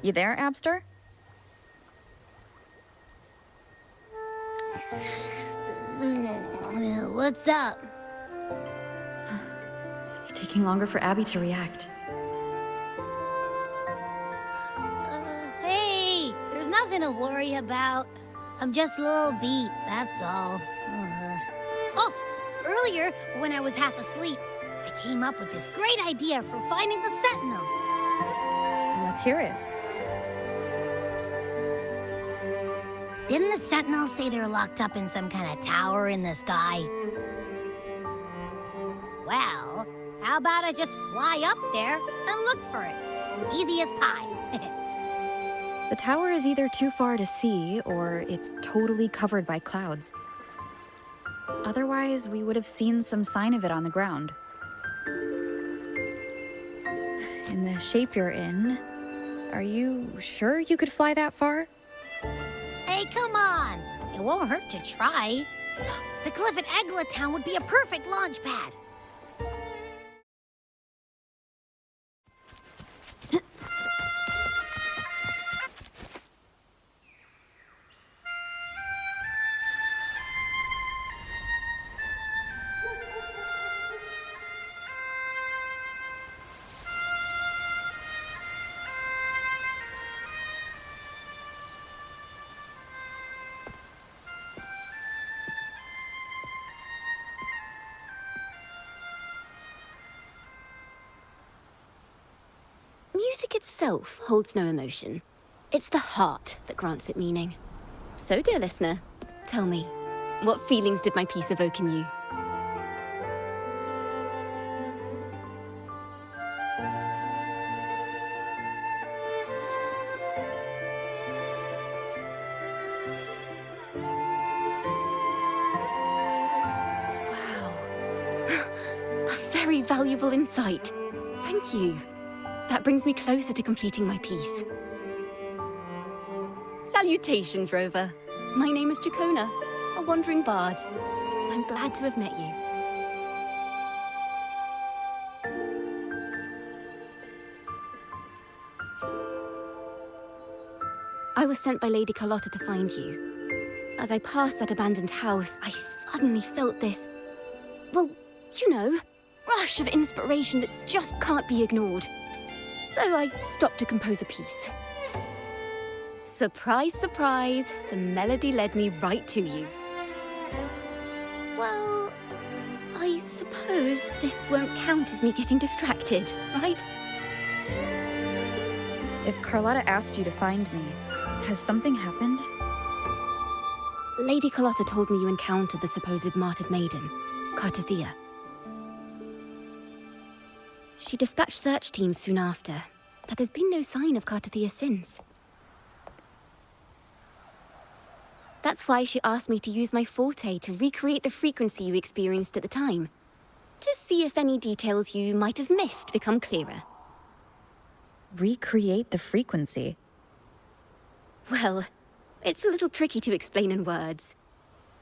You there, Abster? What's up? It's taking longer for Abby to react. Hey, there's nothing to worry about. I'm just a little beat, that's all. Oh, earlier, when I was half asleep, I came up with this great idea for finding the Sentinel. Let's hear it. Didn't the Sentinel say they're locked up in some kind of tower in the sky? Well, how about I just fly up there and look for it? Easy as pie. The tower is either too far to see, or it's totally covered by clouds. Otherwise, we would have seen some sign of it on the ground. In the shape you're in, are you sure you could fly that far? Hey, come on! It won't hurt to try. The cliff at Egla Town would be a perfect launch pad. Music itself holds no emotion. It's the heart that grants it meaning. So, dear listener, tell me, what feelings did my piece evoke in you? Wow. A very valuable insight. Thank you. That brings me closer to completing my piece. Salutations, Rover. My name is Jacona, a wandering bard. I'm glad to have met you. I was sent by Lady Carlotta to find you. As I passed that abandoned house, I suddenly felt this, well, you know, rush of inspiration that just can't be ignored. So I stopped to compose a piece. Surprise, surprise, the melody led me right to you. Well, I suppose this won't count as me getting distracted, right? If Carlotta asked you to find me, has something happened? Lady Carlotta told me you encountered the supposed martyred maiden, Cartathea. She dispatched search teams soon after, but there's been no sign of Cartathea since. That's why she asked me to use my forte to recreate the frequency you experienced at the time, to see if any details you might have missed become clearer. Recreate the frequency? Well, it's a little tricky to explain in words.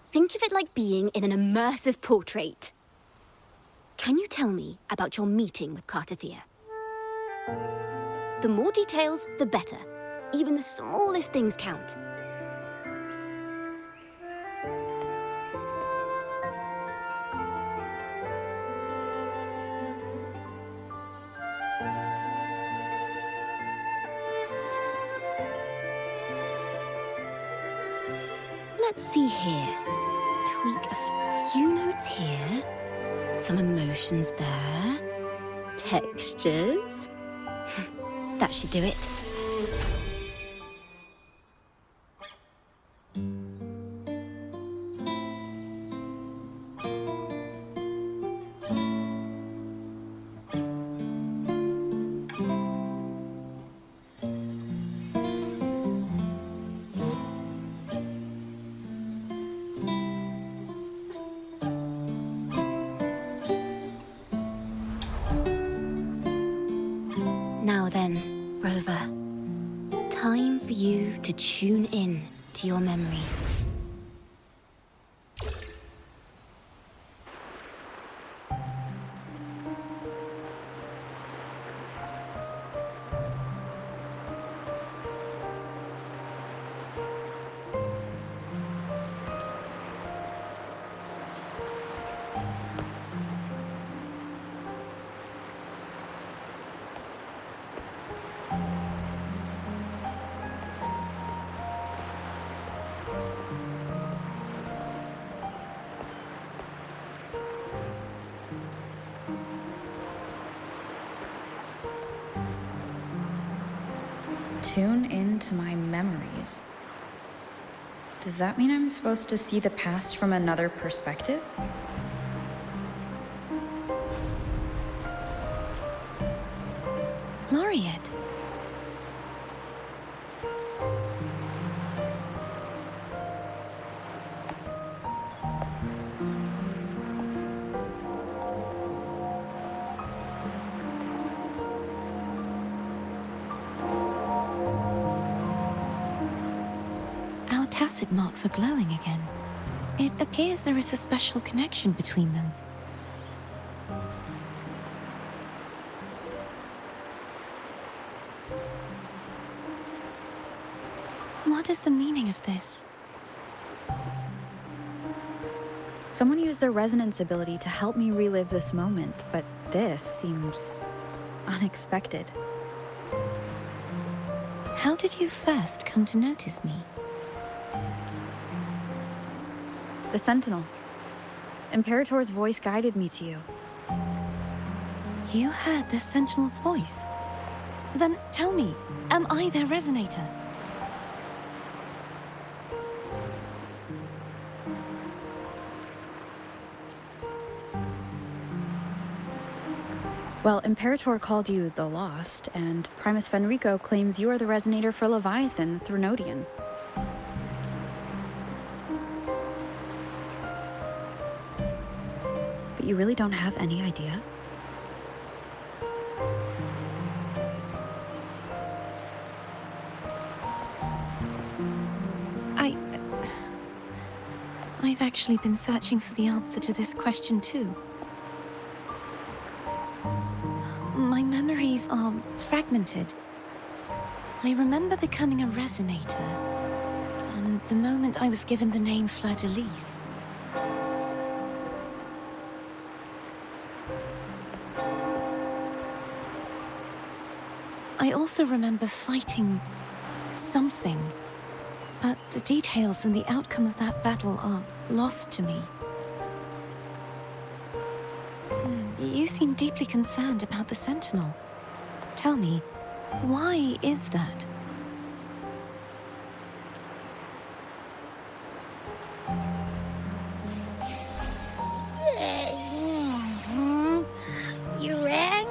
Think of it like being in an immersive portrait. Can you tell me about your meeting with Cartathea? The more details, the better. Even the smallest things count. Let's see here. Tweak a few notes here. Some emotions there. Textures. That should do it. Now then, Rover, time for you to tune in to your memories. tune into my memories. Does that mean I'm supposed to see the past from another perspective? Laureate. Our tacit marks are glowing again. It appears there is a special connection between them. What is the meaning of this? Someone used their resonance ability to help me relive this moment, but this seems unexpected. How did you first come to notice me? The Sentinel. Imperator's voice guided me to you. You heard the Sentinel's voice? Then tell me, am I their resonator? Well, Imperator called you the Lost, and Primus Fenrico claims you are the resonator for Leviathan, the Threnodian. But you really don't have any idea? I've actually been searching for the answer to this question too. My memories are fragmented. I remember becoming a resonator, and the moment I was given the name Fleur-de-Lis. I also remember fighting something, but the details and the outcome of that battle are lost to me. You seem deeply concerned about the Sentinel. Tell me, why is that? You rang?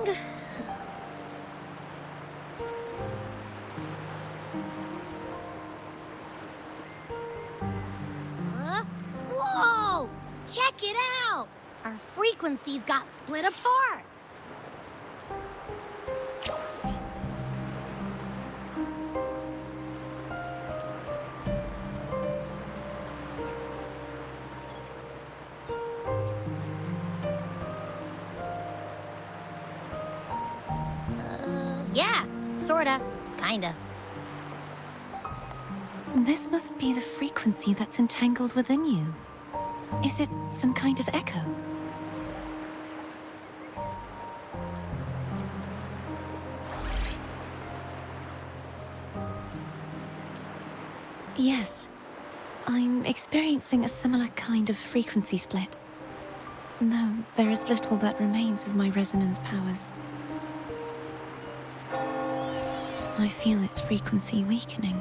Whoa! Check it out! Our frequencies got split apart. Yeah, sorta, kinda. This must be the frequency that's entangled within you. Is it some kind of echo? Yes, I'm experiencing a similar kind of frequency split. Though there is little that remains of my resonance powers. I feel its frequency weakening.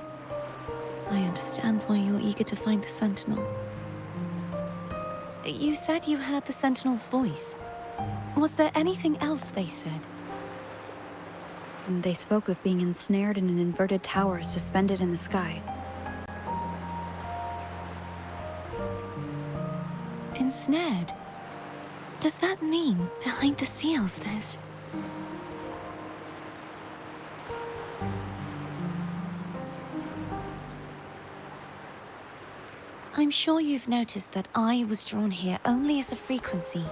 I understand why you're eager to find the Sentinel. You said you heard the Sentinel's voice. Was there anything else they said? They spoke of being ensnared in an inverted tower suspended in the sky. Ensnared? Does that mean behind the seals there's... I'm sure you've noticed that I was drawn here only as a frequency.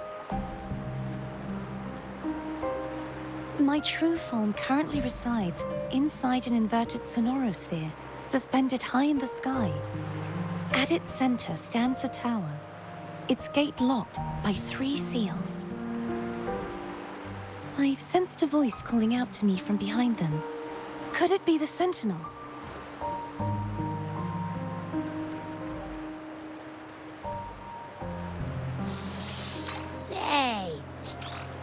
My true form currently resides inside an inverted sonorosphere, suspended high in the sky. At its center stands a tower, its gate locked by 3 seals. I've sensed a voice calling out to me from behind them. Could it be the Sentinel? Say,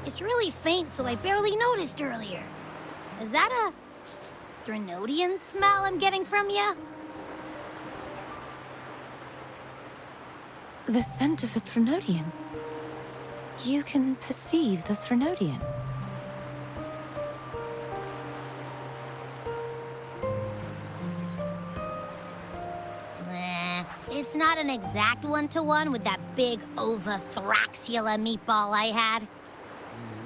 it's really faint, so I barely noticed earlier. Is that Threnodian smell I'm getting from you? The scent of a Threnodian. You can perceive the Threnodian. It's not an exact one-to-one with that big Ovathraxula meatball I had.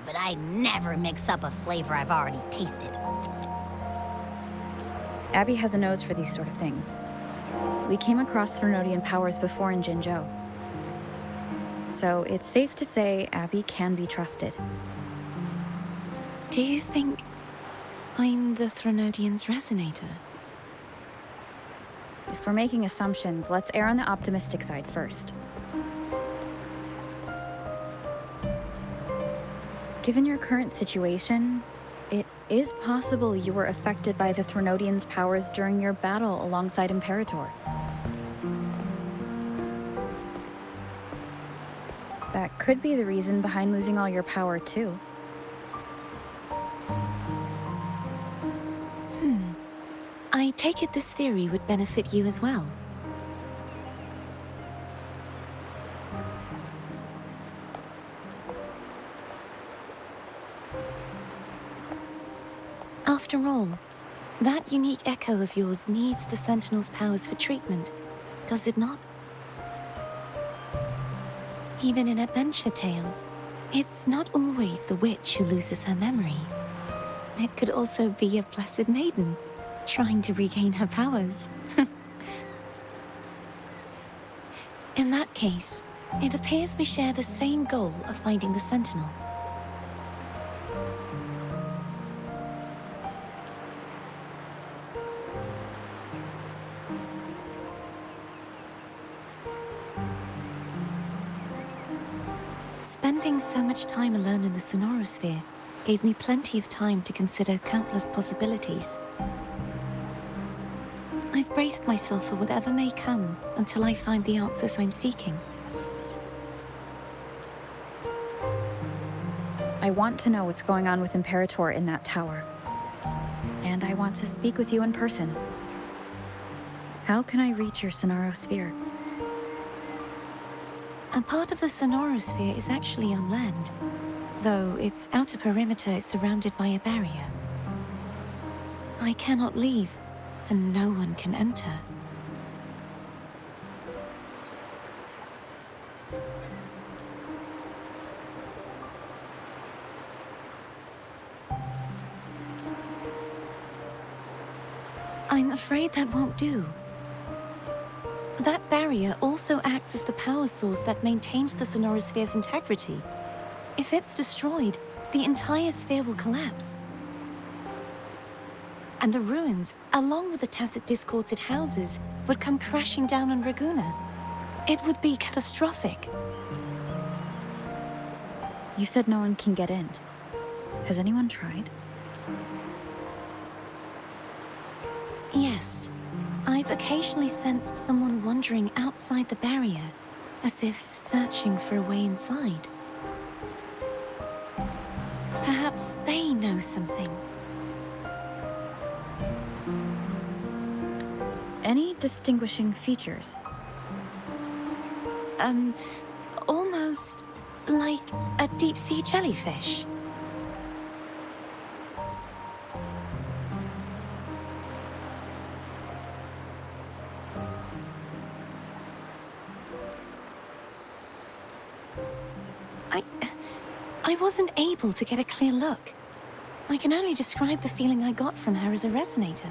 But I never mix up a flavor I've already tasted. Abby has a nose for these sort of things. We came across Threnodian powers before in Jinzhou. So it's safe to say Abby can be trusted. Do you think I'm the Threnodian's resonator? If we're making assumptions, let's err on the optimistic side first. Given your current situation, it is possible you were affected by the Threnodian's powers during your battle alongside Imperator. That could be the reason behind losing all your power, too. I take it this theory would benefit you as well. After all, that unique echo of yours needs the Sentinel's powers for treatment, does it not? Even in adventure tales, it's not always the witch who loses her memory. It could also be a blessed maiden, trying to regain her powers. In that case, it appears we share the same goal of finding the Sentinel. Spending so much time alone in the Sonorosphere gave me plenty of time to consider countless possibilities. I've braced myself for whatever may come until I find the answers I'm seeking. I want to know what's going on with Imperator in that tower. And I want to speak with you in person. How can I reach your Sonorosphere? A part of the Sonorosphere is actually on land, though its outer perimeter is surrounded by a barrier. I cannot leave, and no one can enter. I'm afraid that won't do. That barrier also acts as the power source that maintains the Sonorosphere's integrity. If it's destroyed, the entire sphere will collapse. And the ruins, along with the tacit discords it houses, would come crashing down on Raguna. It would be catastrophic. You said no one can get in. Has anyone tried? Yes. I've occasionally sensed someone wandering outside the barrier, as if searching for a way inside. Perhaps they know something. Any distinguishing features? Almost like a deep-sea jellyfish. I wasn't able to get a clear look. I can only describe the feeling I got from her as a resonator.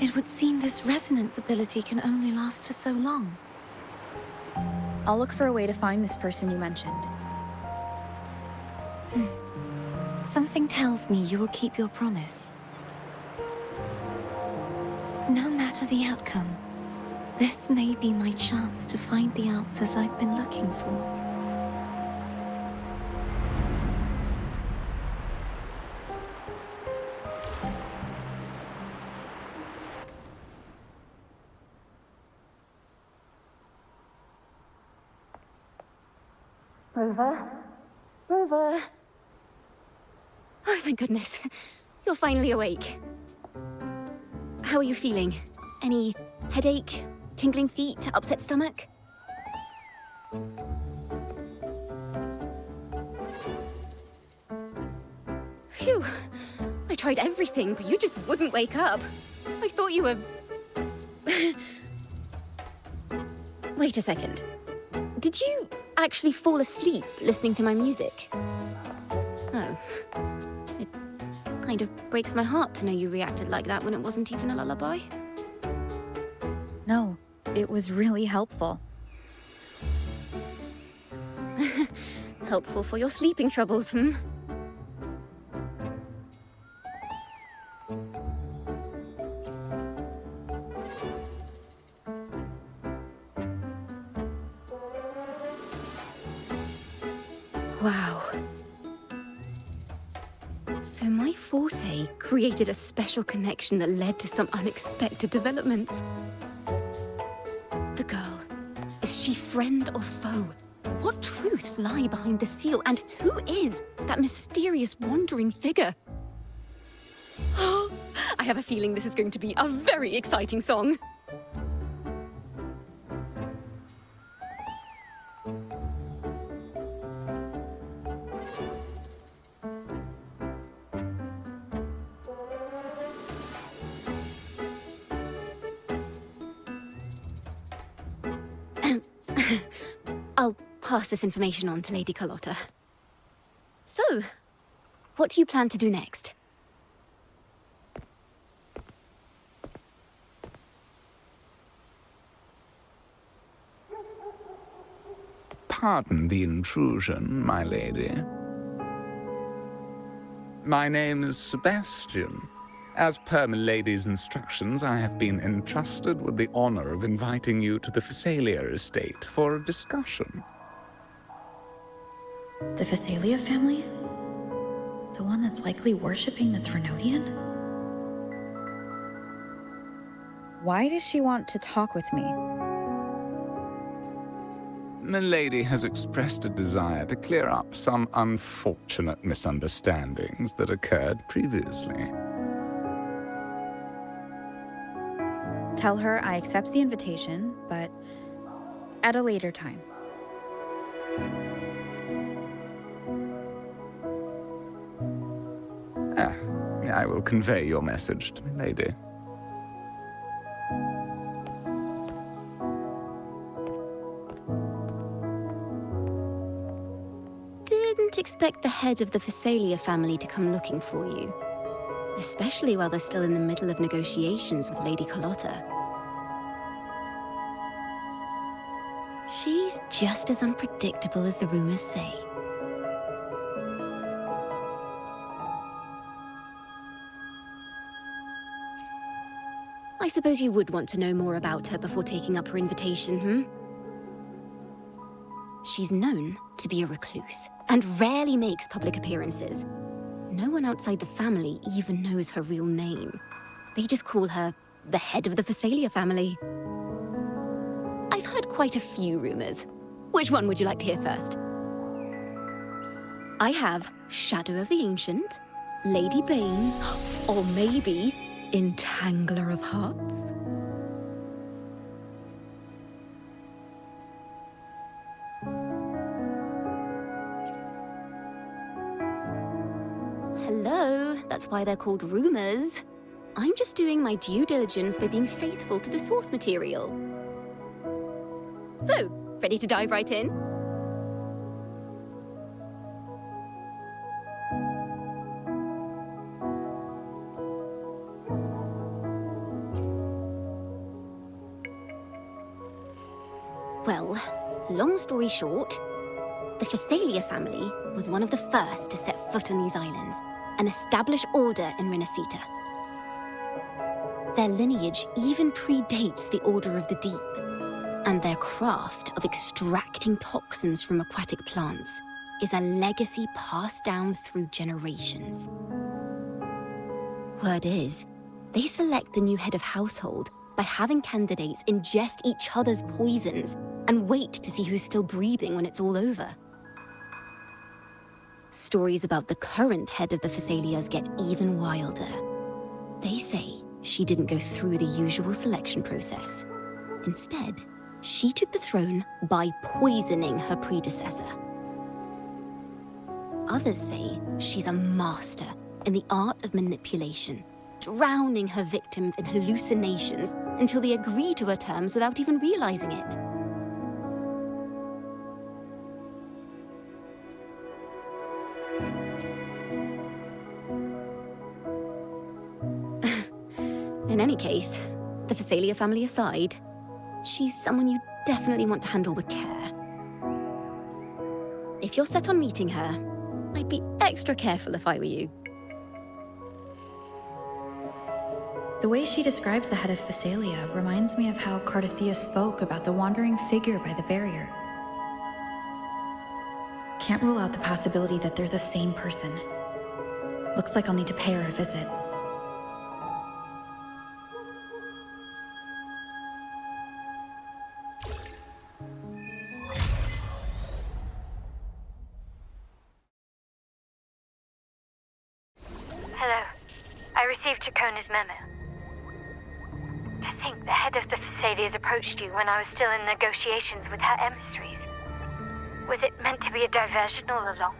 It would seem this resonance ability can only last for so long. I'll look for a way to find this person you mentioned. Something tells me you will keep your promise. No matter the outcome, this may be my chance to find the answers I've been looking for. Rover? Rover? Oh, thank goodness. You're finally awake. How are you feeling? Any headache, tingling feet, upset stomach? Phew. I tried everything, but you just wouldn't wake up. I thought you were... Wait a second. Did you actually fall asleep listening to my music? Oh. It kind of breaks my heart to know you reacted like that when it wasn't even a lullaby. No, it was really helpful. Helpful for your sleeping troubles, hmm? Wow. So my forte created a special connection that led to some unexpected developments. The girl, is she friend or foe? What truths lie behind the seal, and who is that mysterious wandering figure? I have a feeling this is going to be a very exciting song. I'll pass this information on to Lady Carlotta. So, what do you plan to do next? Pardon the intrusion, my lady. My name is Sebastian. As per milady's instructions, I have been entrusted with the honor of inviting you to the Phasalia estate for a discussion. The Phasalia family? The one that's likely worshipping the Threnodian? Why does she want to talk with me? Milady has expressed a desire to clear up some unfortunate misunderstandings that occurred previously. Tell her I accept the invitation, but at a later time. I will convey your message to Milady. Didn't expect the head of the Phasalia family to come looking for you. Especially while they're still in the middle of negotiations with Lady Carlotta. She's just as unpredictable as the rumors say. I suppose you would want to know more about her before taking up her invitation, hmm? She's known to be a recluse, and rarely makes public appearances. No one outside the family even knows her real name. They just call her the head of the Phasalia family. I've heard quite a few rumors. Which one would you like to hear first? I have Shadow of the Ancient, Lady Bane, or maybe Entangler of Hearts. Hello, that's why they're called rumors. I'm just doing my due diligence by being faithful to the source material. So, ready to dive right in? Well, long story short, the Phasalia family was one of the first to set foot on these islands and establish order in Rinascita. Their lineage even predates the Order of the Deep, and their craft of extracting toxins from aquatic plants is a legacy passed down through generations. Word is, they select the new head of household by having candidates ingest each other's poisons and wait to see who's still breathing when it's all over. stories about the current head of the Thessalias get even wilder. They say she didn't go through the usual selection process. Instead, she took the throne by poisoning her predecessor. Others say she's a master in the art of manipulation, drowning her victims in hallucinations until they agree to her terms without even realizing it. In any case, the Thessalia family aside, she's someone you definitely want to handle with care. If you're set on meeting her, I'd be extra careful if I were you. The way she describes the head of Thessalia reminds me of how Cardathia spoke about the wandering figure by the barrier. Can't rule out the possibility that they're the same person. Looks like I'll need to pay her a visit. Hello. I received Chacona's memo. To think the head of the Thessalias approached you when I was still in negotiations with her emissaries. Was it meant to be a diversion all along?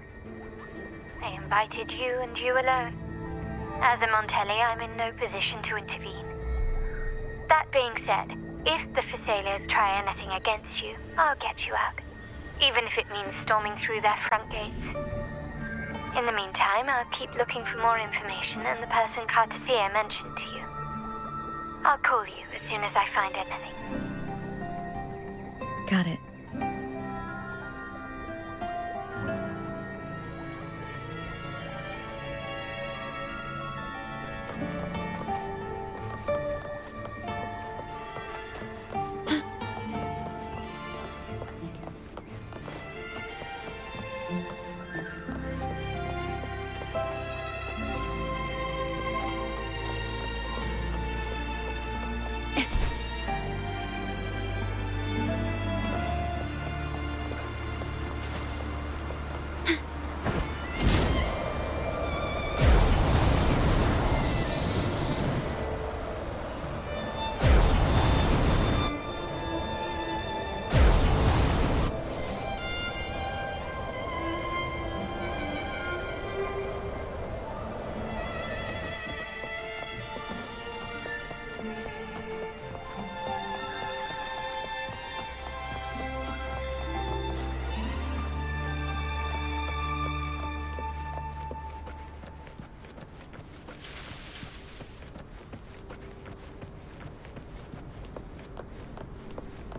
They invited you and you alone. As a Montelli, I'm in no position to intervene. That being said, if the Thessalias try anything against you, I'll get you out. Even if it means storming through their front gates. In the meantime, I'll keep looking for more information and the person Cardathia mentioned to you. I'll call you as soon as I find anything. Got it.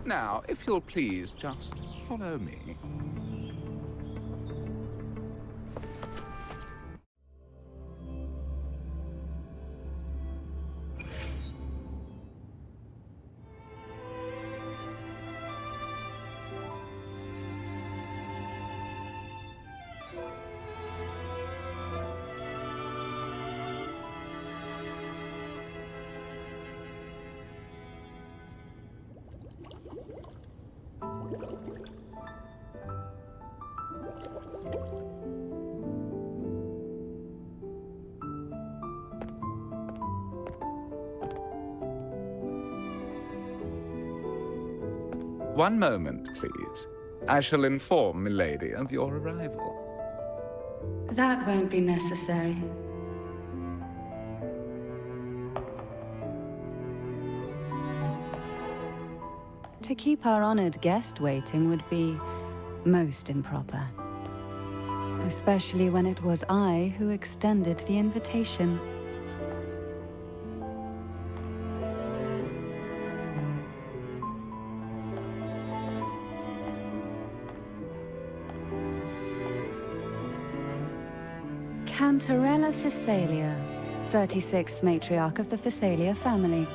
Now, if you'll please just follow me. One moment, please. I shall inform Milady of your arrival. That won't be necessary. To keep our honored guest waiting would be most improper. Especially when it was I who extended the invitation. Cantarella Thessalia, 36th matriarch of the Thessalia family.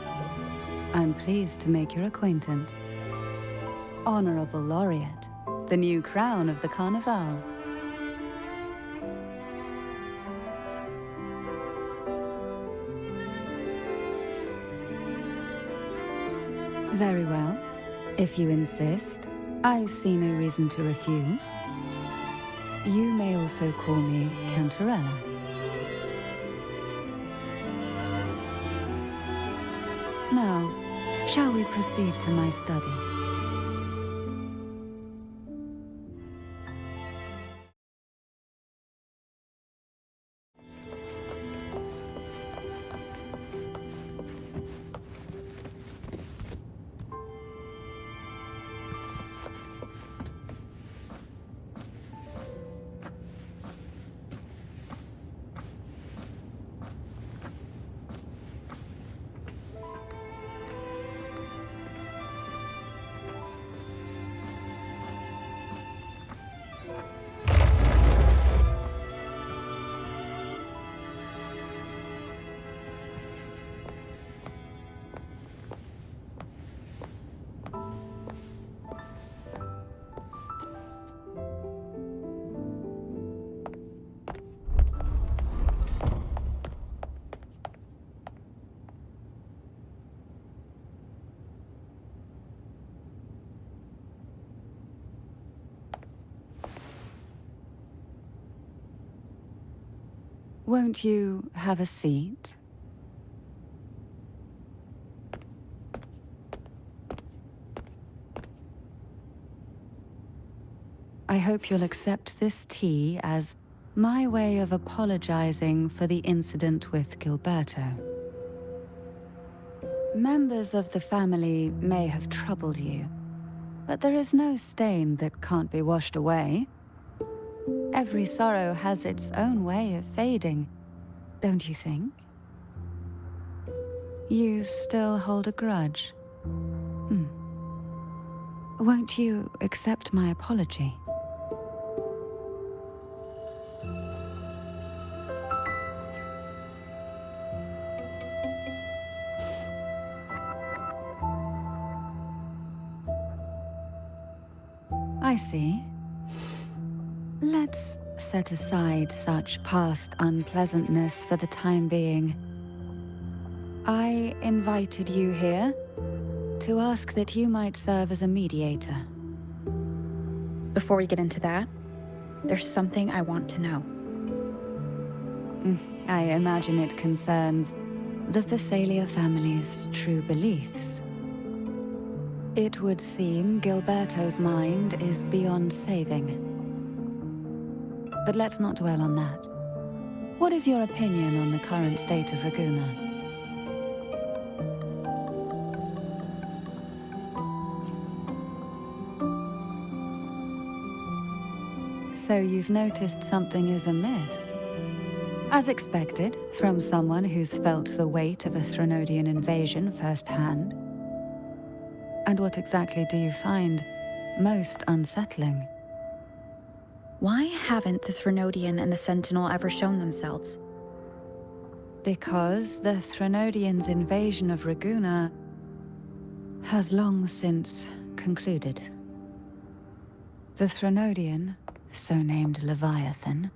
I'm pleased to make your acquaintance. Honorable Laureate, the new crown of the Carnival. Very well. If you insist, I see no reason to refuse. You may also call me Cantarella. Now, shall we proceed to my study? Won't you have a seat? I hope you'll accept this tea as my way of apologizing for the incident with Gilberto. Members of the family may have troubled you, but there is no stain that can't be washed away. Every sorrow has its own way of fading, don't you think? You still hold a grudge? Won't you accept my apology? I see. Let's set aside such past unpleasantness for the time being. I invited you here to ask that you might serve as a mediator. Before we get into that, there's something I want to know. I imagine it concerns the Phasalia family's true beliefs. It would seem Gilberto's mind is beyond saving. But let's not dwell on that. What is your opinion on the current state of Raguna? So you've noticed something is amiss? As expected, from someone who's felt the weight of a Threnodian invasion firsthand. And what exactly do you find most unsettling? Why haven't the Threnodian and the Sentinel ever shown themselves? Because the Threnodians' invasion of Raguna has long since concluded. The Threnodian, so named Leviathan,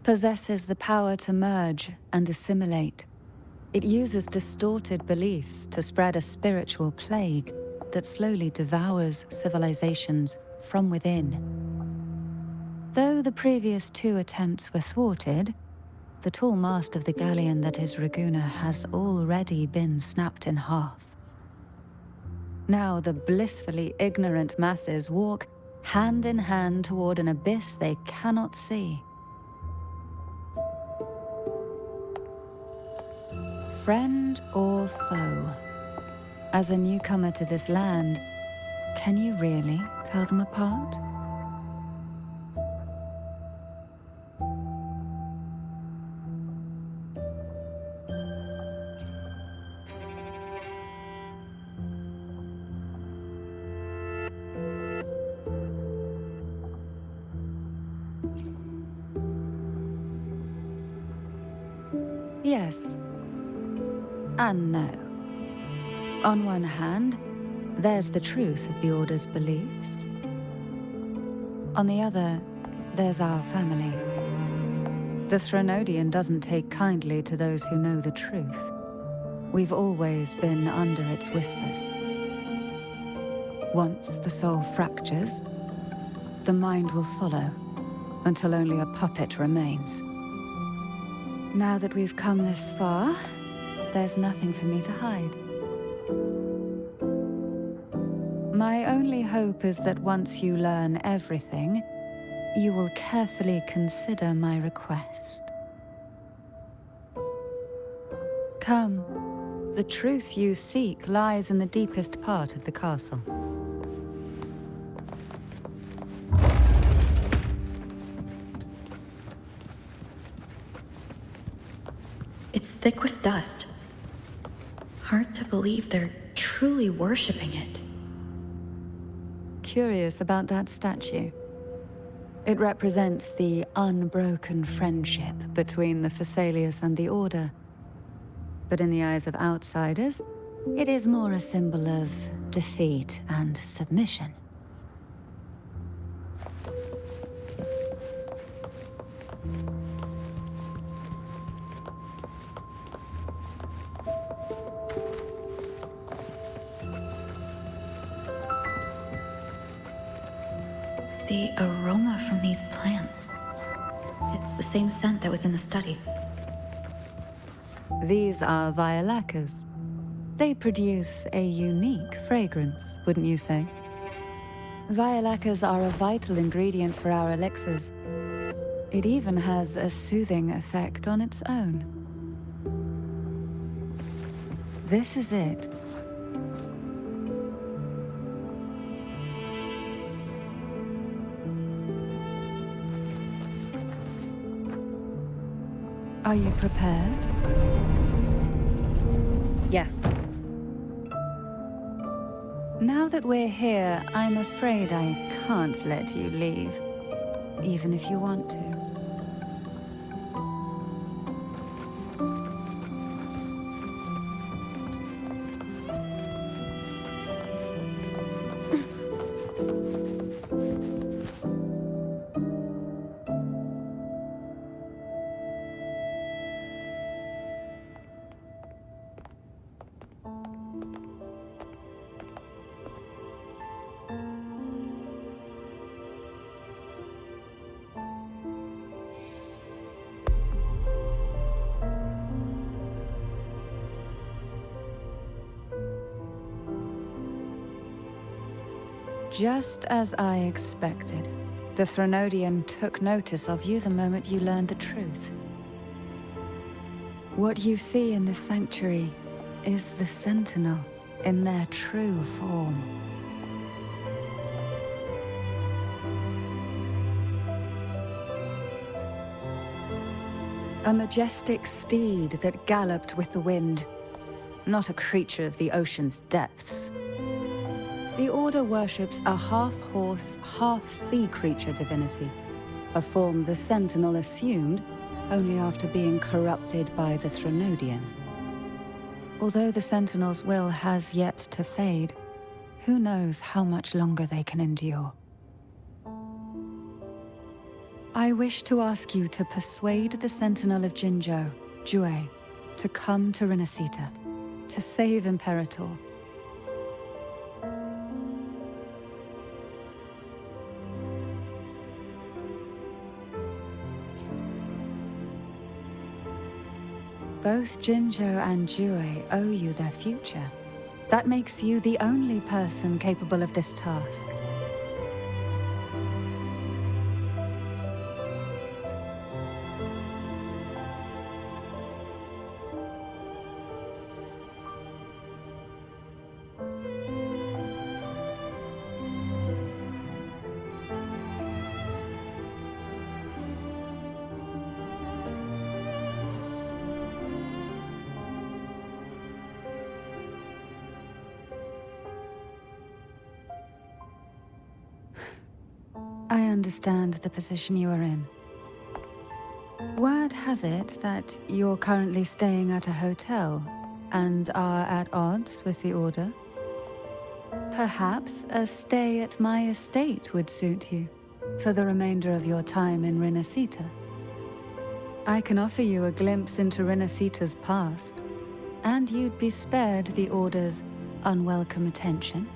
possesses the power to merge and assimilate. It uses distorted beliefs to spread a spiritual plague that slowly devours civilizations from within. Though the previous two attempts were thwarted, the tall mast of the galleon that is Raguna has already been snapped in half. Now the blissfully ignorant masses walk hand in hand toward an abyss they cannot see. Friend or foe? As a newcomer to this land, can you really tell them apart? Yes, and no. On one hand, there's the truth of the Order's beliefs. On the other, there's our family. The Threnodian doesn't take kindly to those who know the truth. We've always been under its whispers. Once the soul fractures, the mind will follow. until only a puppet remains. Now that we've come this far, there's nothing for me to hide. My only hope is that once you learn everything, you will carefully consider my request. Come. The truth you seek lies in the deepest part of the castle. It's thick with dust. Hard to believe they're truly worshipping it. Curious about that statue. It represents the unbroken friendship between the Phasaelius and the Order. But in the eyes of outsiders, it is more a symbol of defeat and submission. The aroma from these plants. It's the same scent that was in the study. These are violacas. They produce a unique fragrance, wouldn't you say? Violacas are a vital ingredient for our elixirs. It even has a soothing effect on its own. This is it. Are you prepared? Yes. Now that we're here, I'm afraid I can't let you leave, even if you want to. Just as I expected, the Threnodian took notice of you the moment you learned the truth. What you see in the sanctuary is the Sentinel in their true form. A majestic steed that galloped with the wind, not a creature of the ocean's depths. The Order worships a half-horse, half-sea creature divinity, a form the Sentinel assumed only after being corrupted by the Threnodian. Although the Sentinel's will has yet to fade, who knows how much longer they can endure. I wish to ask you to persuade the Sentinel of Jinzhou, Jue, to come to Rinascita, to save Imperator. Both Jinzhou and Jue owe you their future. That makes you the only person capable of this task. I understand the position you are in. Word has it that you're currently staying at a hotel and are at odds with the Order. Perhaps a stay at my estate would suit you for the remainder of your time in Rinascita. I can offer you a glimpse into Rinascita's past, and you'd be spared the Order's unwelcome attention.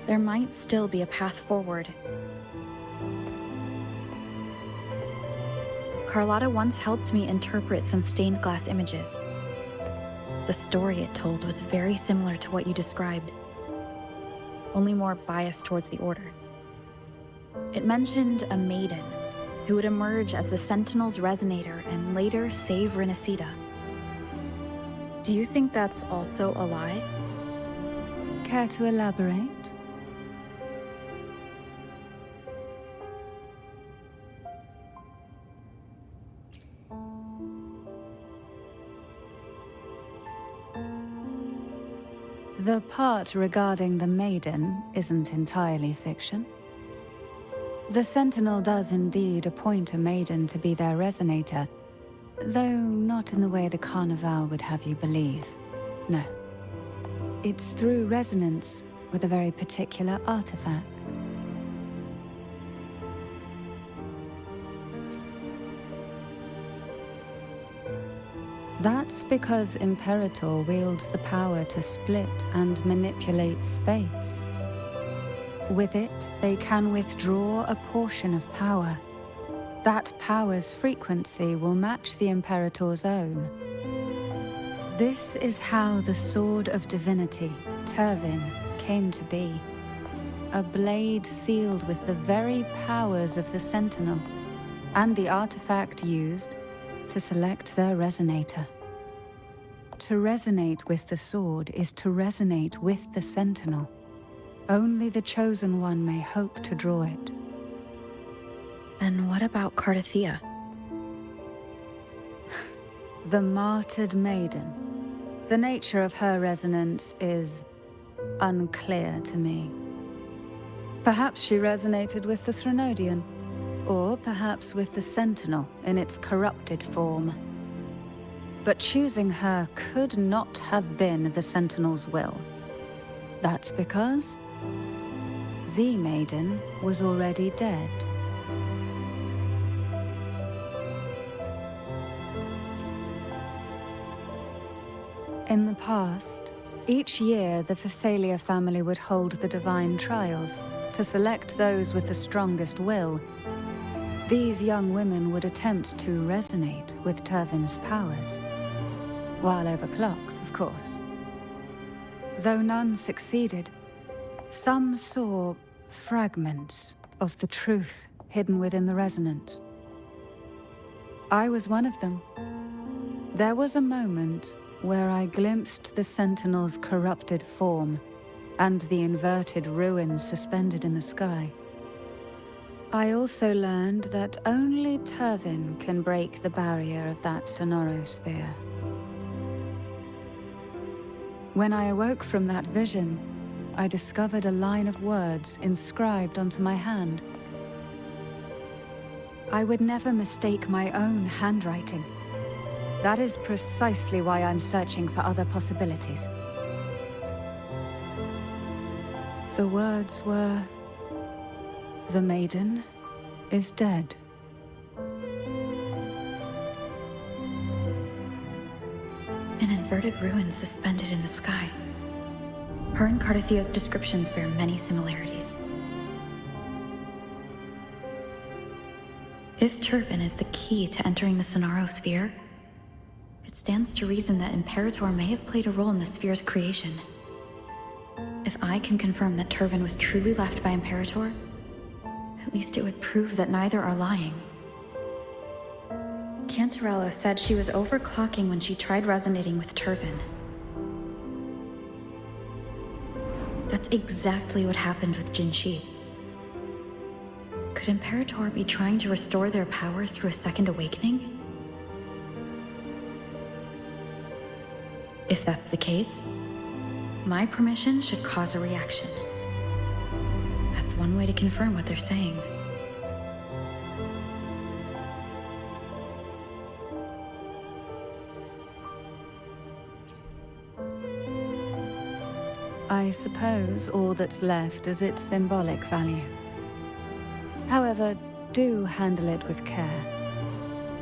There might still be a path forward. Carlotta once helped me interpret some stained glass images. The story it told was very similar to what you described, only more biased towards the Order. It mentioned a Maiden who would emerge as the Sentinel's resonator and later save Rinascita. Do you think that's also a lie? Care to elaborate? The part regarding the Maiden isn't entirely fiction. The Sentinel does indeed appoint a Maiden to be their resonator, though not in the way the Carnival would have you believe. No. It's through resonance with a very particular artifact. That's because Imperator wields the power to split and manipulate space. With it, they can withdraw a portion of power. That power's frequency will match the Imperator's own. This is how the Sword of Divinity, Turvin, came to be. A blade sealed with the very powers of the Sentinel, and the artifact used to select their resonator. To resonate with the sword is to resonate with the Sentinel. Only the Chosen One may hope to draw it. Then what about Cardothea? The martyred maiden. The nature of her resonance is unclear to me. Perhaps she resonated with the Threnodian, or perhaps with the Sentinel in its corrupted form. But choosing her could not have been the Sentinel's will. That's because the Maiden was already dead. In the past, each year the Phasalia family would hold the Divine Trials to select those with the strongest will. These young women would attempt to resonate with Turvin's powers. While overclocked, of course. Though none succeeded, some saw fragments of the truth hidden within the resonance. I was one of them. There was a moment where I glimpsed the Sentinel's corrupted form and the inverted ruins suspended in the sky. I also learned that only Turvin can break the barrier of that sonorosphere. When I awoke from that vision, I discovered a line of words inscribed onto my hand. I would never mistake my own handwriting. That is precisely why I'm searching for other possibilities. The words were, "The Maiden is dead." An inverted ruin suspended in the sky. Her and Cardothea's descriptions bear many similarities. If Turvin is the key to entering the sonorosphere, it stands to reason that Imperator may have played a role in the sphere's creation. If I can confirm that Turvin was truly left by Imperator, at least it would prove that neither are lying. Cantarella said she was overclocking when she tried resonating with Turvin. That's exactly what happened with Jinshi. Could Imperator be trying to restore their power through a second awakening? If that's the case, my permission should cause a reaction. That's one way to confirm what they're saying. I suppose all that's left is its symbolic value. However, do handle it with care.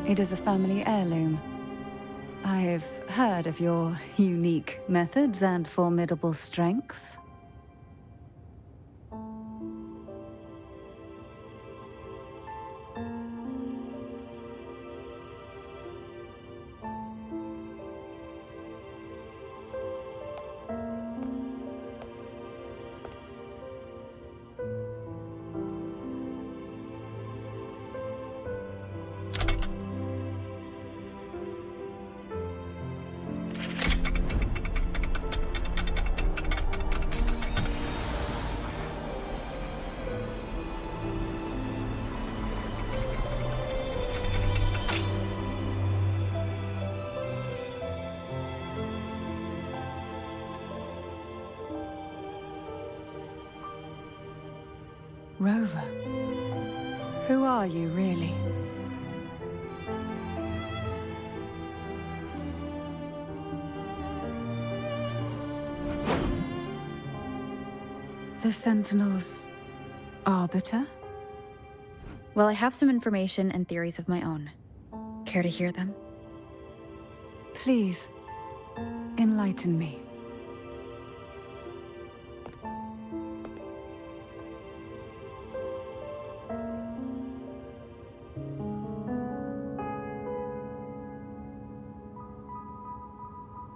It is a family heirloom. I've heard of your unique methods and formidable strength. Rover, who are you really? The Sentinel's arbiter? Well, I have some information and theories of my own. Care to hear them? Please, enlighten me.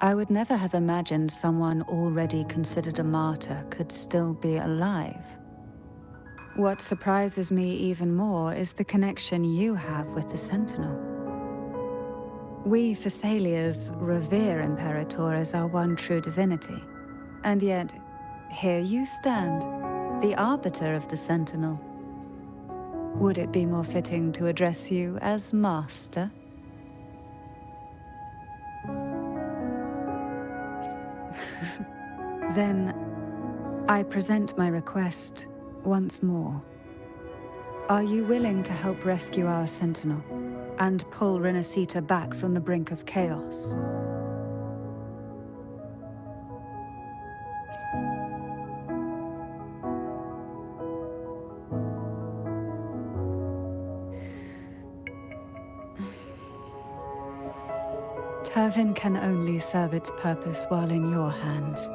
I would never have imagined someone already considered a martyr could still be alive. What surprises me even more is the connection you have with the Sentinel. We Thessalians revere Imperator as our one true divinity. And yet, here you stand, the arbiter of the Sentinel. Would it be more fitting to address you as Master? Then, I present my request once more. Are you willing to help rescue our Sentinel and pull Rinascita back from the brink of chaos? Turvin can only serve its purpose while in your hands.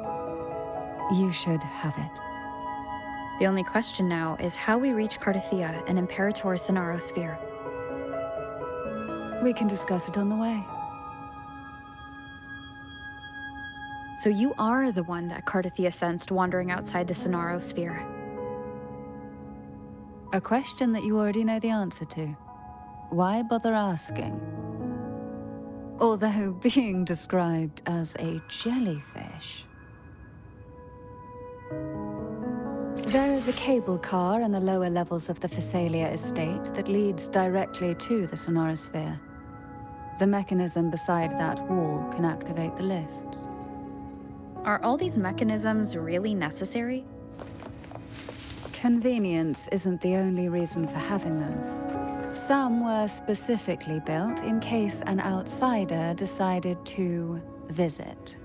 You should have it. The only question now is how we reach Cardathia and Imperator's Sonaro Sphere. We can discuss it on the way. So you are the one that Cardathia sensed wandering outside the Sonaro Sphere. A question that you already know the answer to. Why bother asking? Although being described as a jellyfish. There is a cable car in the lower levels of the Thessalia estate that leads directly to the Sonorosphere. The mechanism beside that wall can activate the lifts. Are all these mechanisms really necessary? Convenience isn't the only reason for having them. Some were specifically built in case an outsider decided to visit.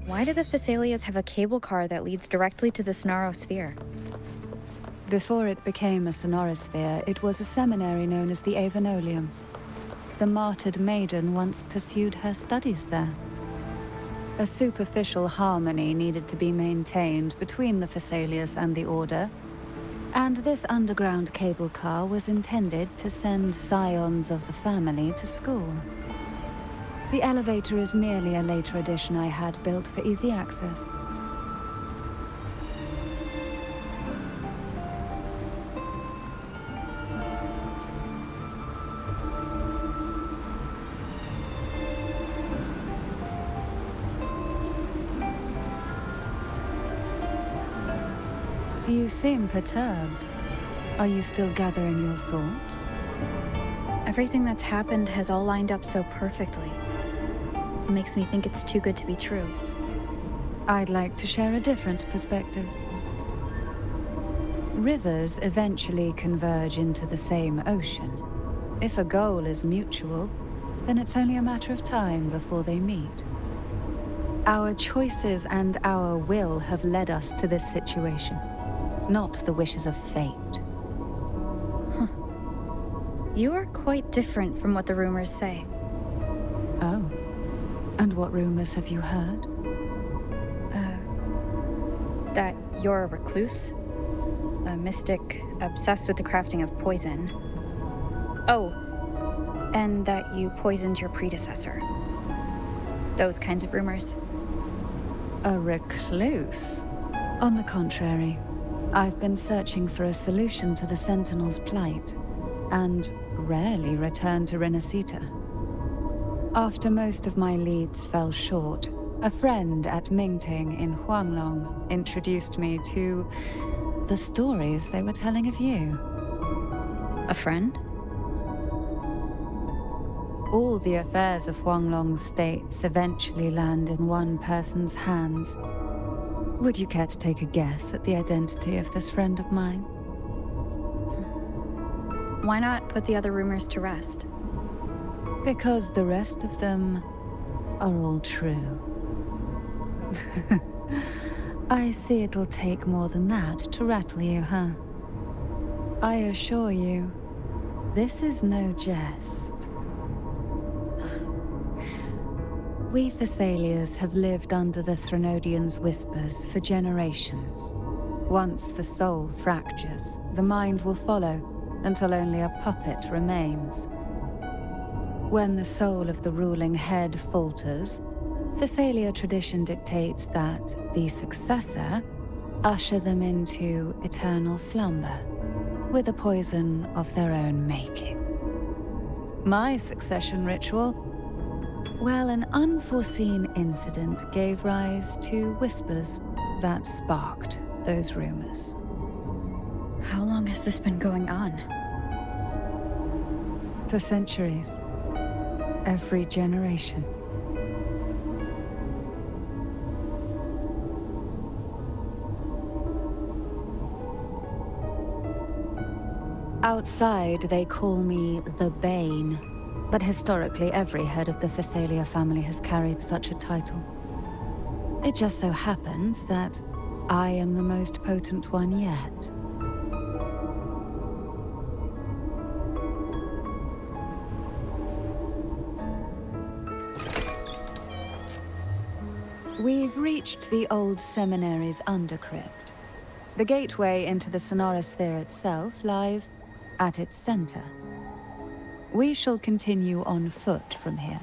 Why do the Thessalias have a cable car that leads directly to the Sonaro Sphere? Before it became a Sonorosphere, it was a seminary known as the Avenolium. The martyred Maiden once pursued her studies there. A superficial harmony needed to be maintained between the Thessalias and the Order, and this underground cable car was intended to send scions of the family to school. The elevator is merely a later addition I had built for easy access. You seem perturbed. Are you still gathering your thoughts? Everything that's happened has all lined up so perfectly. It makes me think it's too good to be true. I'd like to share a different perspective. Rivers eventually converge into the same ocean. If a goal is mutual, then it's only a matter of time before they meet. Our choices and our will have led us to this situation, not the wishes of fate. You are quite different from what the rumors say. Oh. And what rumors have you heard? That you're a recluse, a mystic obsessed with the crafting of poison. Oh, and that you poisoned your predecessor. Those kinds of rumors. A recluse? On the contrary, I've been searching for a solution to the Sentinel's plight, and rarely return to Rinascita. After most of my leads fell short, a friend at Mingting in Huanglong introduced me to the stories they were telling of you. A friend? All the affairs of Huanglong's states eventually land in one person's hands. Would you care to take a guess at the identity of this friend of mine? Why not put the other rumors to rest? Because the rest of them are all true. I see it'll take more than that to rattle you, huh? I assure you, this is no jest. We Thessalians have lived under the Threnodians' whispers for generations. Once the soul fractures, the mind will follow, until only a puppet remains. When the soul of the ruling head falters, Thessalia tradition dictates that the successor usher them into eternal slumber, with a poison of their own making. My succession ritual? Well, an unforeseen incident gave rise to whispers that sparked those rumors. How long has this been going on? For centuries. Every generation. Outside, they call me the Bane, but historically every head of the Thessalia family has carried such a title. It just so happens that I am the most potent one yet. We've reached the old seminary's undercrypt. The gateway into the sonorosphere itself lies at its center. We shall continue on foot from here.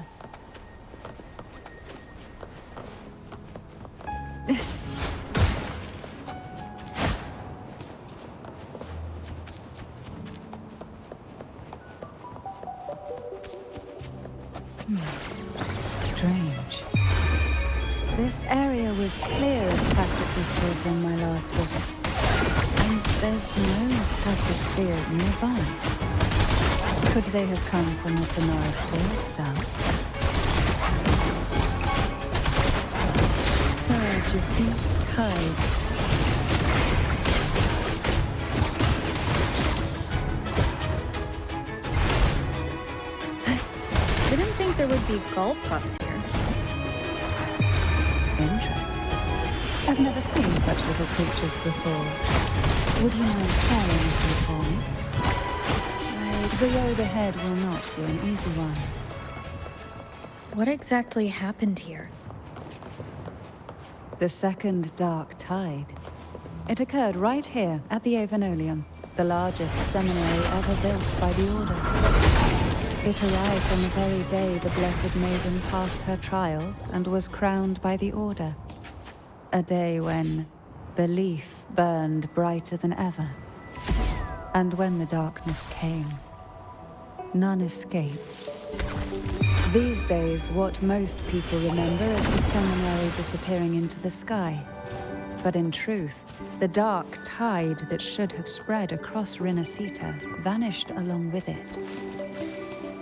Strange. This area was clear of tacit discords on my last visit. And there's no tacit field nearby. Could they have come from the sonorosphere itself? Surge of deep tides. Didn't think there would be gull pups here. Interesting. I've never seen such little creatures before. Would you mind sparing anything for me? The road ahead will not be an easy one. What exactly happened here? The second dark tide. It occurred right here at the Avenolium, the largest seminary ever built by the Order. It arrived on the very day the Blessed Maiden passed her trials and was crowned by the Order. A day when belief burned brighter than ever. And when the darkness came, none escaped. These days, what most people remember is the seminary disappearing into the sky. But in truth, the dark tide that should have spread across Rinascita vanished along with it.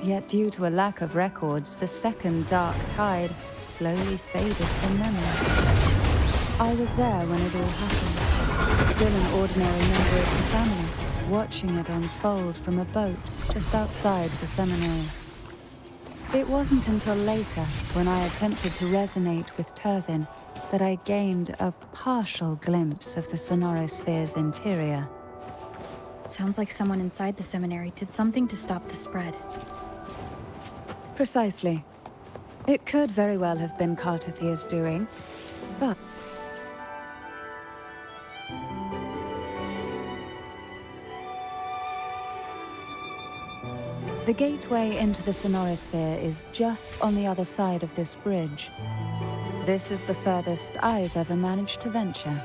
Yet due to a lack of records, the second dark tide slowly faded from memory. I was there when it all happened, still an ordinary member of the family, watching it unfold from a boat just outside the seminary. It wasn't until later, when I attempted to resonate with Turvin, that I gained a partial glimpse of the sonorosphere's interior. Sounds like someone inside the seminary did something to stop the spread. Precisely. It could very well have been Cartothia's doing, but... The gateway into the sonorosphere is just on the other side of this bridge. This is the furthest I've ever managed to venture.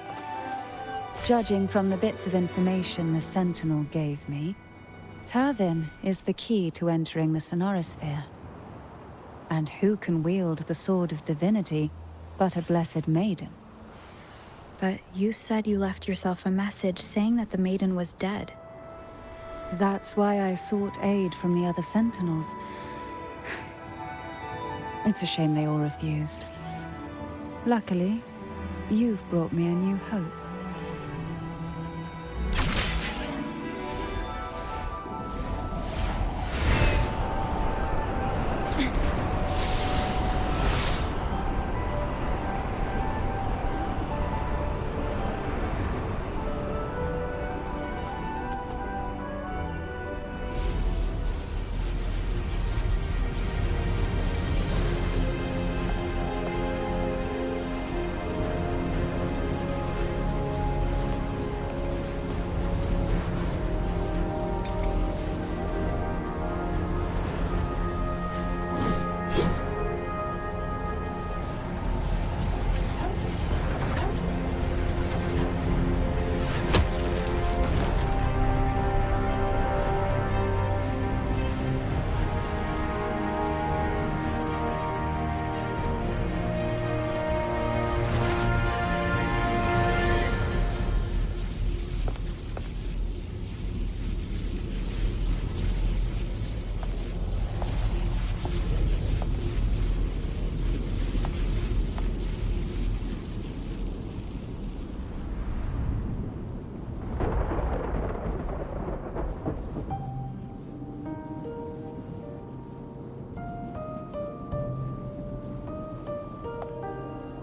Judging from the bits of information the Sentinel gave me, Turvin is the key to entering the sonorosphere. And who can wield the sword of divinity but a blessed maiden? But you said you left yourself a message saying that the Maiden was dead. That's why I sought aid from the other Sentinels. It's a shame they all refused. Luckily, you've brought me a new hope.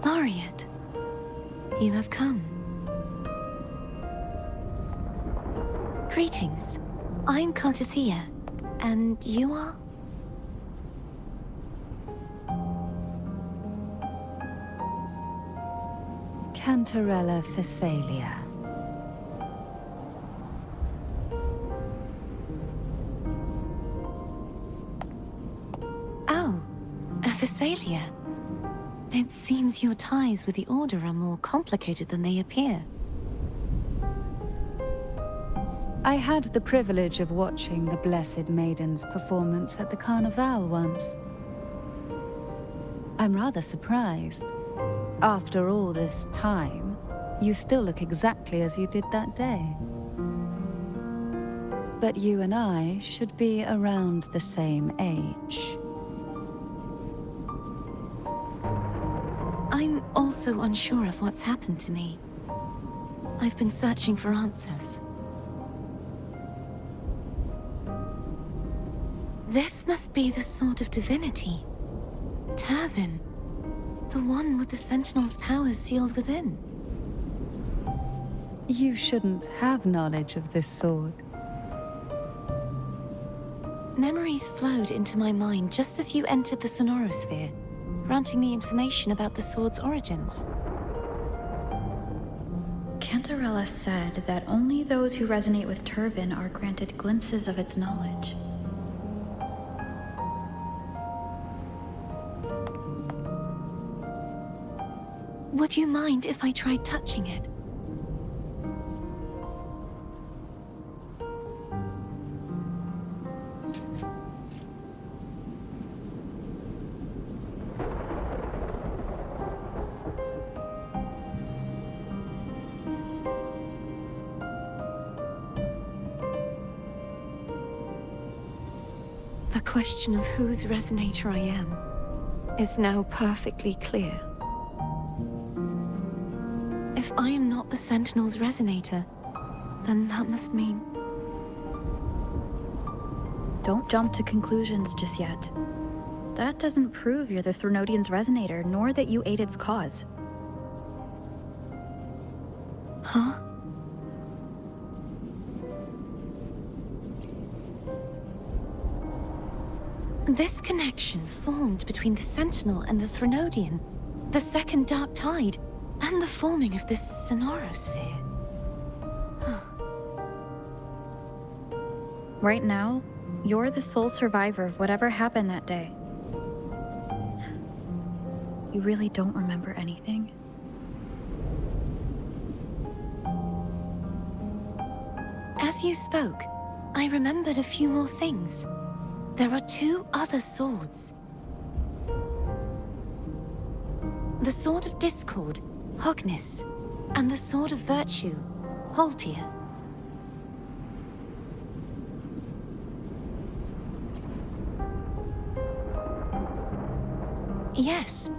Laureate, you have come. Greetings. I'm Thea, and you are? Cantarella Phasalia. Oh, a Phasalia. It seems your ties with the Order are more complicated than they appear. I had the privilege of watching the Blessed Maiden's performance at the Carnival once. I'm rather surprised. After all this time, you still look exactly as you did that day. But you and I should be around the same age. I'm also unsure of what's happened to me. I've been searching for answers. This must be the Sword of Divinity. Turvin. The one with the Sentinel's powers sealed within. You shouldn't have knowledge of this sword. Memories flowed into my mind just as you entered the Sonorosphere, granting me information about the sword's origins. Cantarella said that only those who resonate with Turvin are granted glimpses of its knowledge. Would you mind if I tried touching it? The question of whose resonator I am is now perfectly clear. If I am not the Sentinel's resonator, then that must mean... Don't jump to conclusions just yet. That doesn't prove you're the Threnodian's resonator, nor that you aid its cause. Huh? This connection formed between the Sentinel and the Threnodian, the second Dark Tide, and the forming of this Sonorosphere. Right now, you're the sole survivor of whatever happened that day. You really don't remember anything? As you spoke, I remembered a few more things. There are two other swords. The Sword of Discord, Hognis, and the Sword of Virtue, Haltir. Yes.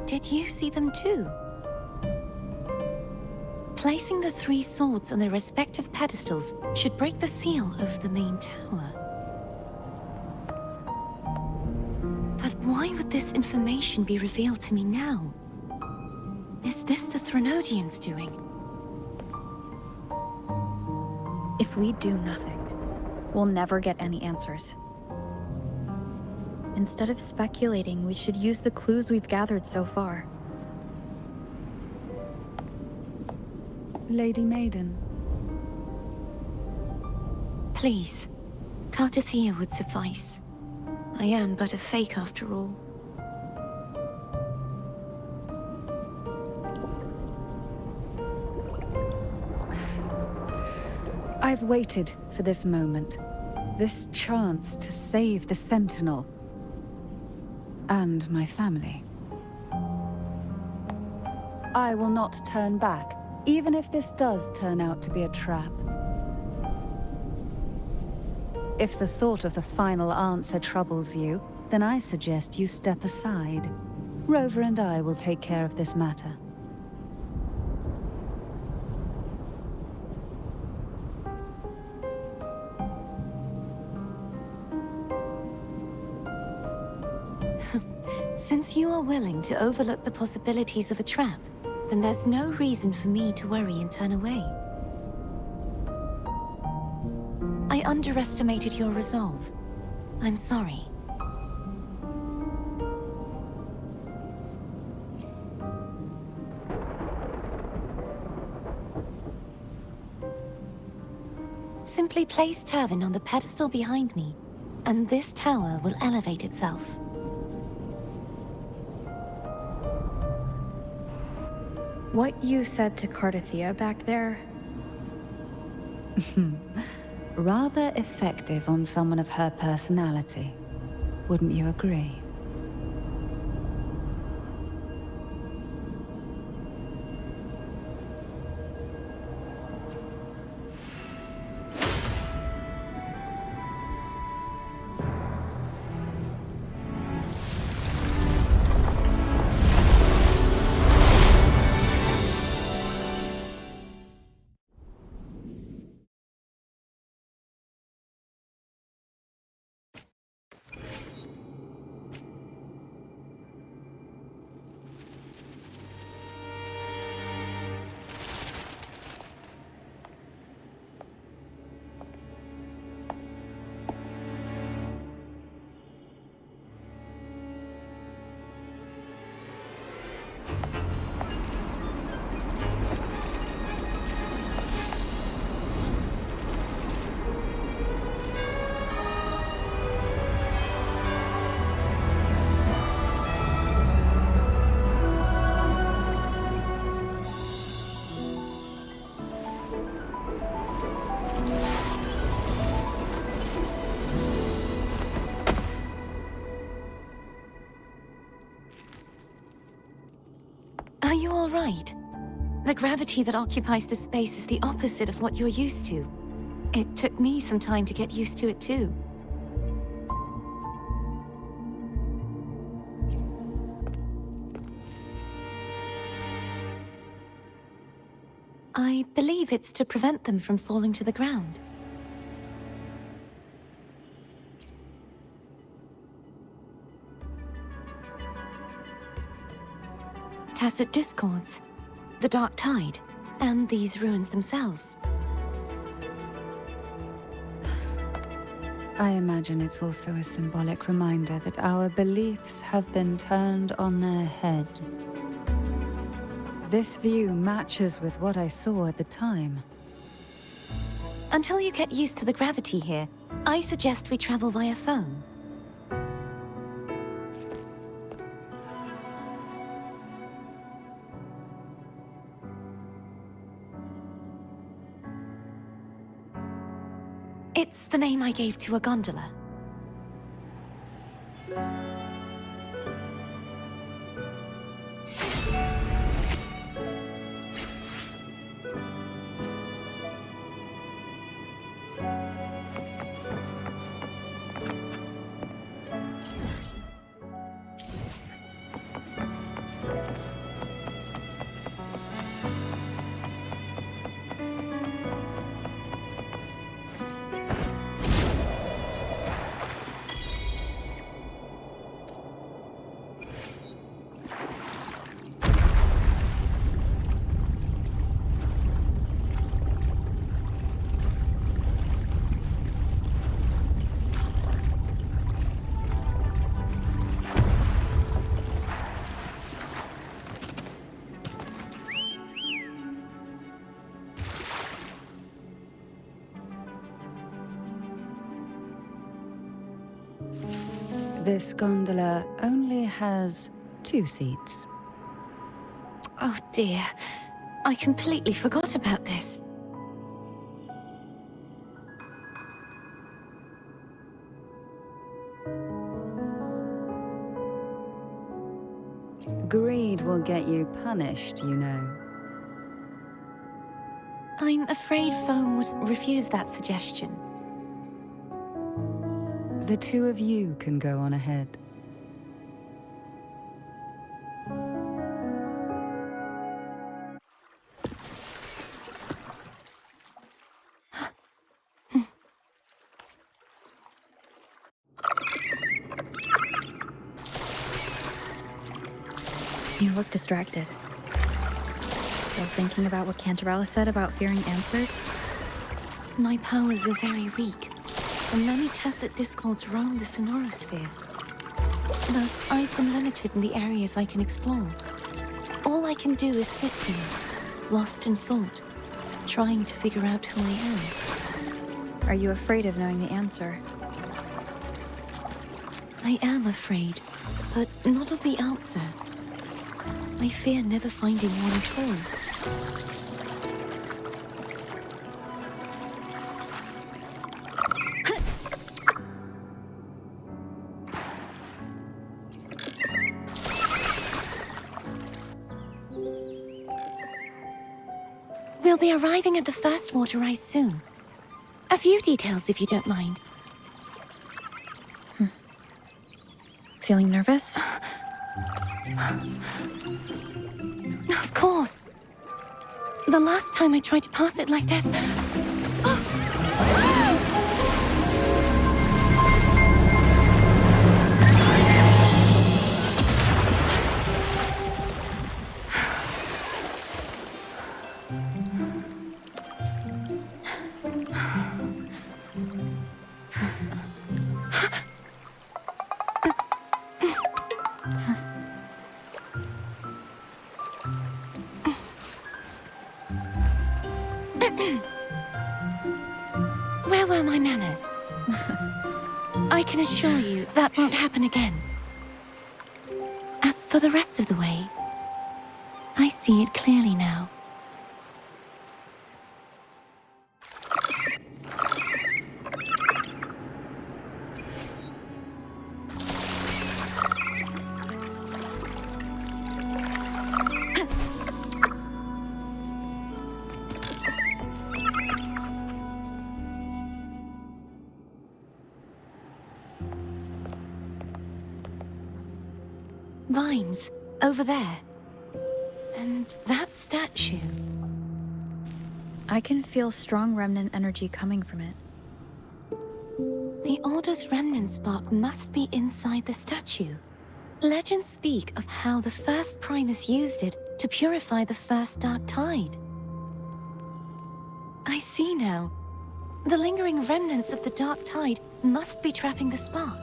Did you see them too? Placing the 3 swords on their respective pedestals should break the seal over the main tower. But why would this information be revealed to me now? Is this the Threnodians' doing? If we do nothing, we'll never get any answers. Instead of speculating, we should use the clues we've gathered so far. Lady Maiden. Please, Cartithia would suffice. I am but a fake after all. I've waited for this moment. This chance to save the Sentinel. And my family. I will not turn back, even if this does turn out to be a trap. If the thought of the final answer troubles you, then I suggest you step aside. Rover and I will take care of this matter. Since you are willing to overlook the possibilities of a trap, then there's no reason for me to worry and turn away. I underestimated your resolve. I'm sorry. Simply place Turvin on the pedestal behind me, and this tower will elevate itself. What you said to Cartithia back there? Rather effective on someone of her personality. Wouldn't you agree? Are you all right? The gravity that occupies this space is the opposite of what you're used to. It took me some time to get used to it too. I believe it's to prevent them from falling to the ground. Tacit discords, the dark tide, and these ruins themselves. I imagine it's also a symbolic reminder that our beliefs have been turned on their head. This view matches with what I saw at the time. Until you get used to the gravity here, I suggest we travel via phone. It's the name I gave to a gondola. This gondola only has 2 seats. Oh dear, I completely forgot about this. Greed will get you punished, you know. I'm afraid Foam would refuse that suggestion. The 2 of you can go on ahead. You look distracted. Still thinking about what Cantarella said about fearing answers? My powers are very weak, and many tacit discords roam the sonorosphere. Thus, I've been limited in the areas I can explore. All I can do is sit here, lost in thought, trying to figure out who I am. Are you afraid of knowing the answer? I am afraid, but not of the answer. I fear never finding one at all. We'll be arriving at the first water rise soon. A few details, if you don't mind. Feeling nervous? Of course. The last time I tried to pass it like this... Where were my manners? I can assure you that won't happen again. As for the rest of the way, I see it clearly now. Vines, over there. And that statue. I can feel strong remnant energy coming from it. The Order's remnant spark must be inside the statue. Legends speak of how the first Primus used it to purify the first Dark Tide. I see now. The lingering remnants of the Dark Tide must be trapping the spark.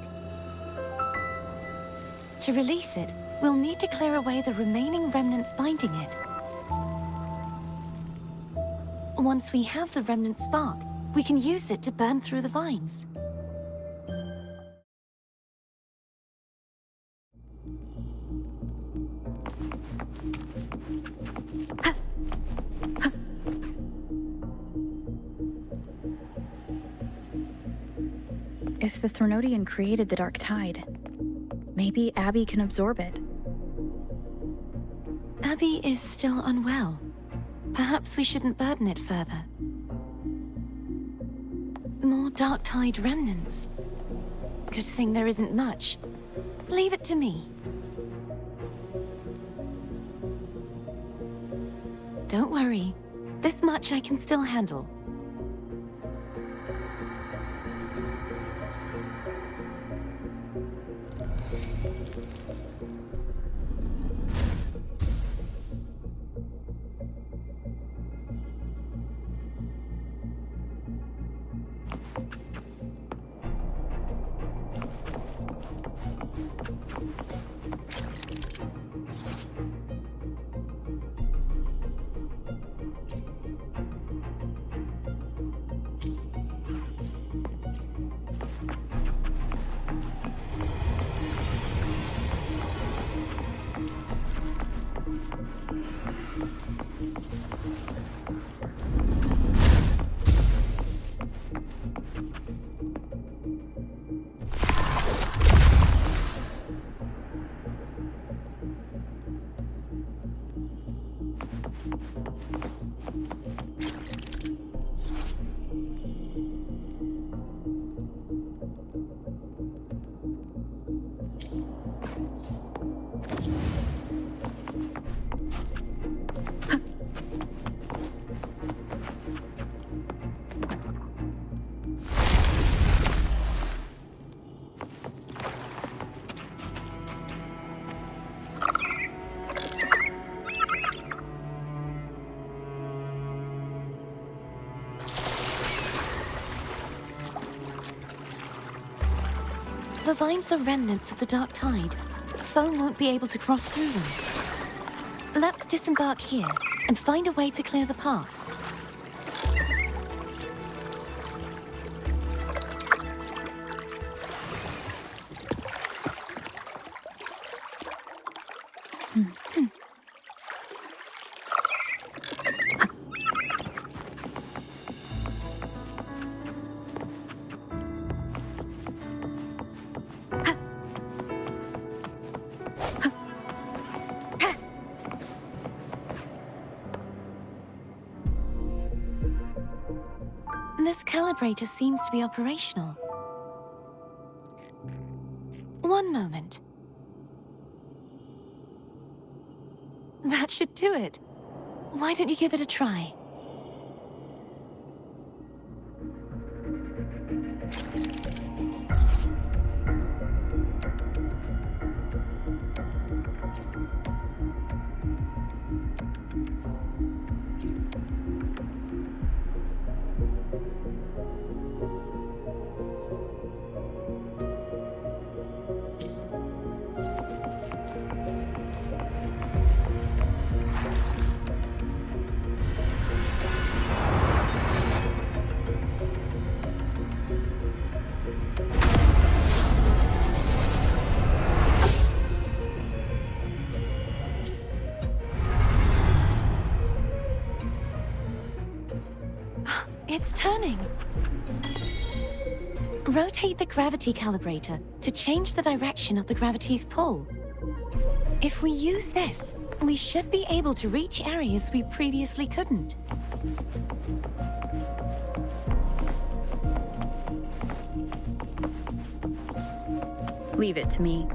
To release it, we'll need to clear away the remaining remnants binding it. Once we have the remnant spark, we can use it to burn through the vines. If the Threnodian created the Dark Tide, maybe Abby can absorb it. Abby is still unwell. Perhaps we shouldn't burden it further. More Dark Tide remnants. Good thing there isn't much. Leave it to me. Don't worry. This much I can still handle. The vines are remnants of the dark tide. Foam won't be able to cross through them. Let's disembark here and find a way to clear the path. This calibrator seems to be operational. One moment. That should do it. Why don't you give it a try? It's turning. Rotate the gravity calibrator to change the direction of the gravity's pull. If we use this, we should be able to reach areas we previously couldn't. Leave it to me.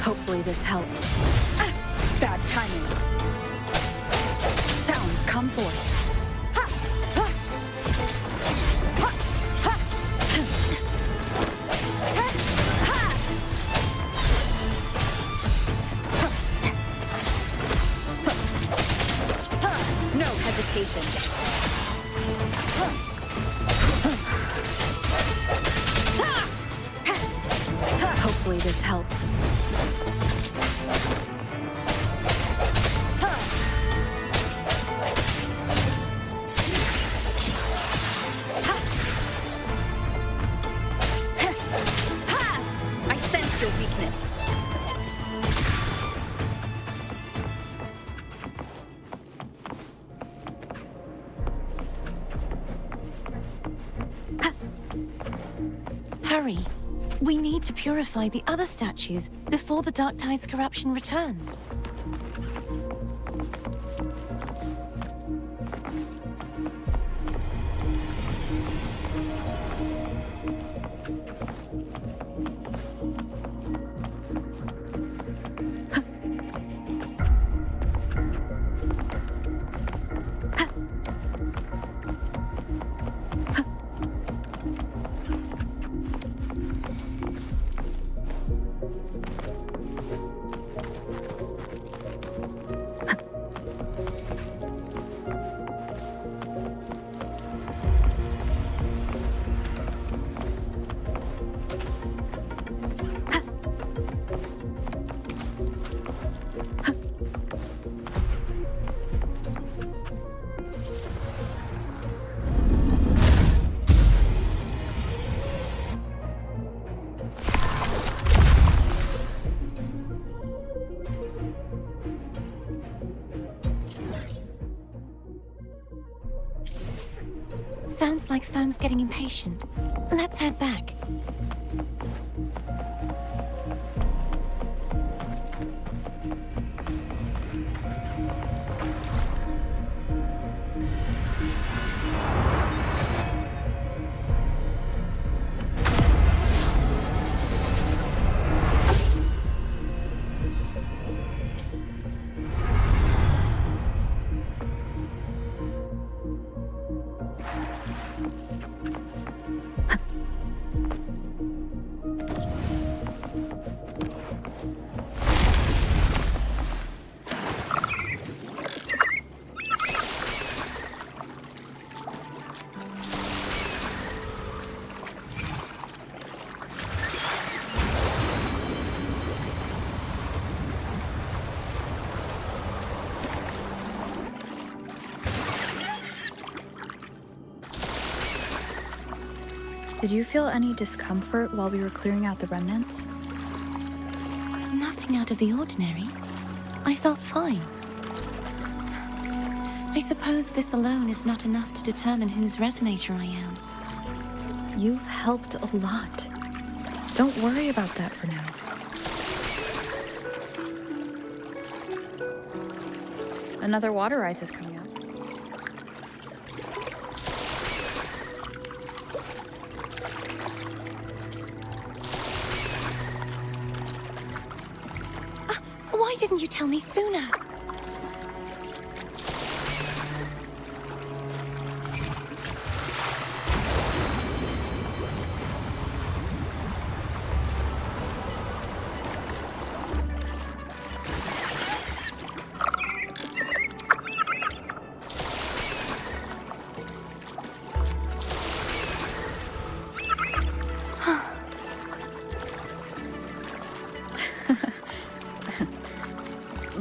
Hopefully this helps. Bad timing. Sounds come forth. No hesitation. Hopefully this helps. I sense your weakness. Hurry. We need to purify the other statues before the Dark Tide's corruption returns. Sounds like Foam's getting impatient. Let's head back. Did you feel any discomfort while we were clearing out the remnants? Nothing out of the ordinary. I felt fine. I suppose this alone is not enough to determine whose resonator I am. You've helped a lot. Don't worry about that for now. Another water ice is coming up. Why didn't you tell me sooner?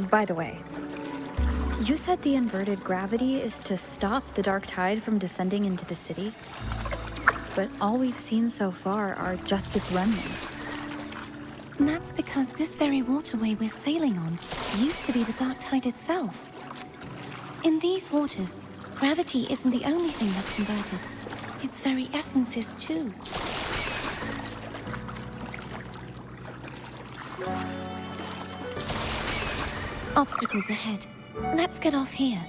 By the way, you said the inverted gravity is to stop the dark tide from descending into the city, but all we've seen so far are just its remnants. And that's because this very waterway we're sailing on used to be the dark tide itself. In these waters, gravity isn't the only thing that's inverted. Its very essence is too. Obstacles ahead. Let's get off here.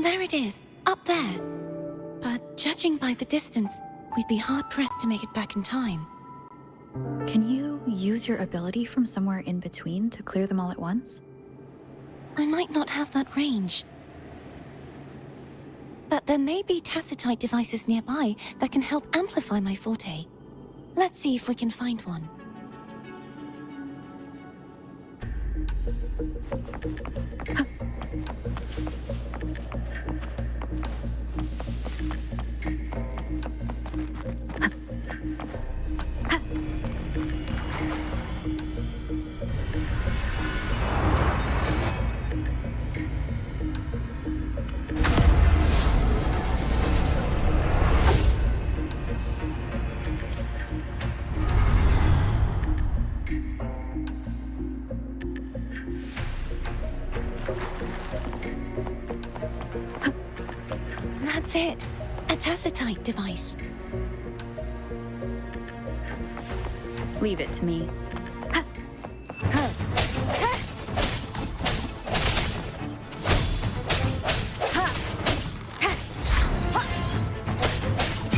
There it is, up there. But judging by the distance, we'd be hard-pressed to make it back in time. Can you use your ability from somewhere in between to clear them all at once? I might not have that range. But there may be tacitite devices nearby that can help amplify my forte. Let's see if we can find one. That's it. A tacitite device. Leave it to me.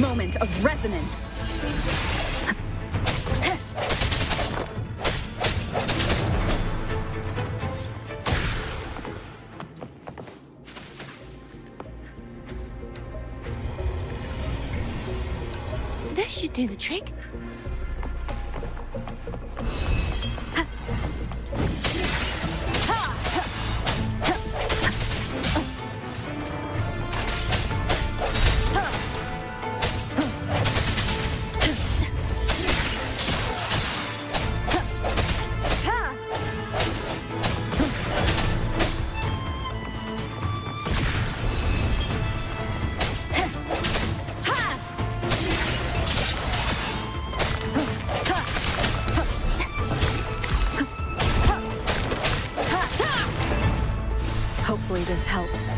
Moment of resonance. This should do the trick. Hopefully this helps.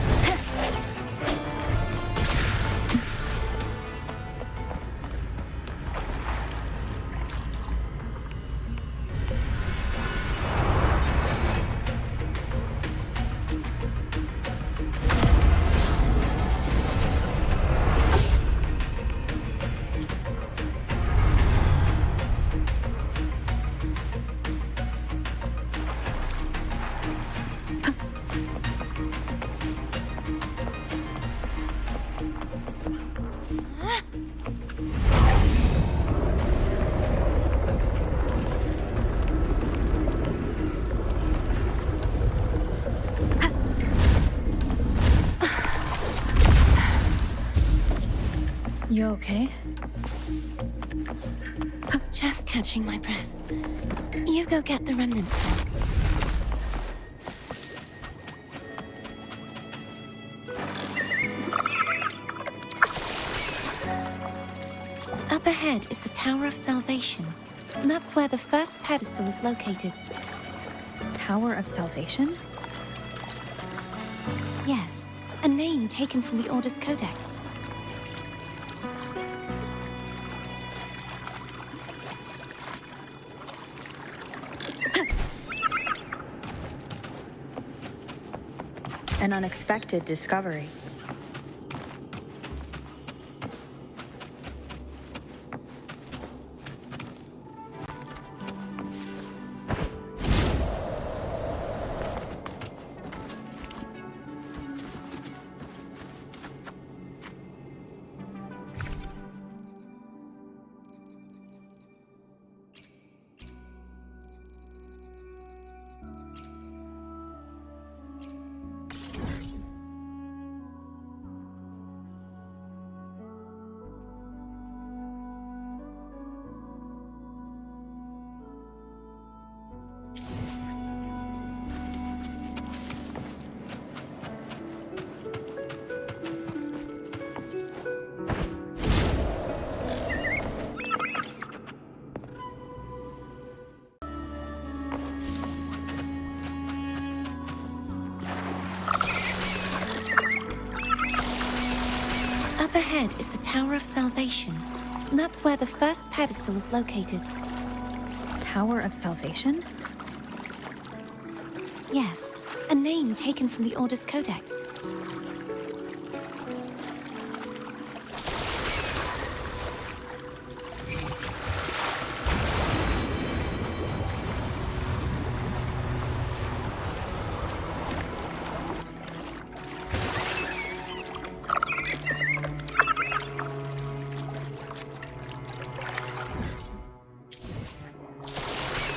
You okay? Catching my breath. You go get the remnants back. Up ahead is the Tower of Salvation. And that's where the first pedestal is located. Tower of Salvation? Yes, a name taken from the Order's Codex. An unexpected discovery. Up ahead is the Tower of Salvation. And that's where the first pedestal is located. Tower of Salvation? Yes, a name taken from the Order's Codex.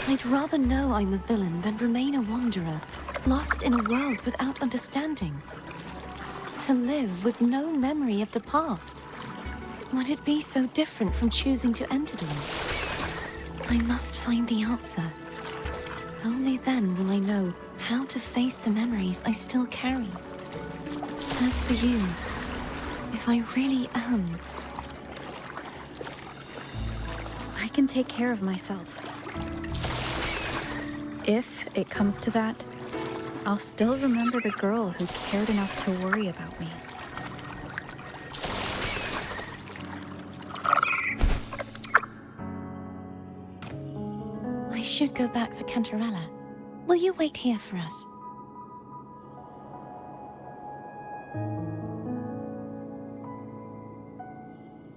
I'd rather know I'm a villain than remain a wanderer, lost in a world without understanding. To live with no memory of the past. Would it be so different from choosing to end it all? I must find the answer. Only then will I know how to face the memories I still carry. As for you, if I really am... I can take care of myself. If it comes to that, I'll still remember the girl who cared enough to worry about me. I should go back for Cantarella. Will you wait here for us?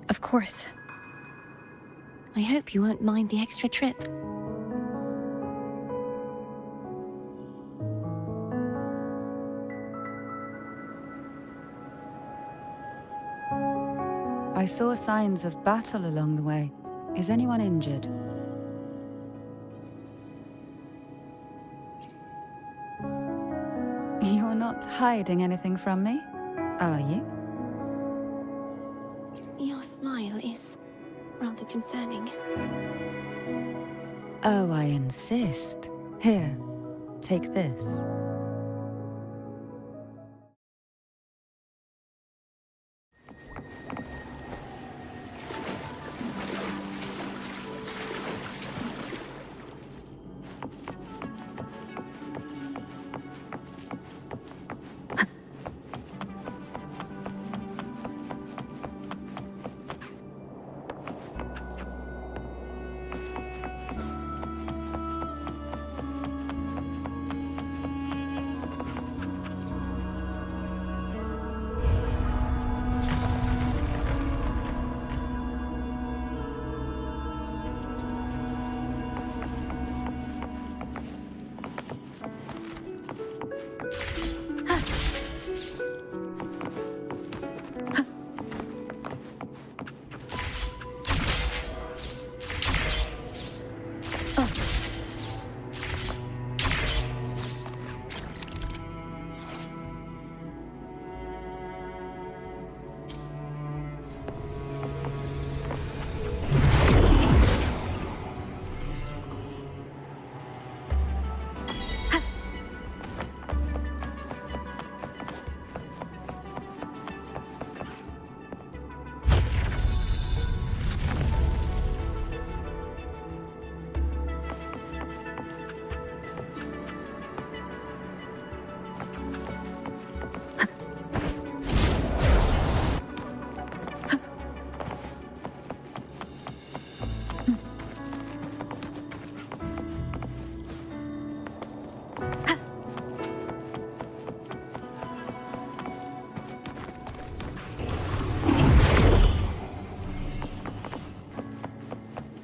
Of course. I hope you won't mind the extra trip. I saw signs of battle along the way. Is anyone injured? You're not hiding anything from me, are you? Your smile is rather concerning. Oh, I insist. Here, take this.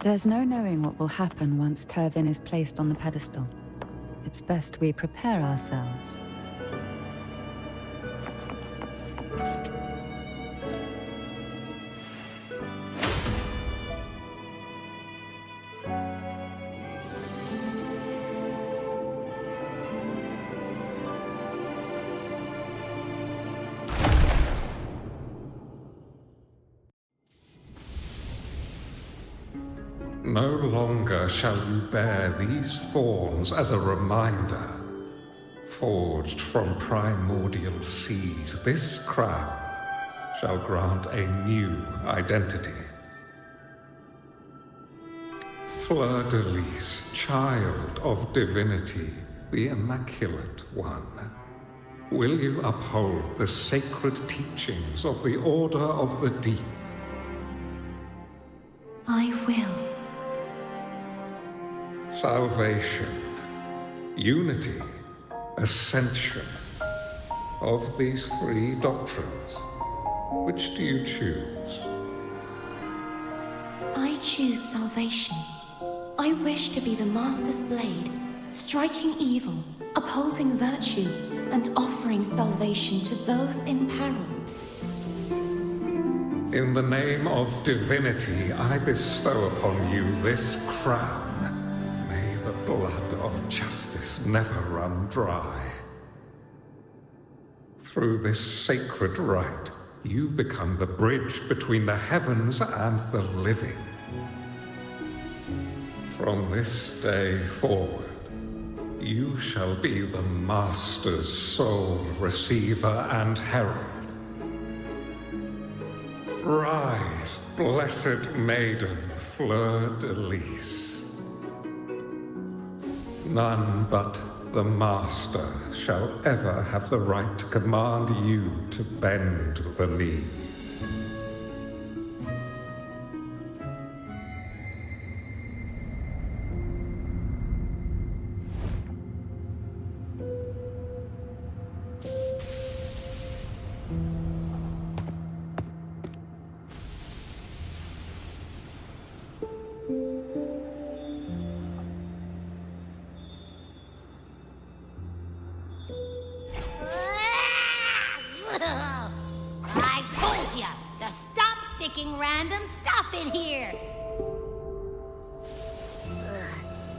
There's no knowing what will happen once Turvin is placed on the pedestal. It's best we prepare ourselves. No longer shall you bear these thorns as a reminder. Forged from primordial seas, this crown shall grant a new identity. Fleur-de-Lis, child of Divinity, the Immaculate One, will you uphold the sacred teachings of the Order of the Deep? I will. Salvation, unity, ascension. Of these three doctrines, which do you choose? I choose salvation. I wish to be the Master's blade, striking evil, upholding virtue, and offering salvation to those in peril. In the name of Divinity, I bestow upon you this crown. May the blood of justice never run dry. Through this sacred rite, you become the bridge between the heavens and the living. From this day forward, you shall be the Master's sole receiver and herald. Rise, blessed maiden, Fleur-de-Lis. None but the Master shall ever have the right to command you to bend the knee. I told ya to stop sticking random stuff in here!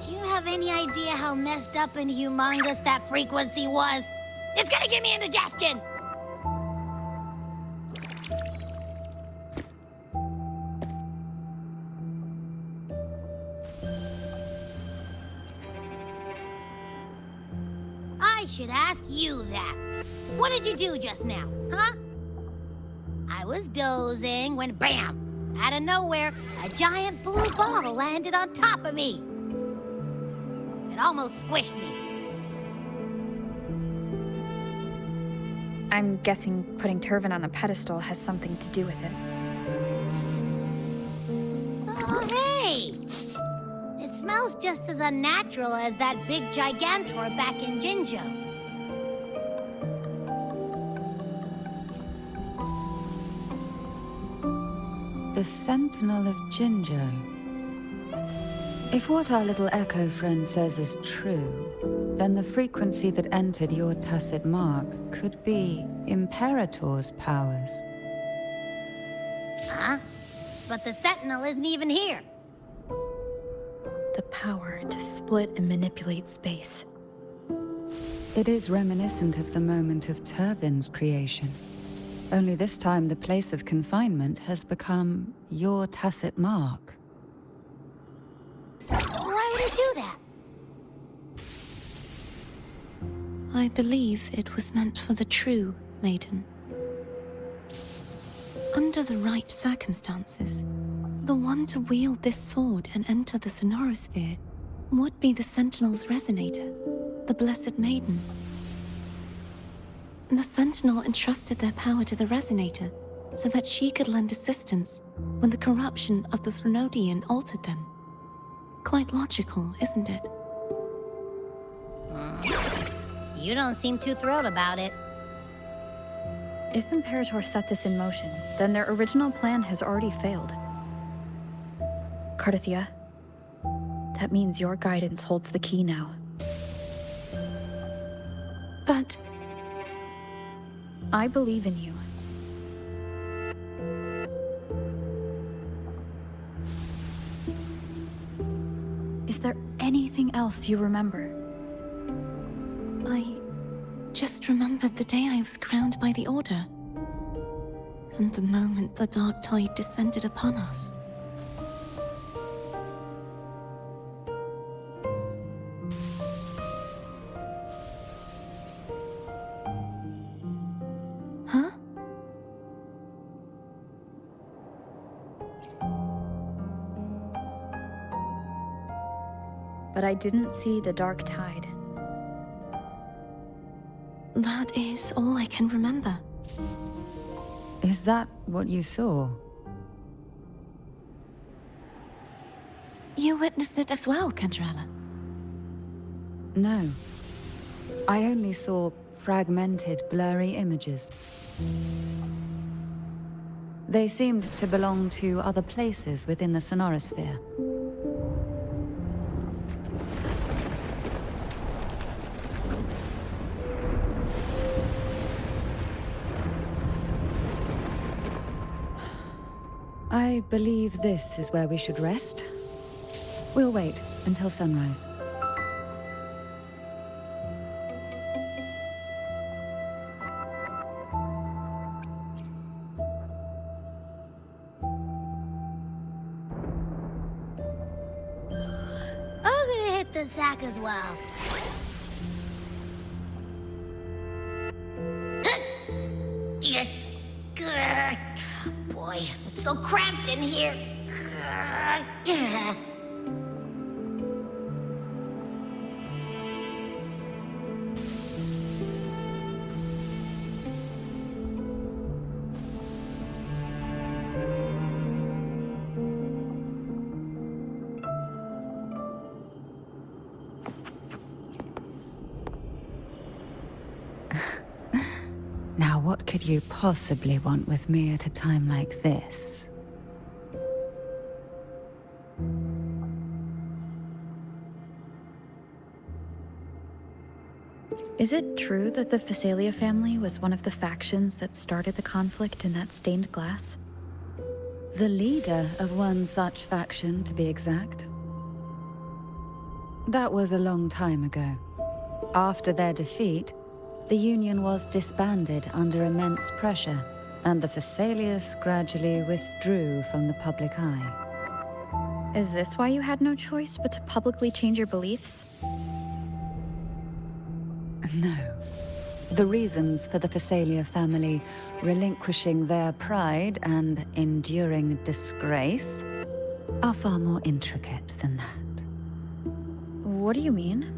Do you have any idea how messed up and humongous that frequency was? It's gonna give me indigestion! I should ask you that. What did you do just now, huh? I was dozing when bam! Out of nowhere, a giant blue ball landed on top of me. It almost squished me. I'm guessing putting Turvin on the pedestal has something to do with it. Oh, hey! It smells just as unnatural as that big gigantor back in Jinzhou. The Sentinel of Jinzhou. If what our little echo friend says is true, then the frequency that entered your tacit mark could be Imperator's powers. Huh? But the Sentinel isn't even here. The power to split and manipulate space. It is reminiscent of the moment of Turvin's creation. Only this time the place of confinement has become your tacit mark. Why would it do that? I believe it was meant for the true Maiden. Under the right circumstances, the one to wield this sword and enter the Sonorosphere would be the Sentinel's resonator, the Blessed Maiden. The Sentinel entrusted their power to the Resonator so that she could lend assistance when the corruption of the Threnodian altered them. Quite logical, isn't it? You don't seem too thrilled about it. If Imperator set this in motion, then their original plan has already failed. Cardathia, that means your guidance holds the key now. But I believe in you. Is there anything else you remember? I just remembered the day I was crowned by the Order. And the moment the dark tide descended upon us. Huh? But I didn't see the dark tide. That is all I can remember. Is that what you saw? You witnessed it as well, Cantarella? No. I only saw fragmented, blurry images. They seemed to belong to other places within the sonorosphere. I believe this is where we should rest. We'll wait until sunrise. I'm gonna hit the sack as well. Boy, it's so cramped in here. Now, what could you possibly want with me at a time like this? Is it true that the Phasalia family was one of the factions that started the conflict in that stained glass? The leader of one such faction, to be exact. That was a long time ago. After their defeat, the Union was disbanded under immense pressure, and the Phasalias gradually withdrew from the public eye. Is this why you had no choice but to publicly change your beliefs? No. The reasons for the Phasalia family relinquishing their pride and enduring disgrace are far more intricate than that. What do you mean?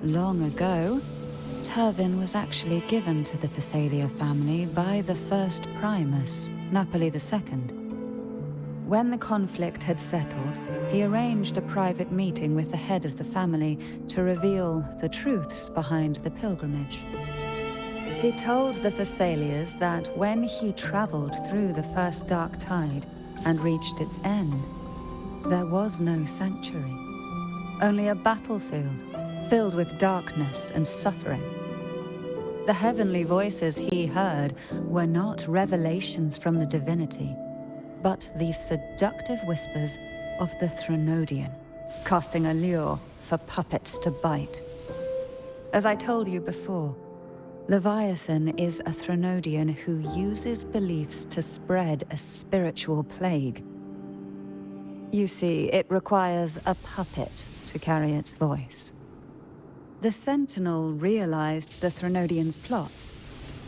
Long ago, Turvin was actually given to the Phasalia family by the first Primus, Napoli II. When the conflict had settled, he arranged a private meeting with the head of the family to reveal the truths behind the pilgrimage. He told the Phasalias that when he traveled through the first dark tide and reached its end, there was no sanctuary, only a battlefield filled with darkness and suffering. The heavenly voices he heard were not revelations from the Divinity, but the seductive whispers of the Threnodian, casting a lure for puppets to bite. As I told you before, Leviathan is a Threnodian who uses beliefs to spread a spiritual plague. You see, it requires a puppet to carry its voice. The Sentinel realized the Threnodian's plots,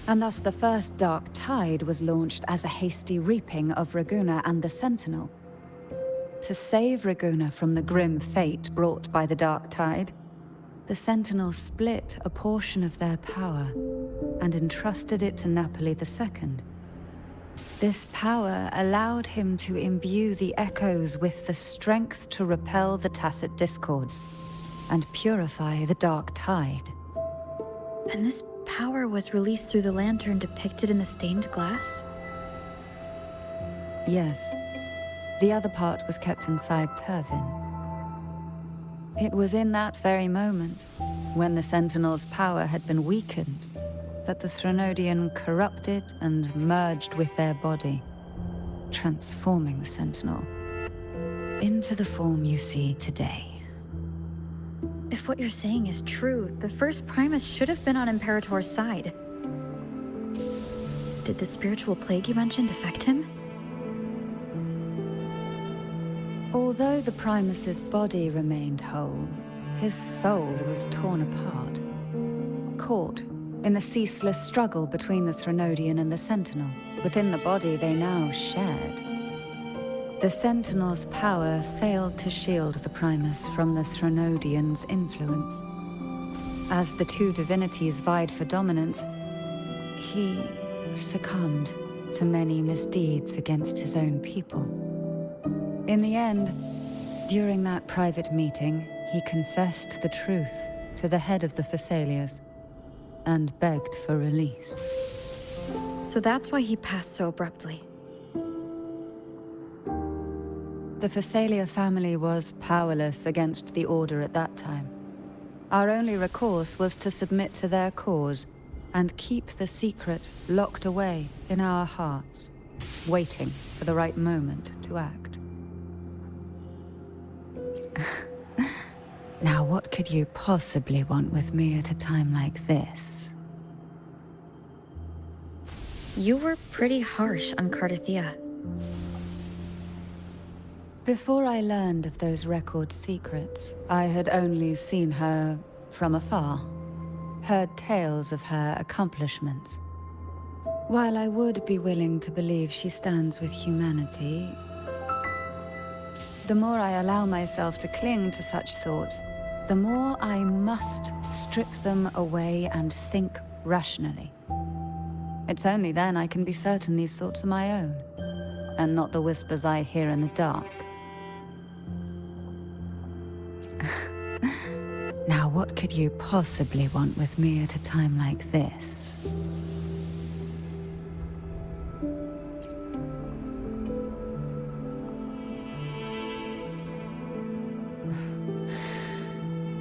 and thus the first Dark Tide was launched as a hasty reaping of Raguna and the Sentinel. To save Raguna from the grim fate brought by the Dark Tide, the Sentinel split a portion of their power and entrusted it to Napoli II. This power allowed him to imbue the echoes with the strength to repel the tacit discords and purify the Dark Tide. And this power was released through the lantern depicted in the stained glass? Yes. The other part was kept inside Turvin. It was in that very moment, when the Sentinel's power had been weakened, that the Threnodian corrupted and merged with their body, transforming the Sentinel into the form you see today. If what you're saying is true, the first Primus should have been on Imperator's side. Did the spiritual plague you mentioned affect him? Although the Primus's body remained whole, his soul was torn apart, caught in the ceaseless struggle between the Threnodian and the Sentinel. Within the body they now shared. The Sentinel's power failed to shield the Primus from the Threnodian's influence. As the two divinities vied for dominance, he succumbed to many misdeeds against his own people. In the end, during that private meeting, he confessed the truth to the head of the Thessalias and begged for release. So that's why he passed so abruptly. The Thessalia family was powerless against the Order at that time. Our only recourse was to submit to their cause and keep the secret locked away in our hearts, waiting for the right moment to act. Now, what could you possibly want with me at a time like this? You were pretty harsh on Cardathia. Before I learned of those record secrets, I had only seen her from afar, heard tales of her accomplishments. While I would be willing to believe she stands with humanity, the more I allow myself to cling to such thoughts, the more I must strip them away and think rationally. It's only then I can be certain these thoughts are my own, and not the whispers I hear in the dark. Now, what could you possibly want with me at a time like this?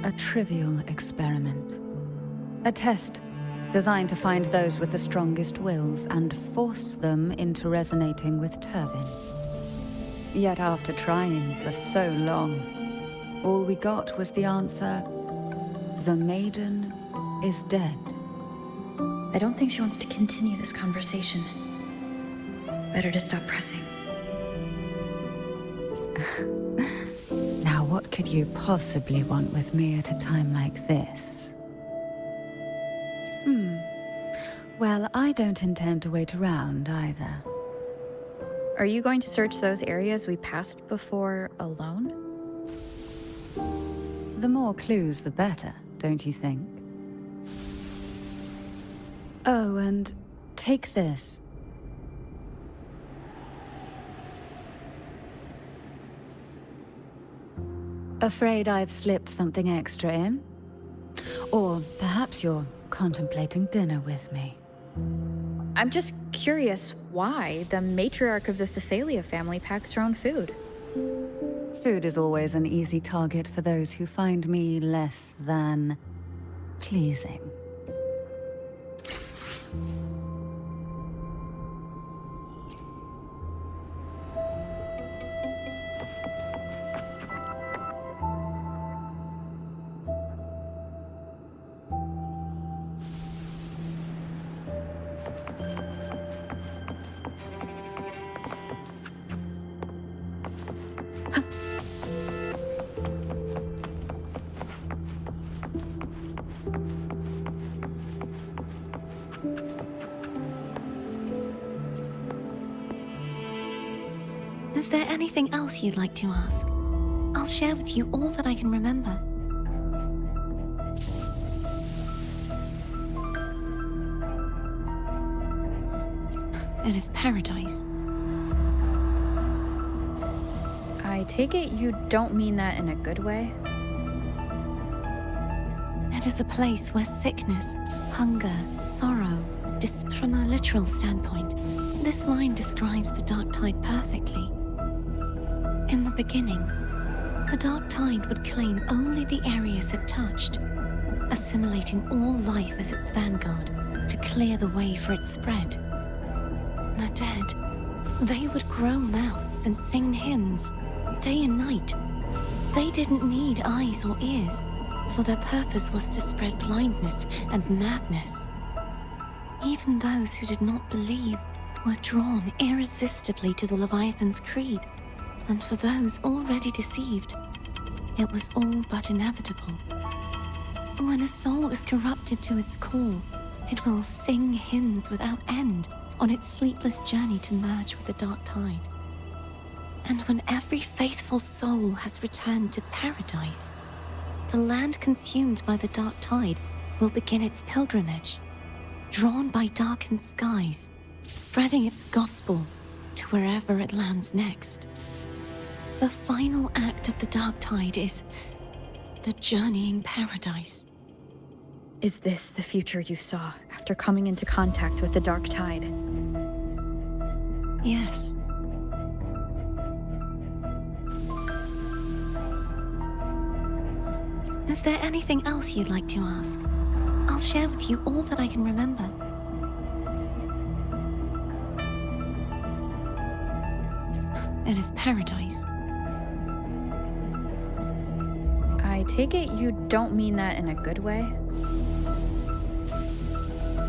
A trivial experiment. A test designed to find those with the strongest wills and force them into resonating with Turvin. Yet after trying for so long, all we got was the answer, the Maiden is dead. I don't think she wants to continue this conversation. Better to stop pressing. Now, what could you possibly want with me at a time like this? Well, I don't intend to wait around either. Are you going to search those areas we passed before alone? The more clues, the better, don't you think? Oh, and take this. Afraid I've slipped something extra in? Or perhaps you're contemplating dinner with me. I'm just curious why the matriarch of the Thessalia family packs her own food. Food is always an easy target for those who find me less than pleasing. Is there anything else you'd like to ask? I'll share with you all that I can remember. It is paradise. I take it you don't mean that in a good way? It is a place where sickness, hunger, sorrow, from a literal standpoint, This line describes the Dark Tide perfectly. In the beginning, the Dark Tide would claim only the areas it touched, assimilating all life as its vanguard to clear the way for its spread. The dead, they would grow mouths and sing hymns, day and night. They didn't need eyes or ears, for their purpose was to spread blindness and madness. Even those who did not believe were drawn irresistibly to the Leviathan's creed, and for those already deceived, it was all but inevitable. When a soul is corrupted to its core, it will sing hymns without end on its sleepless journey to merge with the Dark Tide. And when every faithful soul has returned to paradise, the land consumed by the Dark Tide will begin its pilgrimage, drawn by darkened skies, spreading its gospel to wherever it lands next. The final act of the Dark Tide is the journeying paradise. Is this the future you saw after coming into contact with the Dark Tide? Yes. Is there anything else you'd like to ask? I'll share with you all that I can remember. It is paradise. I take it you don't mean that in a good way?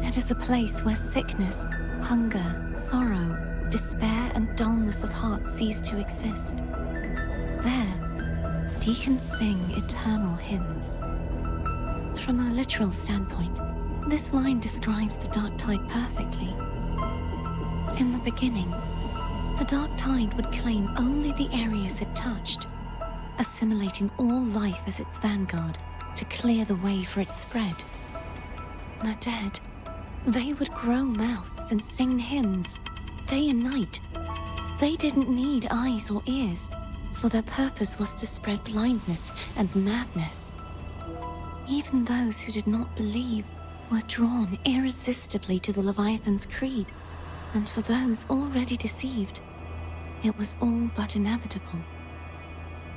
It is a place where sickness, hunger, sorrow, despair, and dullness of heart cease to exist. There, deacons sing eternal hymns. From a literal standpoint, this line describes the Dark Tide perfectly. In the beginning, the Dark Tide would claim only the areas it touched, assimilating all life as its vanguard to clear the way for its spread. The dead, they would grow mouths and sing hymns, day and night. They didn't need eyes or ears, for their purpose was to spread blindness and madness. Even those who did not believe were drawn irresistibly to the Leviathan's creed, and for those already deceived, it was all but inevitable.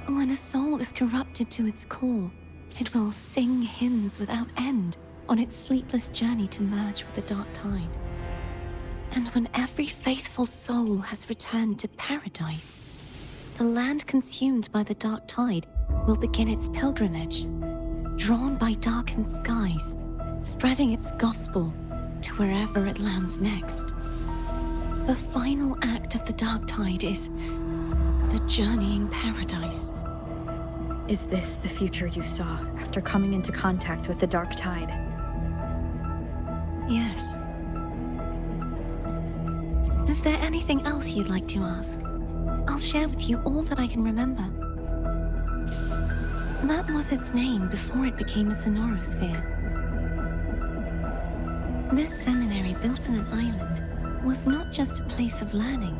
When a soul is corrupted to its core, it will sing hymns without end on its sleepless journey to merge with the Dark Tide. And when every faithful soul has returned to paradise, the land consumed by the Dark Tide will begin its pilgrimage, drawn by darkened skies, spreading its gospel to wherever it lands next. The final act of the Dark Tide is the journeying paradise. Is this the future you saw after coming into contact with the Dark Tide? Yes. Is there anything else you'd like to ask? I'll share with you all that I can remember. That was its name before it became a sonorosphere. This seminary, built on an island, was not just a place of learning,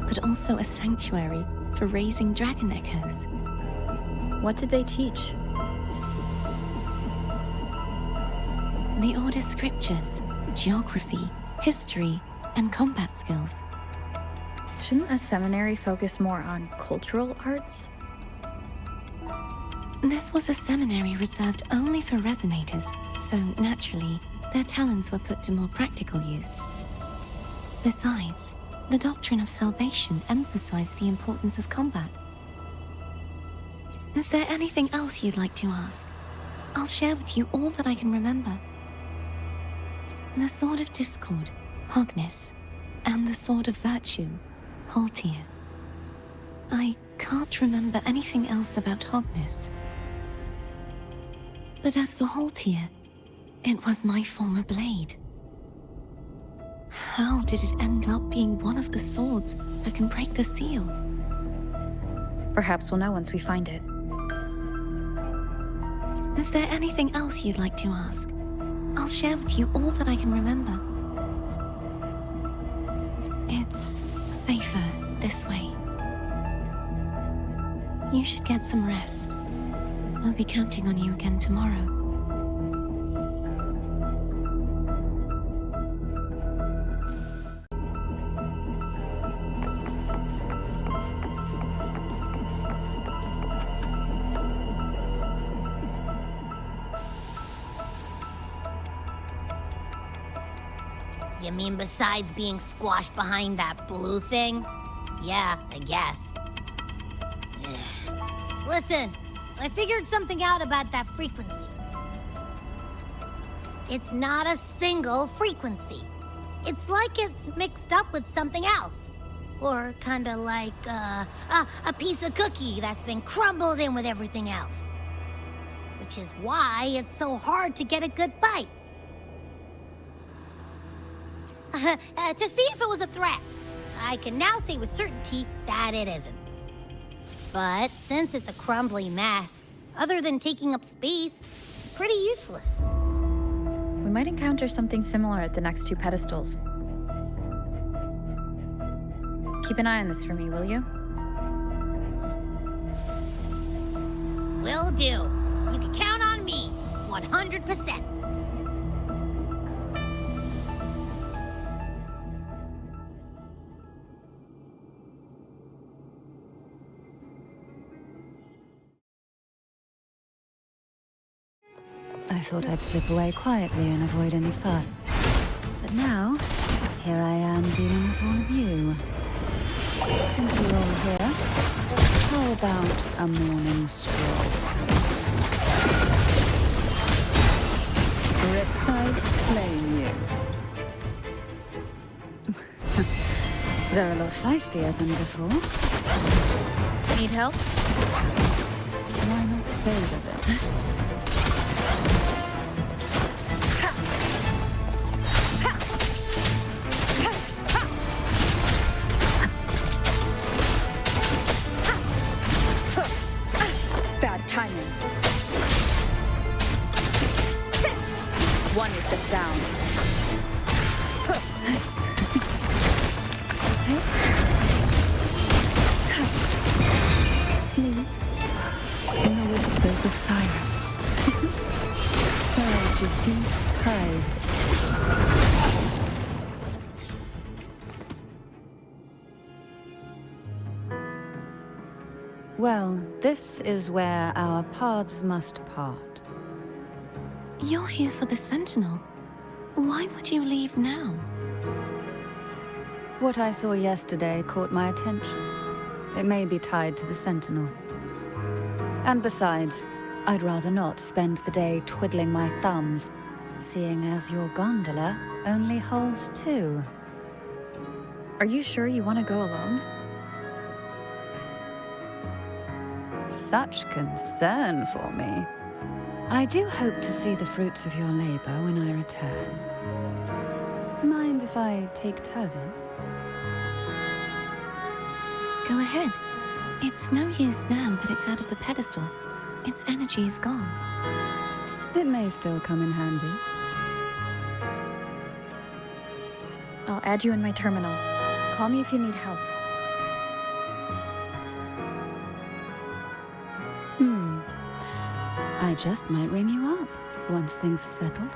but also a sanctuary for raising dragon echoes. What did they teach? The Order's scriptures, geography, history, and combat skills. Shouldn't a seminary focus more on cultural arts? This was a seminary reserved only for resonators, so naturally, their talents were put to more practical use. Besides, the doctrine of salvation emphasized the importance of combat. Is there anything else you'd like to ask? I'll share with you all that I can remember. The Sword of Discord, Hogness, and the Sword of Virtue, Haltier. I can't remember anything else about Hogness. But as for Haltier, it was my former blade. How did it end up being one of the swords that can break the seal? Perhaps we'll know once we find it. Is there anything else you'd like to ask? I'll share with you all that I can remember. It's safer this way. You should get some rest. We'll be counting on you again tomorrow. You mean besides being squashed behind that blue thing? Yeah, I guess. Ugh. Listen, I figured something out about that frequency. It's not a single frequency. It's like it's mixed up with something else. Or kinda like, a piece of cookie that's been crumbled in with everything else. Which is why it's so hard to get a good bite. To see if it was a threat, I can now say with certainty that it isn't. But since it's a crumbly mess, other than taking up space, it's pretty useless. We might encounter something similar at the next two pedestals. Keep an eye on this for me, will you? Will do. You can count on me, 100%. I thought I'd slip away quietly and avoid any fuss. But now, here I am dealing with all of you. Since you're all here, how about a morning stroll? Riptides claim you. They're a lot feistier than before. Need help? Why not savor them? Bad timing. One with the sound. Sleep in the whispers of silence. Surge of deep tides. Well, this is where our paths must part. You're here for the Sentinel. Why would you leave now? What I saw yesterday caught my attention. It may be tied to the Sentinel. And besides, I'd rather not spend the day twiddling my thumbs, seeing as your gondola only holds 2. Are you sure you want to go alone? Such concern for me. I do hope to see the fruits of your labor when I return. Mind if I take Turvin? Go ahead. It's no use now that it's out of the pedestal. Its energy is gone. It may still come in handy. I'll add you in my terminal. Call me if you need help. I just might ring you up once things are settled.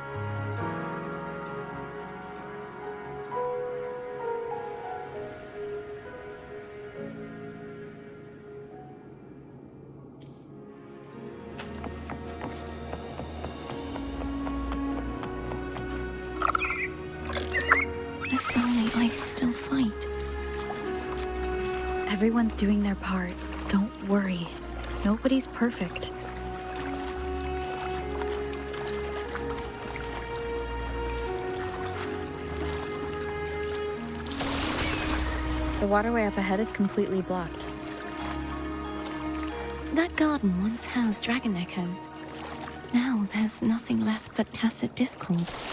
If only I could still fight. Everyone's doing their part. Don't worry. Nobody's perfect. The waterway up ahead is completely blocked. That garden once housed dragon echoes. Now there's nothing left but tacit discords.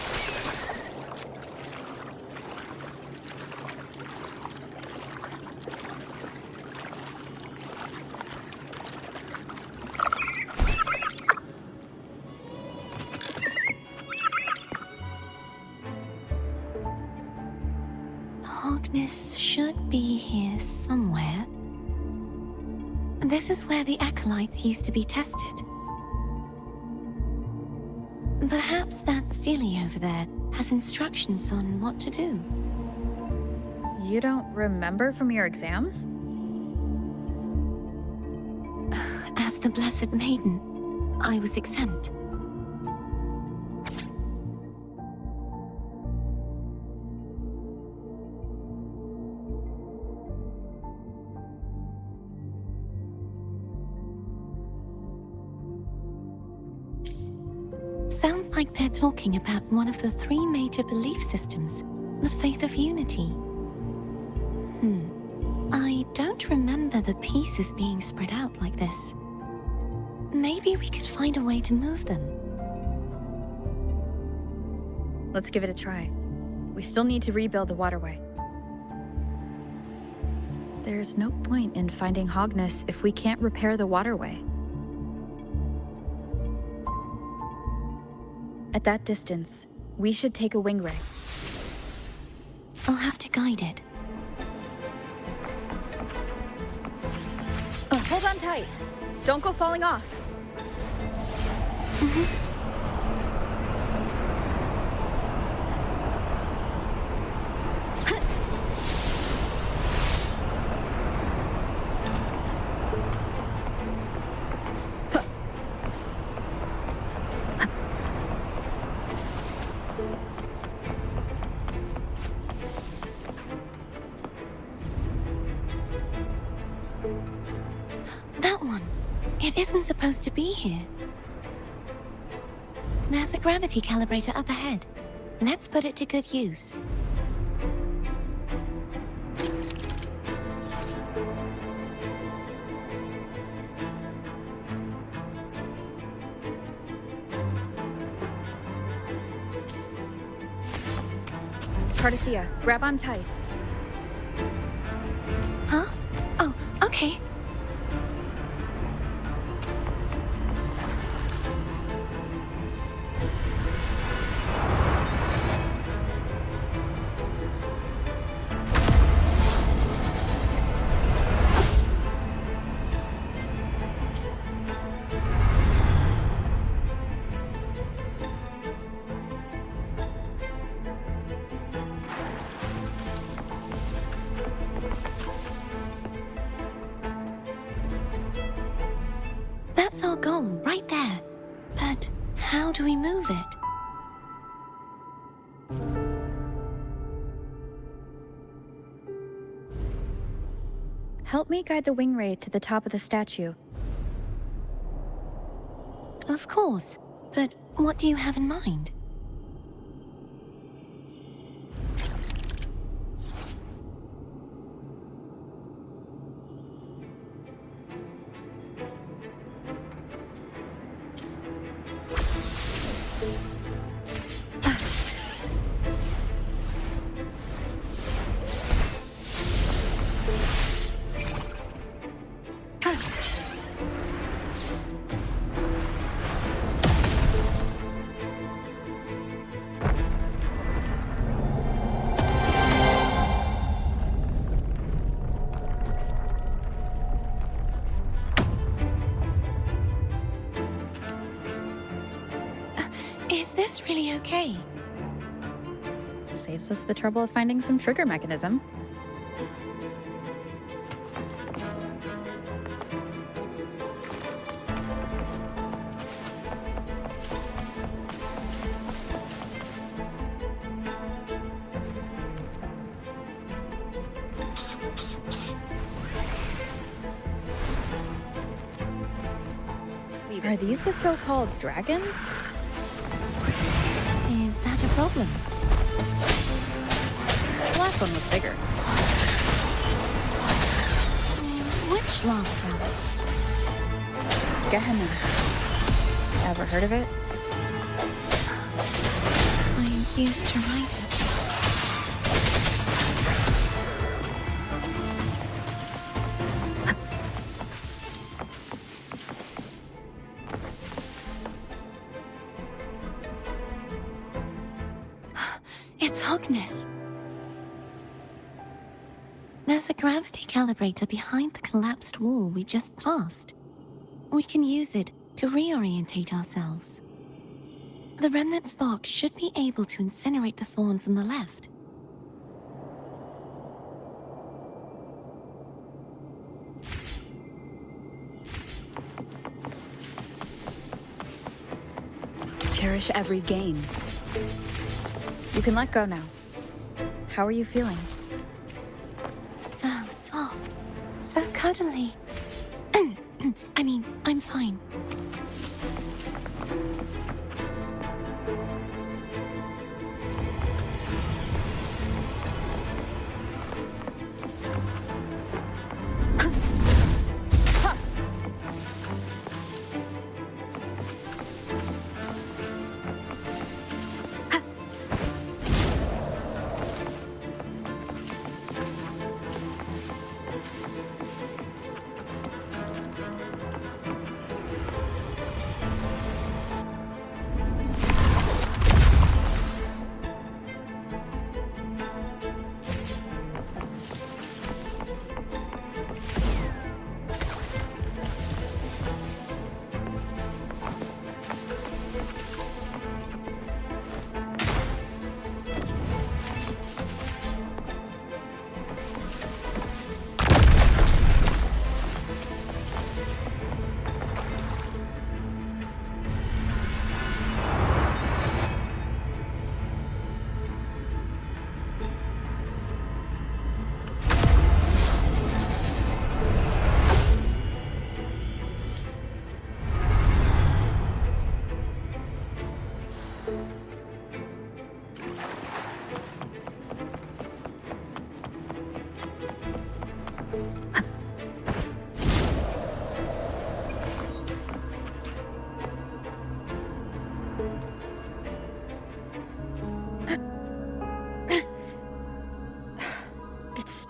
Hogness should be here somewhere. This is where the acolytes used to be tested. Perhaps that Steely over there has instructions on what to do. You don't remember from your exams? As the Blessed Maiden, I was exempt. Sounds like they're talking about one of the 3 major belief systems, the faith of unity. I don't remember the pieces being spread out like this. Maybe we could find a way to move them. Let's give it a try. We still need to rebuild the waterway. There's no point in finding Hogness if we can't repair the waterway. At that distance, we should take a wing ray. I'll have to guide it. Hold on tight. Don't go falling off. That one. It isn't supposed to be here. There's a gravity calibrator up ahead. Let's put it to good use. Cardathea, grab on tight. Huh? Oh, okay. That's our goal, right there. But how do we move it? Help me guide the wing ray to the top of the statue. Of course. But what do you have in mind? Is this really okay? Saves us the trouble of finding some trigger mechanism. Are these the so-called dragons? Is that a problem? The last one was bigger. Which last one? Gehenna. Ever heard of it? I used to ride it. It's Hogness. There's a gravity calibrator behind the collapsed wall we just passed. We can use it to reorientate ourselves. The remnant spark should be able to incinerate the thorns on the left. Cherish every gain. You can let go now. How are you feeling? So soft. So cuddly. I mean, I'm fine.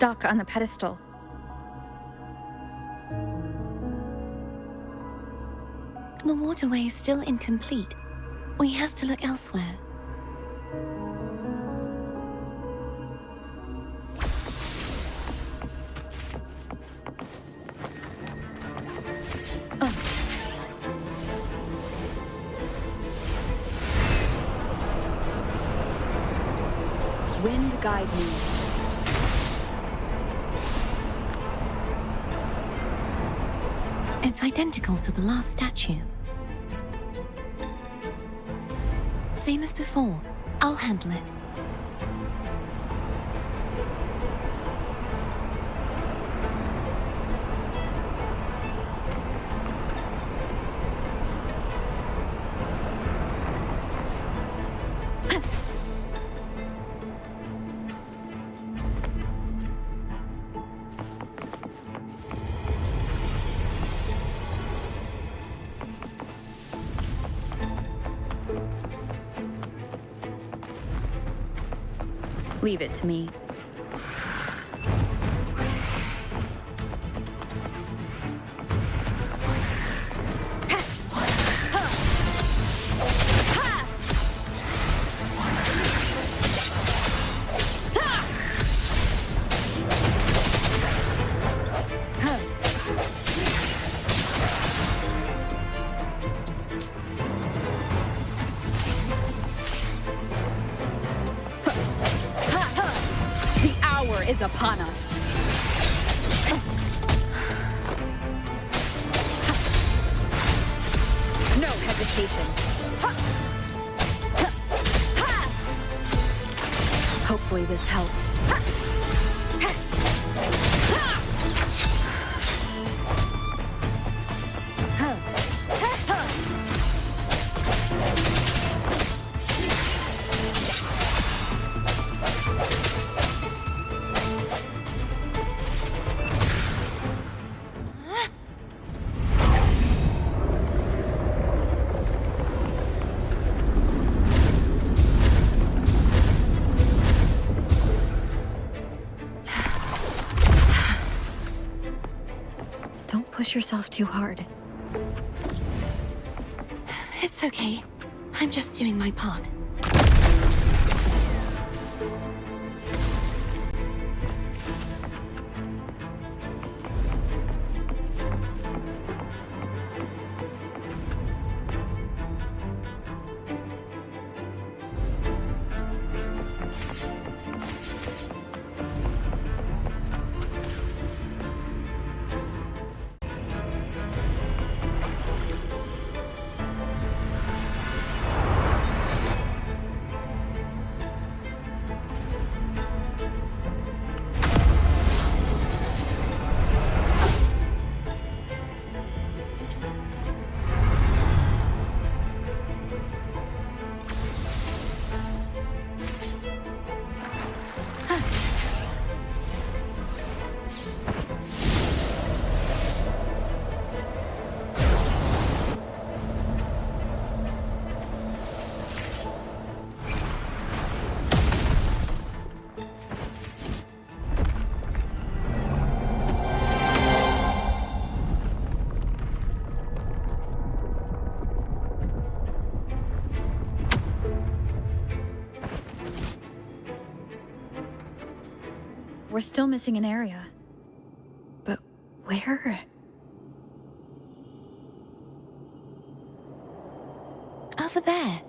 stuck on the pedestal. The waterway is still incomplete. We have to look elsewhere. Wind guide me. It's identical to the last statue. Same as before. I'll handle it. Leave it to me. Is upon us. No hesitation. Hopefully this helps. Push yourself too hard. It's okay. I'm just doing my part. We're still missing an area. But where? Over there.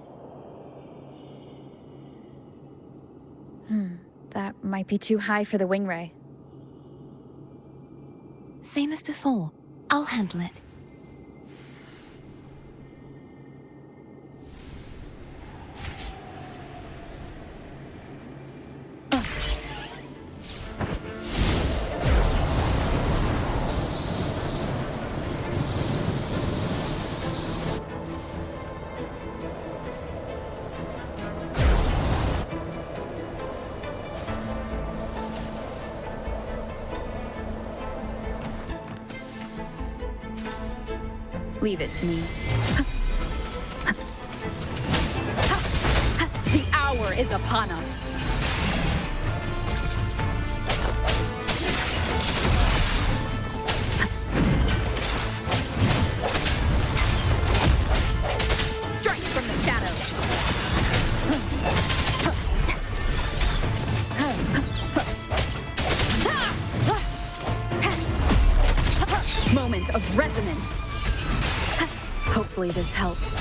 That might be too high for the wing ray. Same as before. I'll handle it. Leave it to me. The hour is upon us. Hopefully this helps.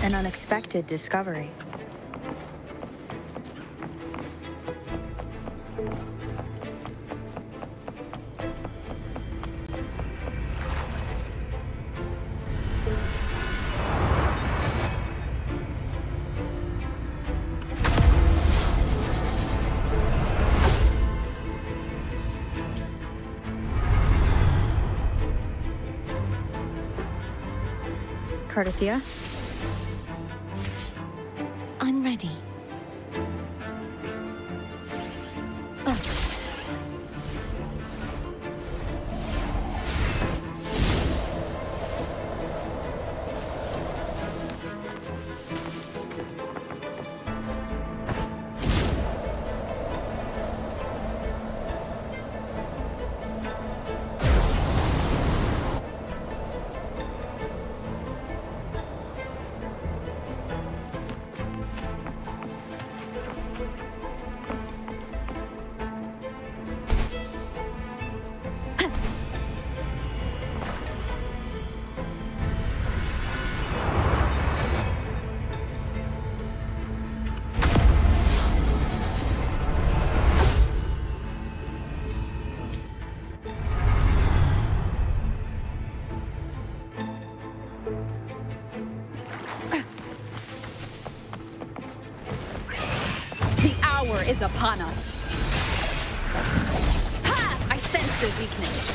An unexpected discovery. Cardathia? I'm ready. Is upon us. Ha! I sense their weakness.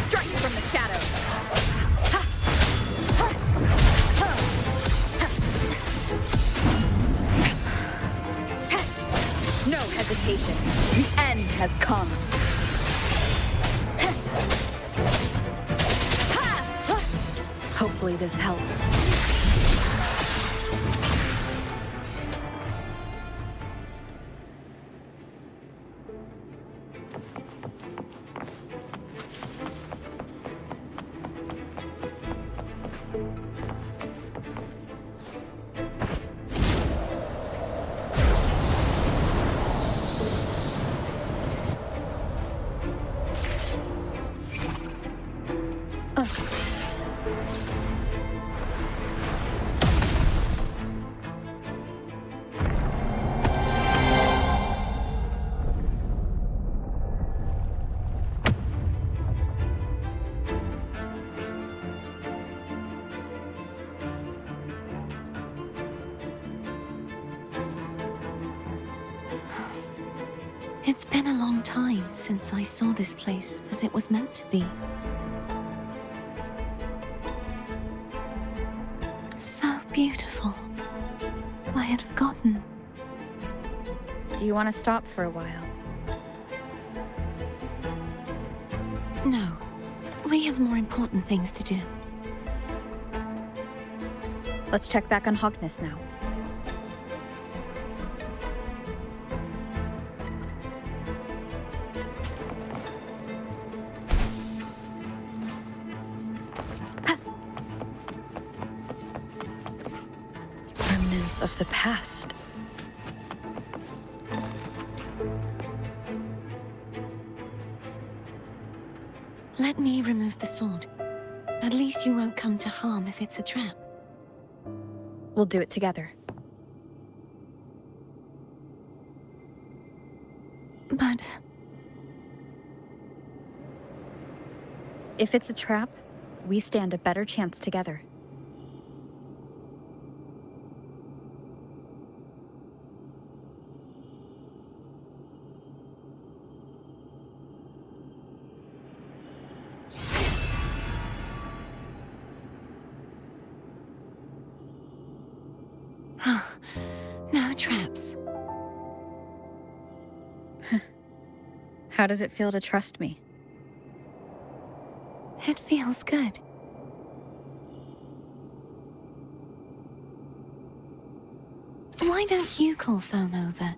Strike from the shadows. No hesitation. The end has come. Hopefully this helps. It's been a long time since I saw this place as it was meant to be. So beautiful. I had forgotten. Do you want to stop for a while? No. We have more important things to do. Let's check back on Hogness now. Remnants of the past. Let me remove the sword. At least you won't come to harm if it's a trap. We'll do it together. But... if it's a trap, we stand a better chance together. How does it feel to trust me? It feels good. Why don't you call Foam over?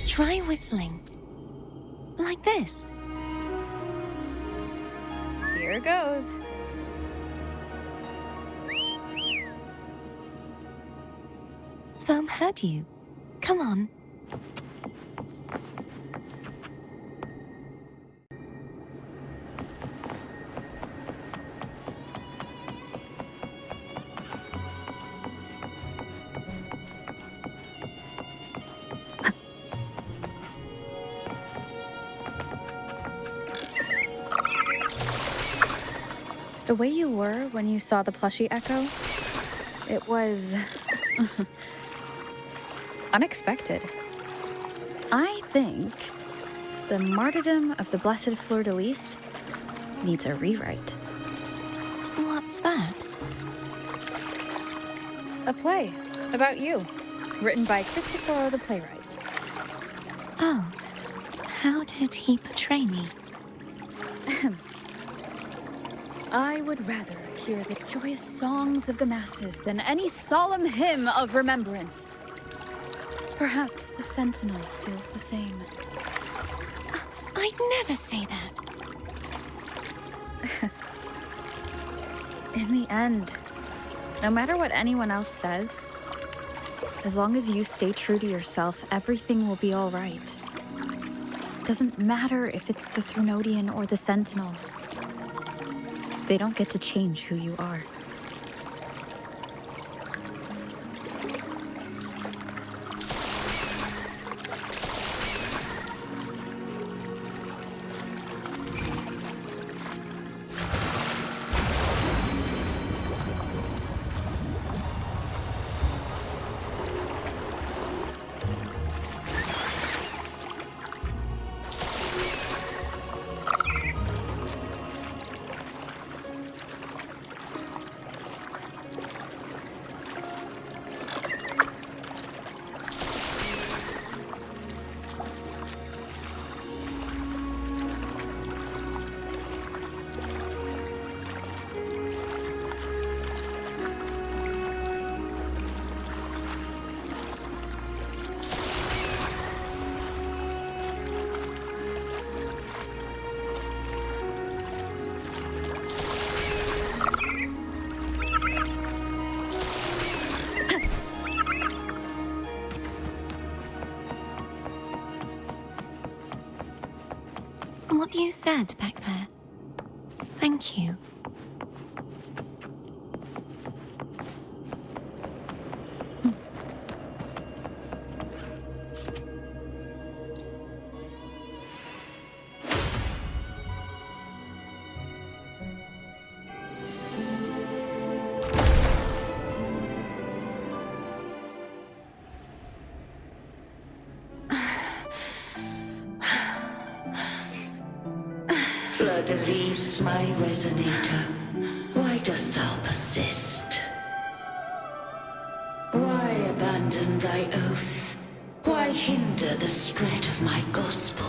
Try whistling. Like this. Here goes. Foam heard you. Come on. The way you were when you saw the plushie echo, it was unexpected. I think the martyrdom of the Blessed Fleur-de-Lis needs a rewrite. What's that? A play about you, written by Christopher the playwright. Oh, how did he portray me? I would rather hear the joyous songs of the masses than any solemn hymn of remembrance. Perhaps the Sentinel feels the same. I'd never say that. In the end, no matter what anyone else says, as long as you stay true to yourself, everything will be all right. Doesn't matter if it's the Threnodian or the Sentinel. They don't get to change who you are. What you said back there. Thank you. Fleur-de-Lis, my resonator, why dost thou persist? Why abandon thy oath? Why hinder the spread of my gospel?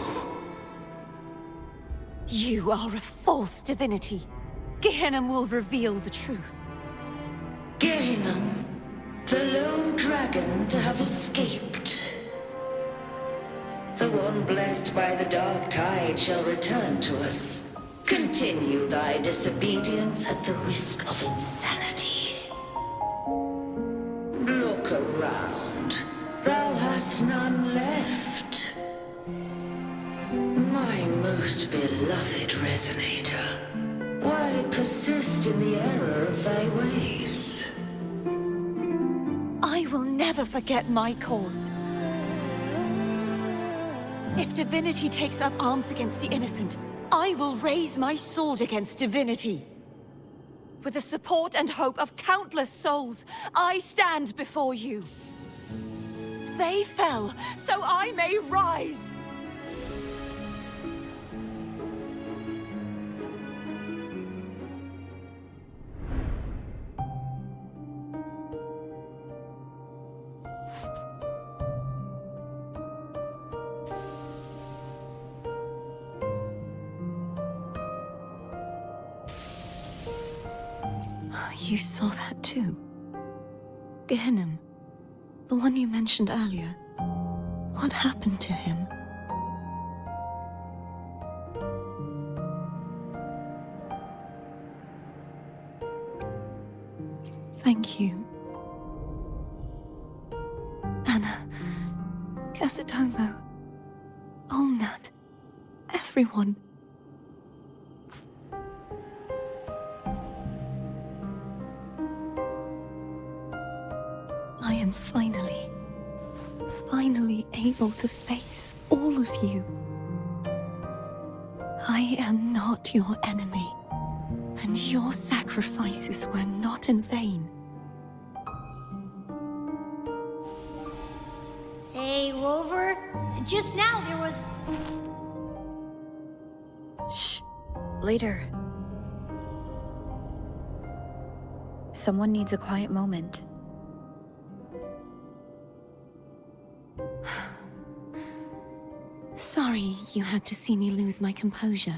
You are a false divinity. Gehenna will reveal the truth. Gehenna, the lone dragon to have escaped. The one blessed by the dark tide shall return to us. Continue thy disobedience at the risk of insanity. Look around. Thou hast none left. My most beloved resonator, why persist in the error of thy ways? I will never forget my cause. If Divinity takes up arms against the innocent, I will raise my sword against Divinity. With the support and hope of countless souls, I stand before you. They fell, so I may rise! You saw that too? Gehinnom, the one you mentioned earlier. What happened to him? Thank you. Anna, Casadomo, Olnat, everyone. I am finally able to face all of you. I am not your enemy, and your sacrifices were not in vain. Hey, Rover, just now there was... Shh. Later. Someone needs a quiet moment. Sorry you had to see me lose my composure.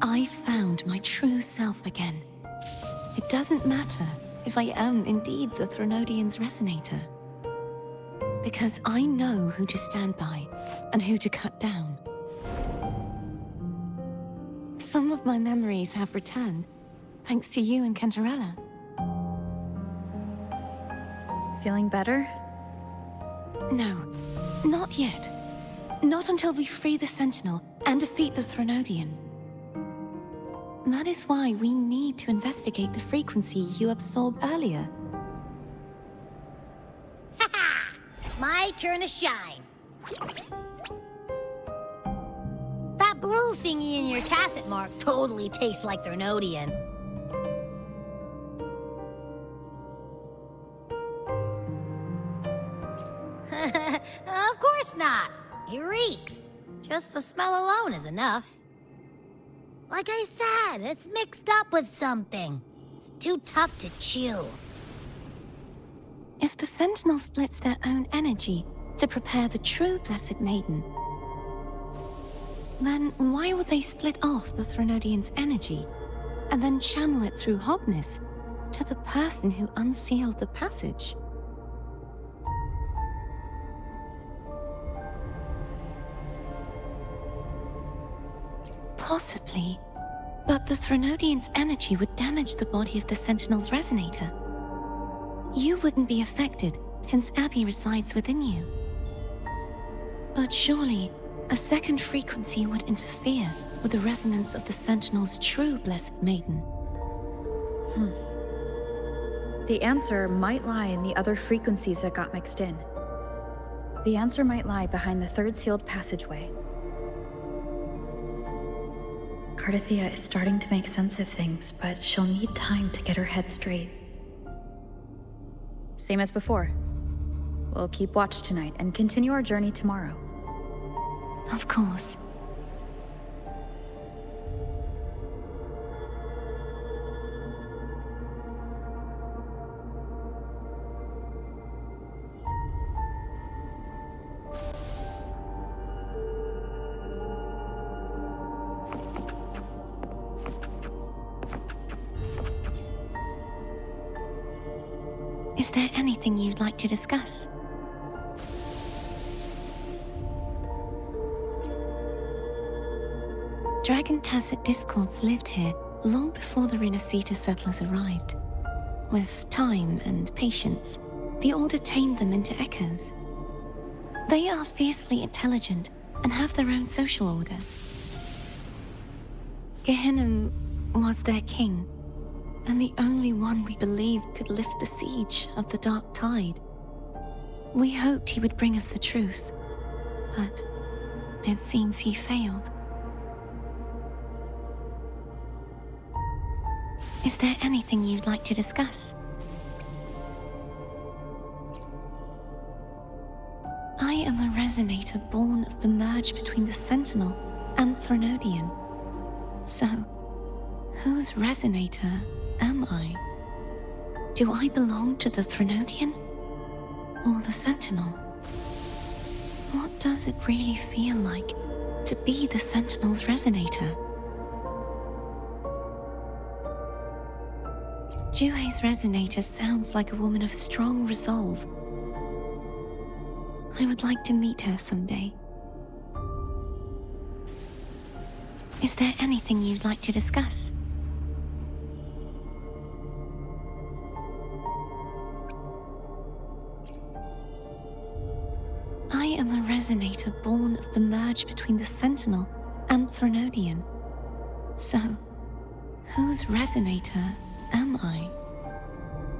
I found my true self again. It doesn't matter if I am indeed the Threnodian's resonator. Because I know who to stand by and who to cut down. Some of my memories have returned, thanks to you and Cantarella. Feeling better? No, not yet. Not until we free the Sentinel and defeat the Threnodian. That is why we need to investigate the frequency you absorbed earlier. My turn to shine. That blue thingy in your tacit mark totally tastes like Threnodian. Of course not. It reeks. Just the smell alone is enough. Like I said, it's mixed up with something. It's too tough to chew. If the Sentinel splits their own energy to prepare the true Blessed Maiden, then why would they split off the Threnodian's energy and then channel it through Hognis to the person who unsealed the passage? Possibly, but the Threnodian's energy would damage the body of the Sentinel's resonator. You wouldn't be affected, since Abby resides within you. But surely, a second frequency would interfere with the resonance of the Sentinel's true Blessed Maiden. The answer might lie in the other frequencies that got mixed in. The answer might lie behind the third sealed passageway. Cardathia is starting to make sense of things, but she'll need time to get her head straight. Same as before. We'll keep watch tonight and continue our journey tomorrow. Of course. Is there anything you'd like to discuss? Dragon Tacet discords lived here long before the Rinascita settlers arrived. With time and patience, the Order tamed them into echoes. They are fiercely intelligent and have their own social order. Gehinnom was their king, and the only one we believed could lift the siege of the Dark Tide. We hoped he would bring us the truth, but it seems he failed. Is there anything you'd like to discuss? I am a resonator born of the merge between the Sentinel and Threnodian. So, whose resonator am I? Do I belong to the Threnodian? Or the Sentinel? What does it really feel like to be the Sentinel's resonator? Jue's resonator sounds like a woman of strong resolve. I would like to meet her someday. Is there anything you'd like to discuss? I am a resonator born of the merge between the Sentinel and Threnodian. So, whose resonator am I?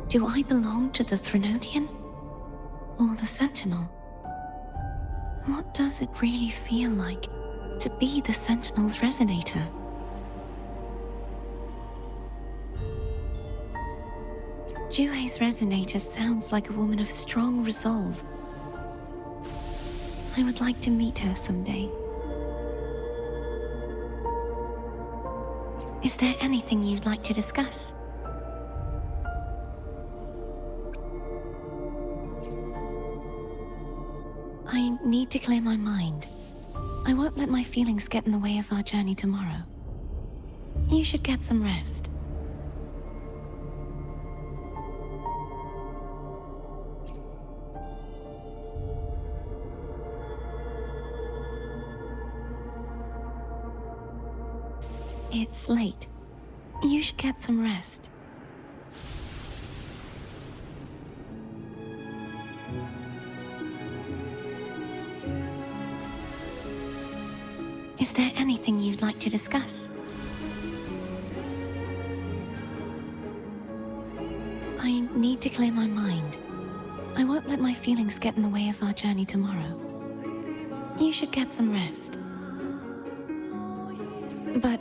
Do I belong to the Threnodian? Or the Sentinel? What does it really feel like to be the Sentinel's resonator? Jue's resonator sounds like a woman of strong resolve. I would like to meet her someday. Is there anything you'd like to discuss? I need to clear my mind. I won't let my feelings get in the way of our journey tomorrow. You should get some rest. It's late. You should get some rest. Is there anything you'd like to discuss? I need to clear my mind. I won't let my feelings get in the way of our journey tomorrow. You should get some rest. But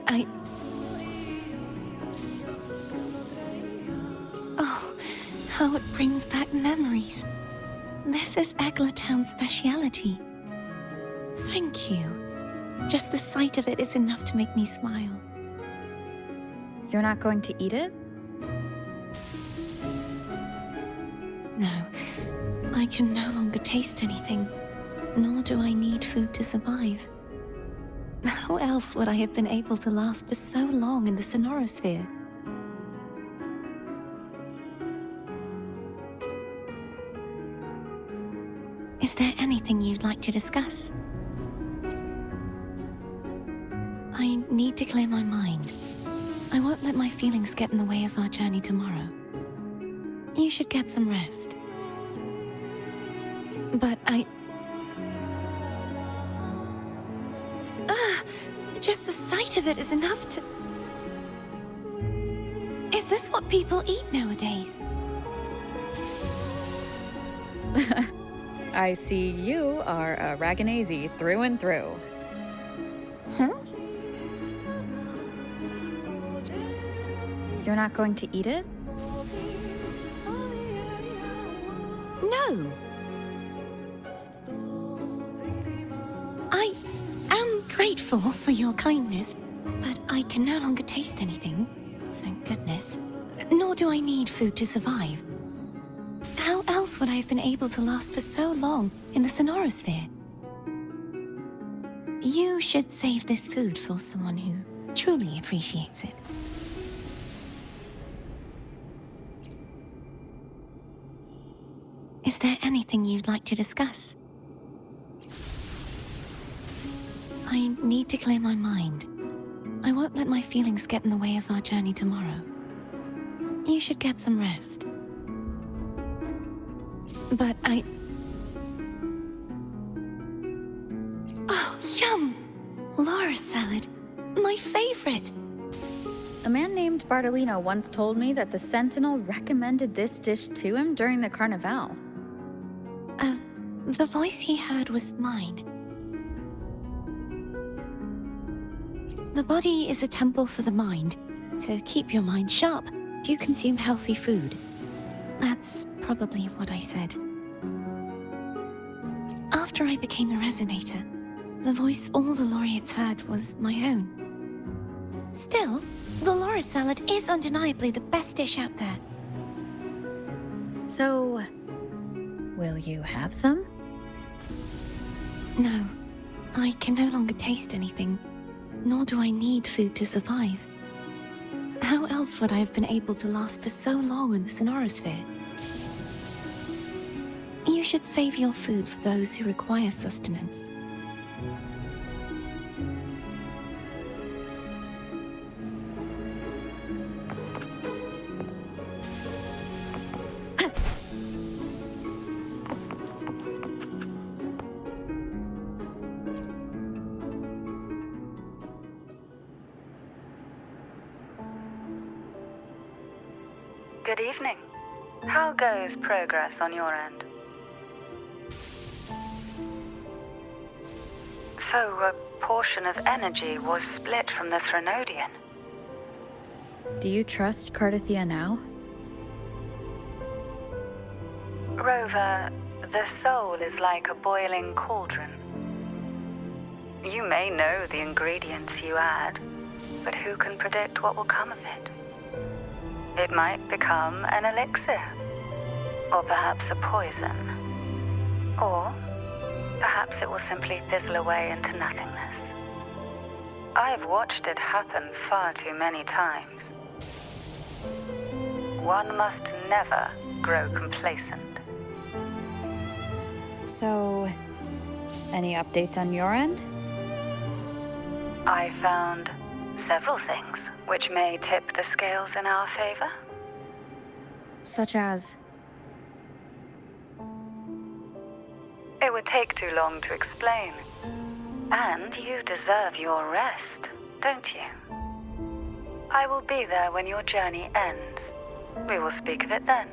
Oh, how it brings back memories. This is Eglatown's speciality. Thank you. Just the sight of it is enough to make me smile. You're not going to eat it? No, I can no longer taste anything, nor do I need food to survive. How else would I have been able to last for so long in the Sonorosphere? Is there anything you'd like to discuss? I need to clear my mind. I won't let my feelings get in the way of our journey tomorrow. You should get some rest. But just the sight of it is enough to... Is this what people eat nowadays? I see you are a Raganazi through and through. Huh? You're not going to eat it? No. I am grateful for your kindness, but I can no longer taste anything. Thank goodness. Nor do I need food to survive. How else would I have been able to last for so long in the Sonorosphere? You should save this food for someone who truly appreciates it. Is there anything you'd like to discuss? I need to clear my mind. I won't let my feelings get in the way of our journey tomorrow. You should get some rest. But Oh, yum! Laura salad. My favorite. A man named Bartolino once told me that the Sentinel recommended this dish to him during the Carnival. The voice he heard was mine. The body is a temple for the mind. To keep your mind sharp, do consume healthy food. That's probably what I said. After I became a resonator, the voice all the laureates heard was my own. Still, the Laura salad is undeniably the best dish out there. So, will you have some? No, I can no longer taste anything, nor do I need food to survive. How else would I have been able to last for so long in the Sonorosphere? You should save your food for those who require sustenance. Good evening. How goes progress on your end? So, a portion of energy was split from the Threnodian. Do you trust Cardathia now? Rover, the soul is like a boiling cauldron. You may know the ingredients you add, but who can predict what will come of it? It might become an elixir, or perhaps a poison, or perhaps it will simply fizzle away into nothingness. I've watched it happen far too many times. One must never grow complacent. So, any updates on your end? I found several things which may tip the scales in our favor. Such as? It would take too long to explain. And you deserve your rest, don't you? I will be there when your journey ends. We will speak of it then.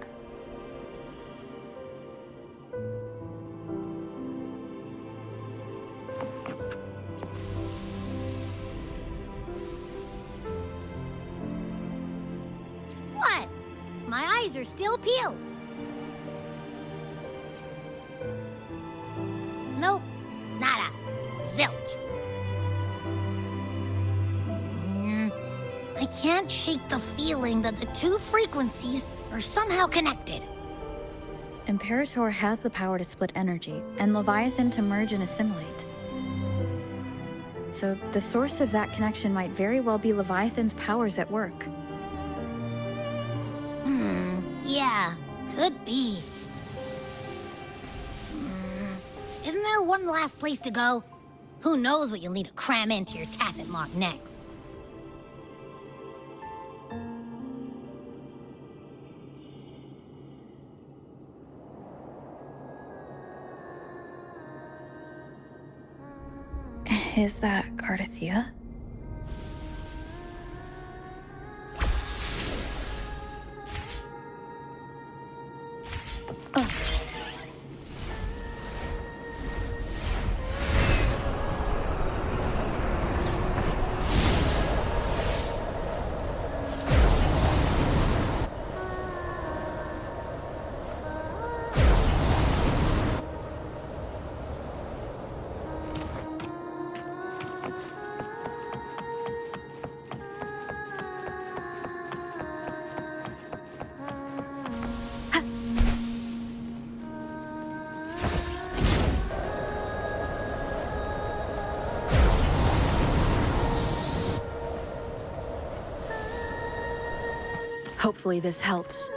What? My eyes are still peeled. Nope. Nada. Zilch. I can't shake the feeling that the two frequencies are somehow connected. Imperator has the power to split energy, and Leviathan to merge and assimilate. So the source of that connection might very well be Leviathan's powers at work. Yeah, could be. Isn't there one last place to go? Who knows what you'll need to cram into your tacit mark next? Is that Cardathia? Hopefully this helps.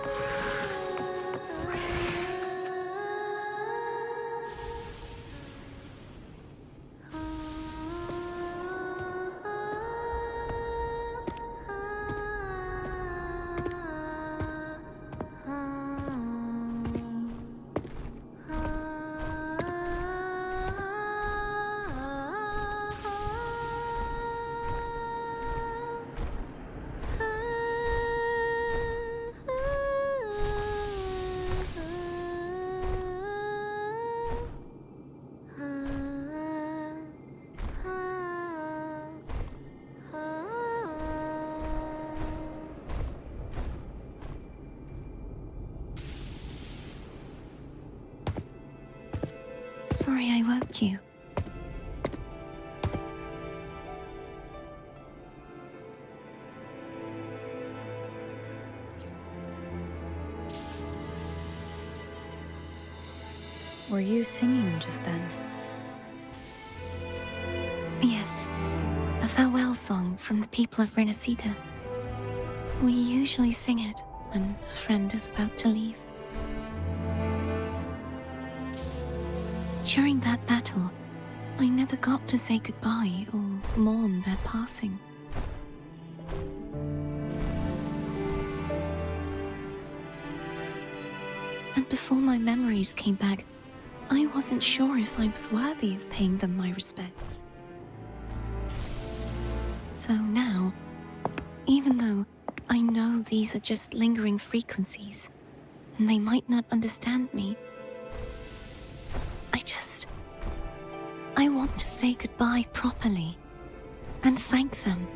Sorry I woke you. Were you singing just then? Yes. A farewell song from the people of Rinascita. We usually sing it when a friend is about to leave. During that battle, I never got to say goodbye or mourn their passing. And before my memories came back, I wasn't sure if I was worthy of paying them my respects. So now, even though I know these are just lingering frequencies, and they might not understand me, I want to say goodbye properly, and thank them.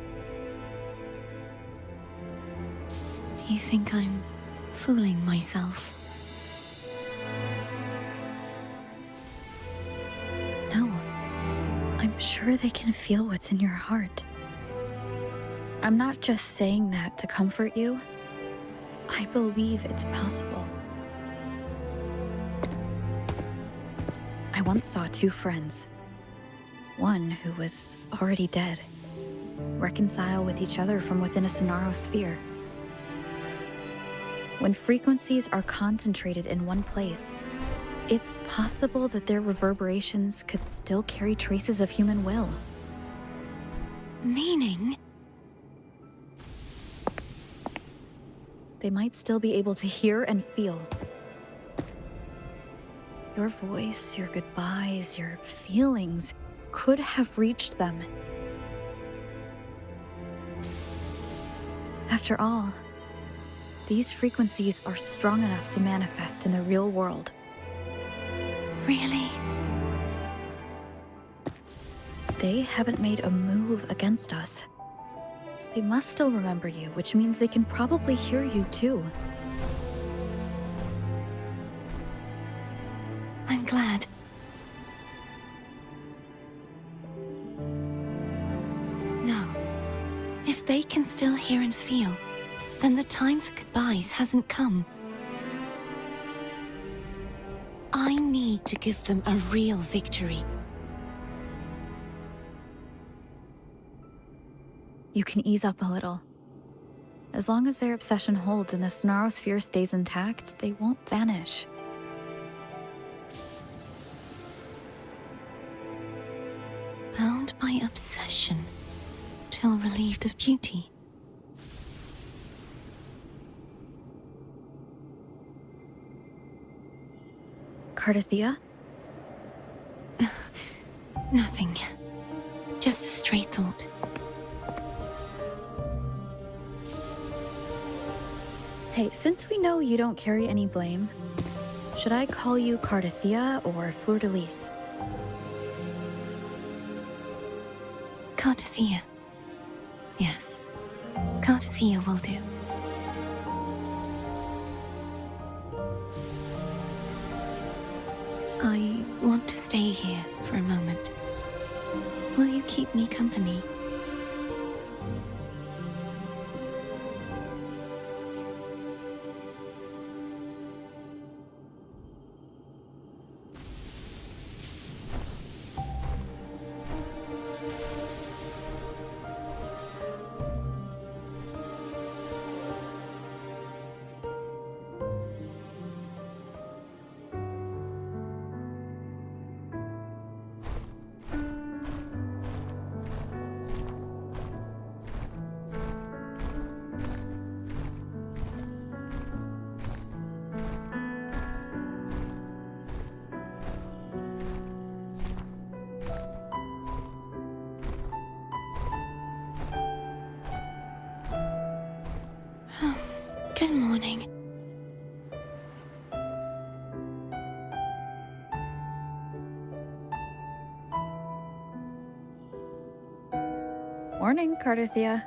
Do you think I'm fooling myself? No. I'm sure they can feel what's in your heart. I'm not just saying that to comfort you. I believe it's possible. I once saw two friends. One who was already dead, reconcile with each other from within a Sonaro sphere. When frequencies are concentrated in one place, it's possible that their reverberations could still carry traces of human will. Meaning? They might still be able to hear and feel. Your voice, your goodbyes, your feelings could have reached them. After all, these frequencies are strong enough to manifest in the real world. Really? They haven't made a move against us. They must still remember you, which means they can probably hear you too. I'm glad. No. If they can still hear and feel, then the time for goodbyes hasn't come. I need to give them a real victory. You can ease up a little. As long as their obsession holds and the Sonaro sphere stays intact, they won't vanish. Bound by obsession, till relieved of duty. Cardathia? Nothing. Just a stray thought. Hey, since we know you don't carry any blame, should I call you Cardathia or Fleur-de-Lis? Cardathia. Yes. Cardathia will do. I want to stay here for a moment. Will you keep me company? Good morning. Morning, Cardathia.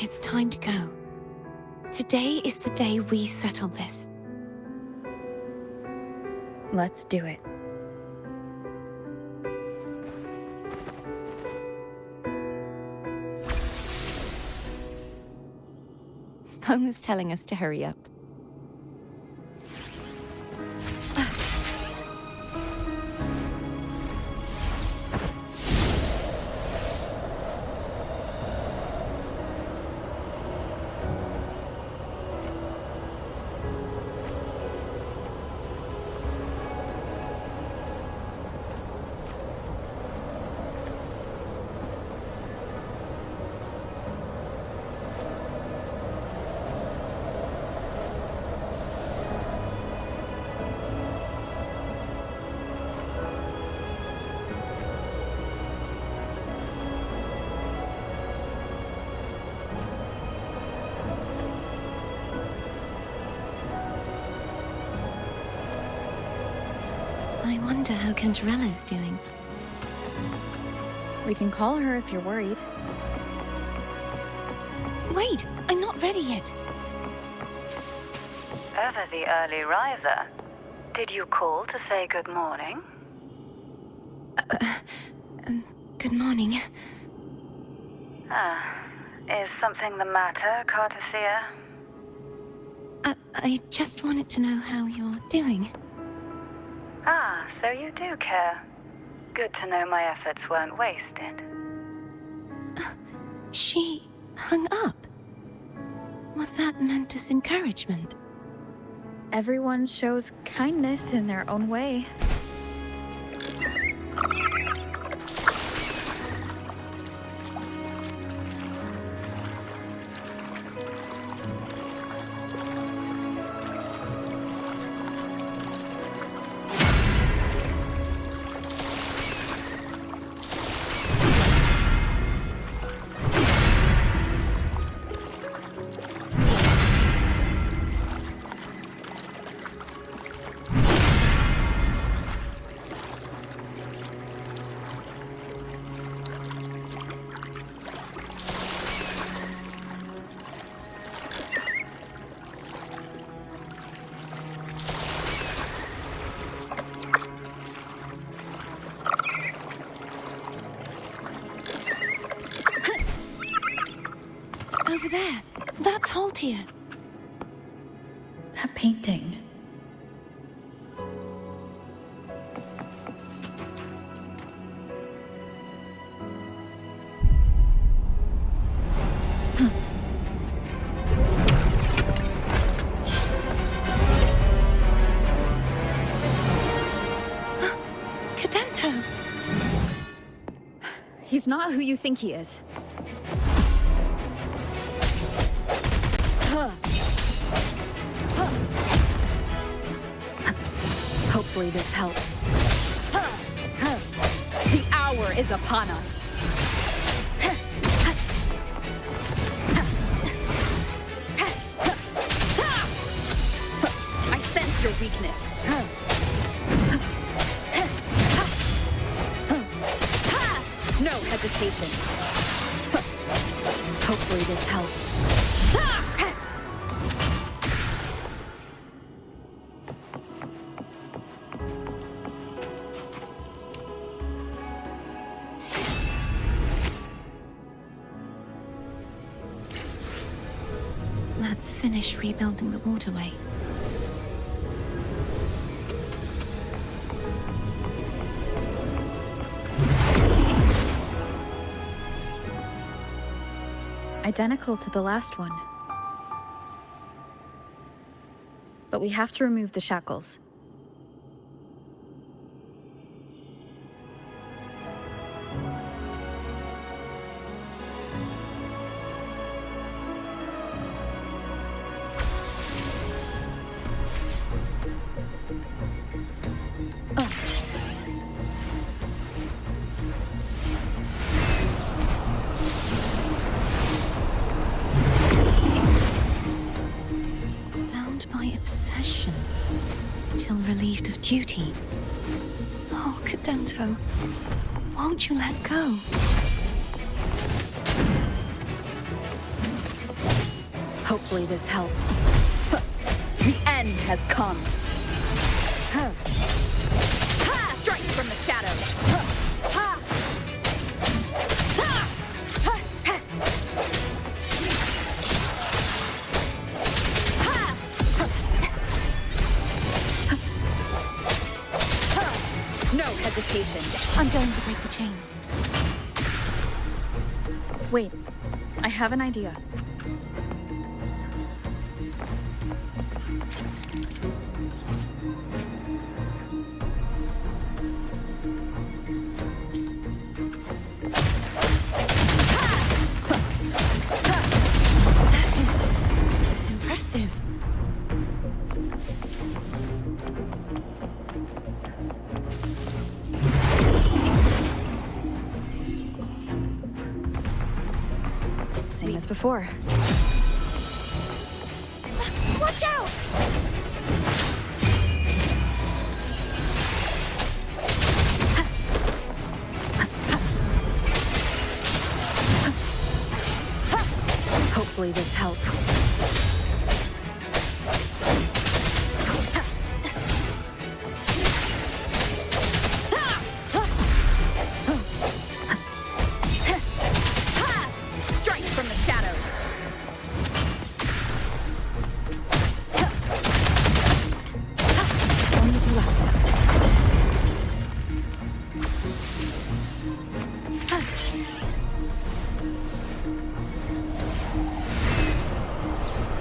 It's time to go. Today is the day we settle this. Let's do it. Phone was telling us to hurry up. I wonder how Cantarella's doing. We can call her if you're worried. Wait, I'm not ready yet. Ever the early riser. Did you call to say good morning? Good morning. Is something the matter, Cartathea? I just wanted to know how you're doing. So you do care. Good to know my efforts weren't wasted. She hung up. Was that meant as encouragement? Everyone shows kindness in their own way. Over there. That's Haltia. That painting. Cadento! He's not who you think he is. Hopefully this helps. The hour is upon us. I sense your weakness. No hesitation. Hopefully this helps. Let's finish rebuilding the waterway. Identical to the last one. But we have to remove the shackles. Relieved of duty. Oh, Cadento, won't you let go? Hopefully this helps. The end has come. Strike from the shadows! No hesitation. I'm going to break the chains. Wait, I have an idea. That is impressive. Same as before. Watch out! Hopefully this helps. Strike from the shadows. Only two left.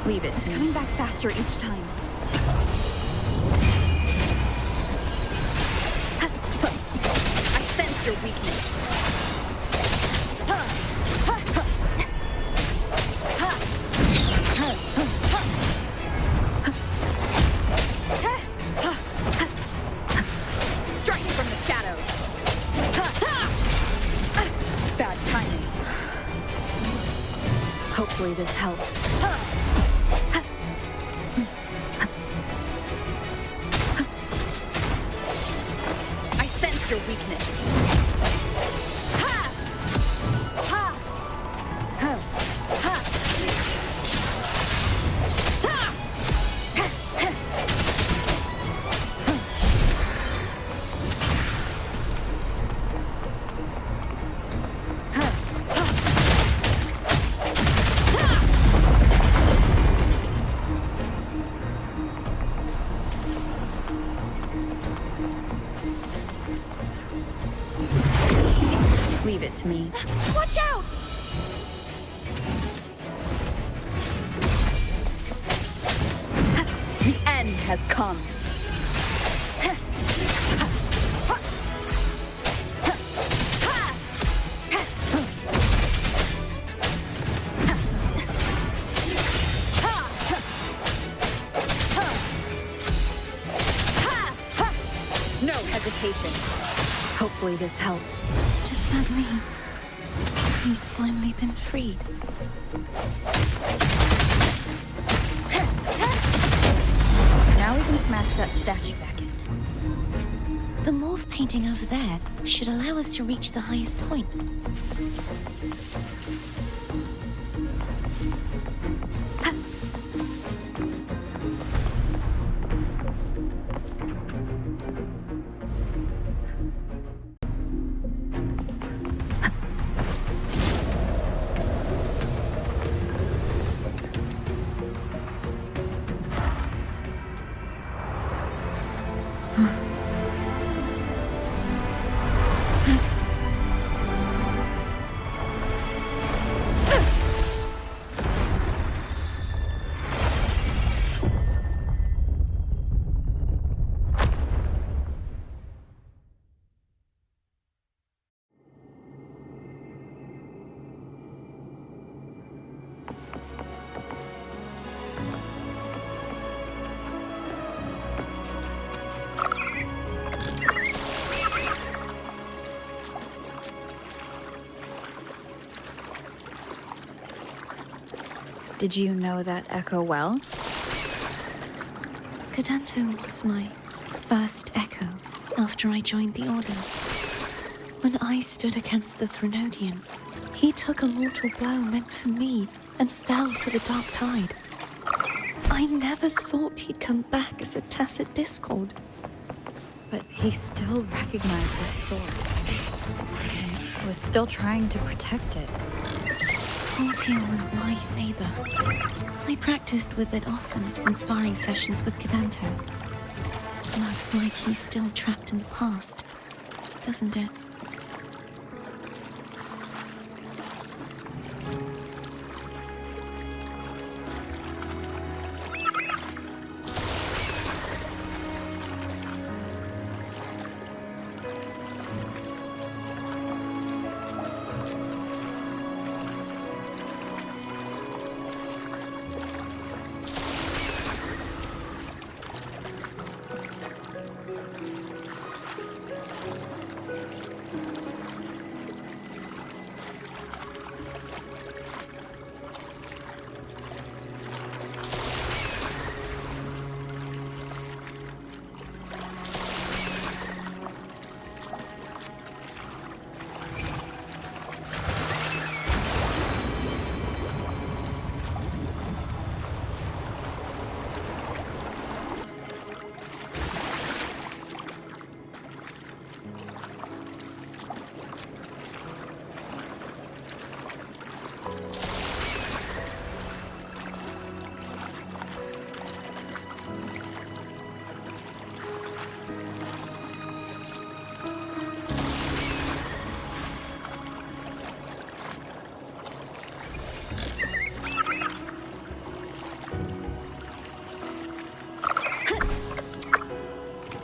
Leave it. It's coming back faster each time. I sense your weakness. Strike from the shadows. Bad timing. Hopefully this helps. I sense your weakness. Leave it to me. Watch out! The end has come. No hesitation. Hopefully this helps. Does that mean he's finally been freed? Now we can smash that statue back in. The morph painting over there should allow us to reach the highest point. Did you know that echo well? Cadanto was my first echo after I joined the Order. When I stood against the Threnodian, he took a mortal blow meant for me and fell to the dark tide. I never thought he'd come back as a tacit discord. But he still recognized this sword. And was still trying to protect it. Ultia was my saber. I practiced with it often in sparring sessions with Cadanto. Looks like he's still trapped in the past, doesn't it?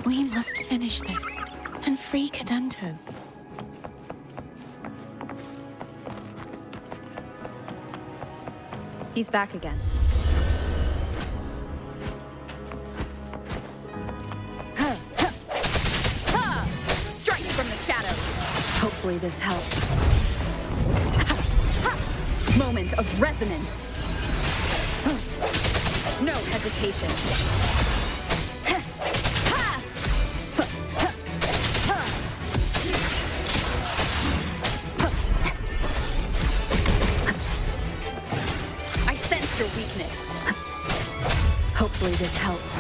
We must finish this and free Cadanto. He's back again. Strike from the shadows! Hopefully this helps. Moment of resonance! No hesitation. I sense your weakness. Hopefully this helps.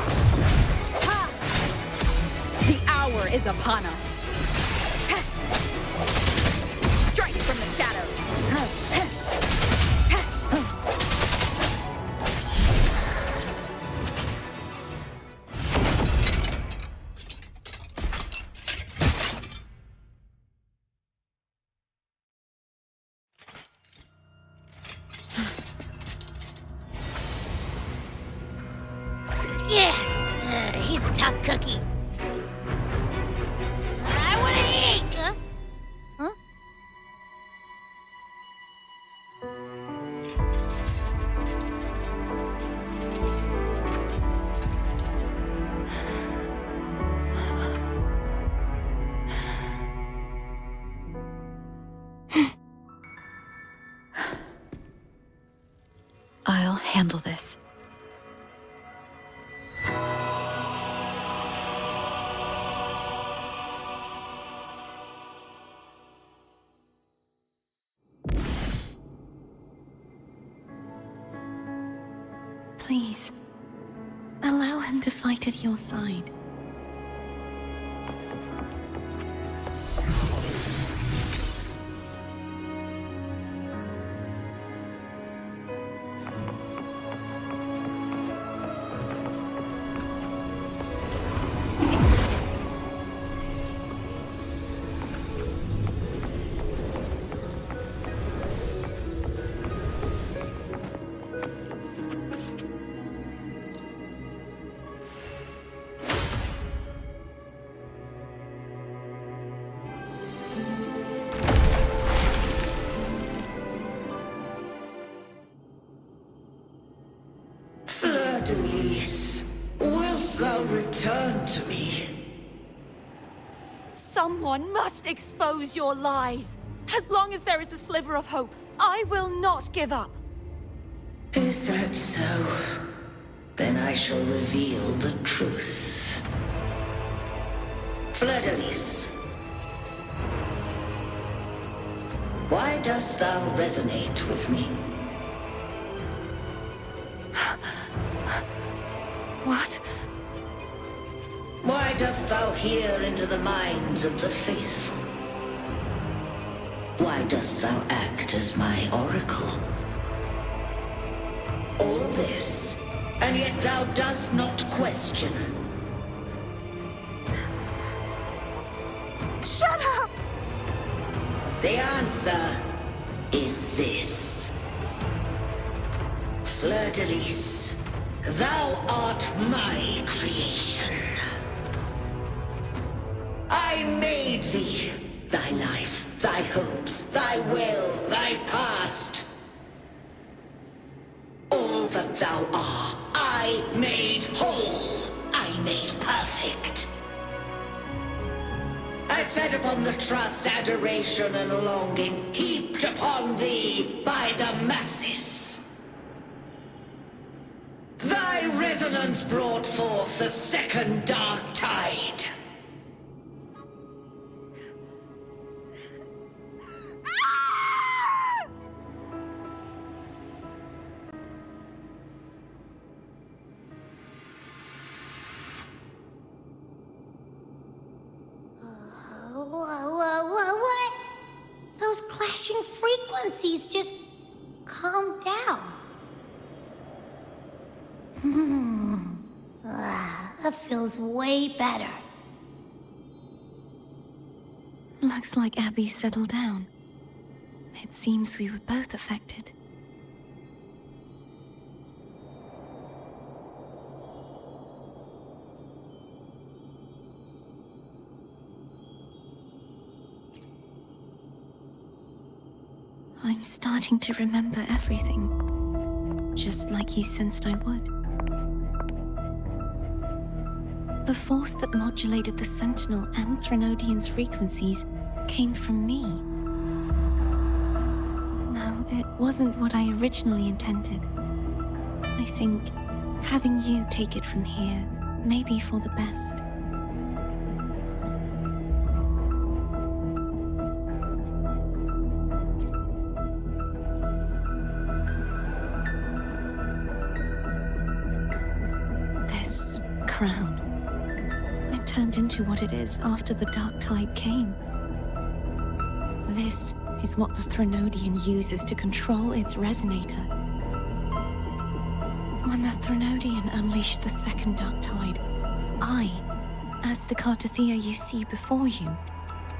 The hour is upon us. Strike from the shadows. Yeah, he's a tough cookie. I want to eat. Huh? I'll handle this. Please, allow him to fight at your side. Fleur-de-Lis, wilt thou return to me? Someone must expose your lies. As long as there is a sliver of hope, I will not give up. Is that so? Then I shall reveal the truth. Fleur-de-Lis, why dost thou resonate with me? What? Why dost thou hear into the minds of the faithful? Why dost thou act as my oracle? All this, and yet thou dost not question. Shut up! The answer is this. Fleur-de-Lis, thou art my creation. I made thee, thy life, thy hopes, thy will, thy past. All that thou art, I made whole, I made perfect. I fed upon the trust, adoration, and longing heaped upon thee by the masses. Thy resonance brought forth the second dark tide. What? Those clashing frequencies just calm down. That feels way better. Looks like Abby settled down. It seems we were both affected. I'm starting to remember everything, just like you sensed I would. The force that modulated the Sentinel and Threnodian's frequencies came from me. No, it wasn't what I originally intended. I think having you take it from here may be for the best. This crown. It turned into what it is after the Dark Tide came. This is what the Threnodian uses to control its resonator. When the Threnodian unleashed the second Dark Tide, I, as the Cartothea you see before you,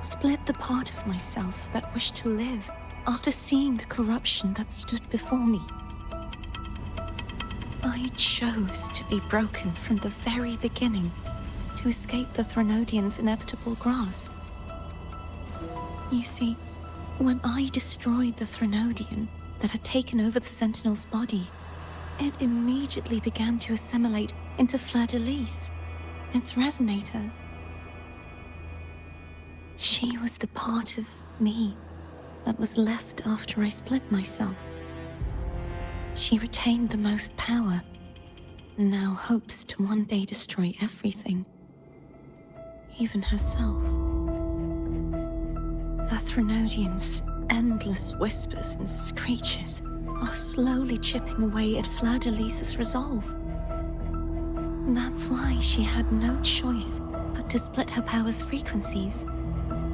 split the part of myself that wished to live after seeing the corruption that stood before me. I chose to be broken from the very beginning to escape the Threnodian's inevitable grasp. You see, when I destroyed the Threnodian that had taken over the Sentinel's body, it immediately began to assimilate into Fleur-de-Lis, its resonator. She was the part of me that was left after I split myself. She retained the most power, and now hopes to one day destroy everything, even herself. The Threnodian's endless whispers and screeches are slowly chipping away at Fleur-de-Lis's resolve. That's why she had no choice but to split her power's frequencies,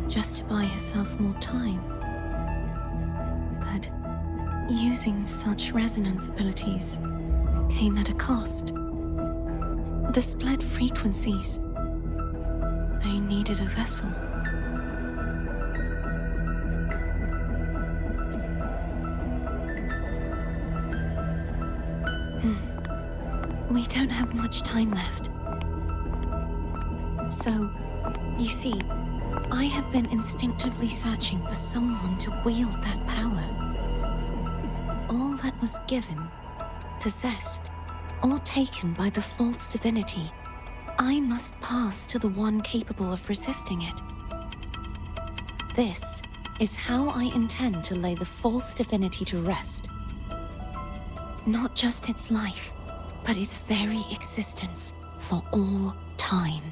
just to buy herself more time. But using such resonance abilities came at a cost. The split frequencies, they needed a vessel. We don't have much time left. So, you see, I have been instinctively searching for someone to wield that power. All that was given, possessed, or taken by the false divinity, I must pass to the one capable of resisting it. This is how I intend to lay the false divinity to rest. Not just its life, but its very existence for all time.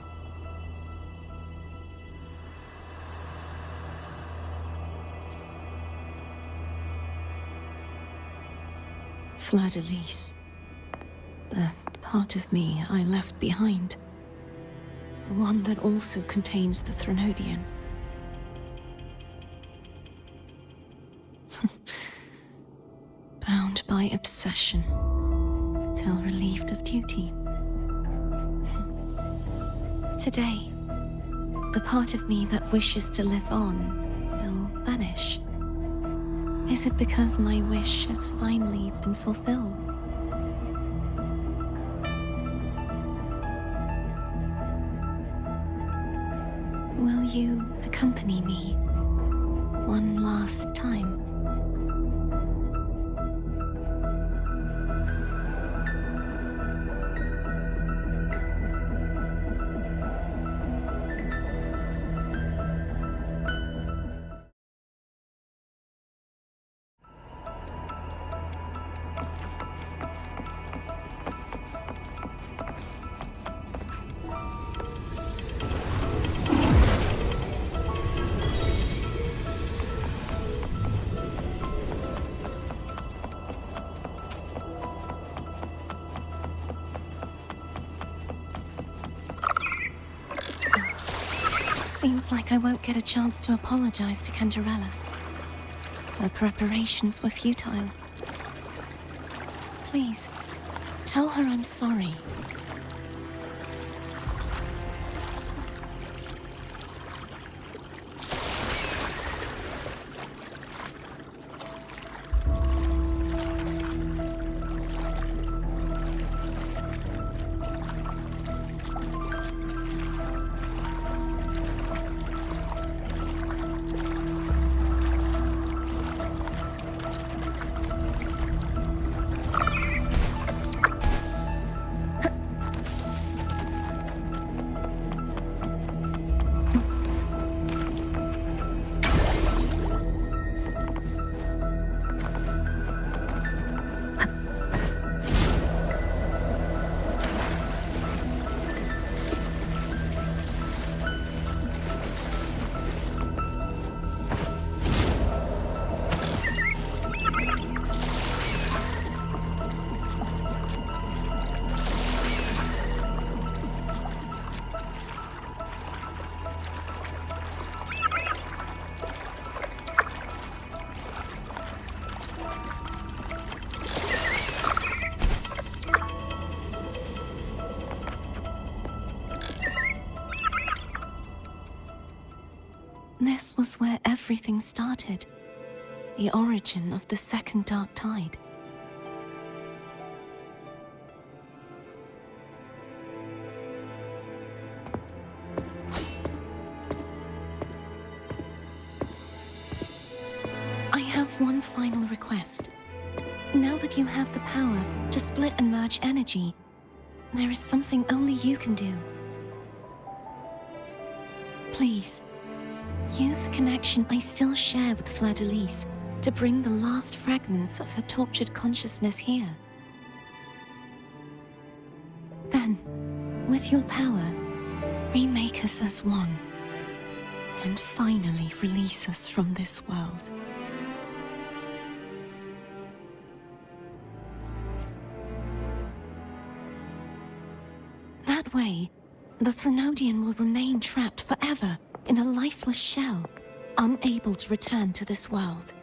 Fleur-de-Lis, the part of me I left behind. The one that also contains the Threnodian. Bound by obsession, till relieved of duty. Today, the part of me that wishes to live on will vanish. Is it because my wish has finally been fulfilled? Will you accompany me one last time? Seems like I won't get a chance to apologize to Cantarella. Her preparations were futile. Please, tell her I'm sorry. This was where everything started. The origin of the second dark tide. I have one final request. Now that you have the power to split and merge energy, there is something only you can do. Please, use the connection I still share with Fleur-de-Lis to bring the last fragments of her tortured consciousness here. Then, with your power, remake us as one, and finally release us from this world. That way, the Threnodian will remain trapped forever in a lifeless shell, unable to return to this world.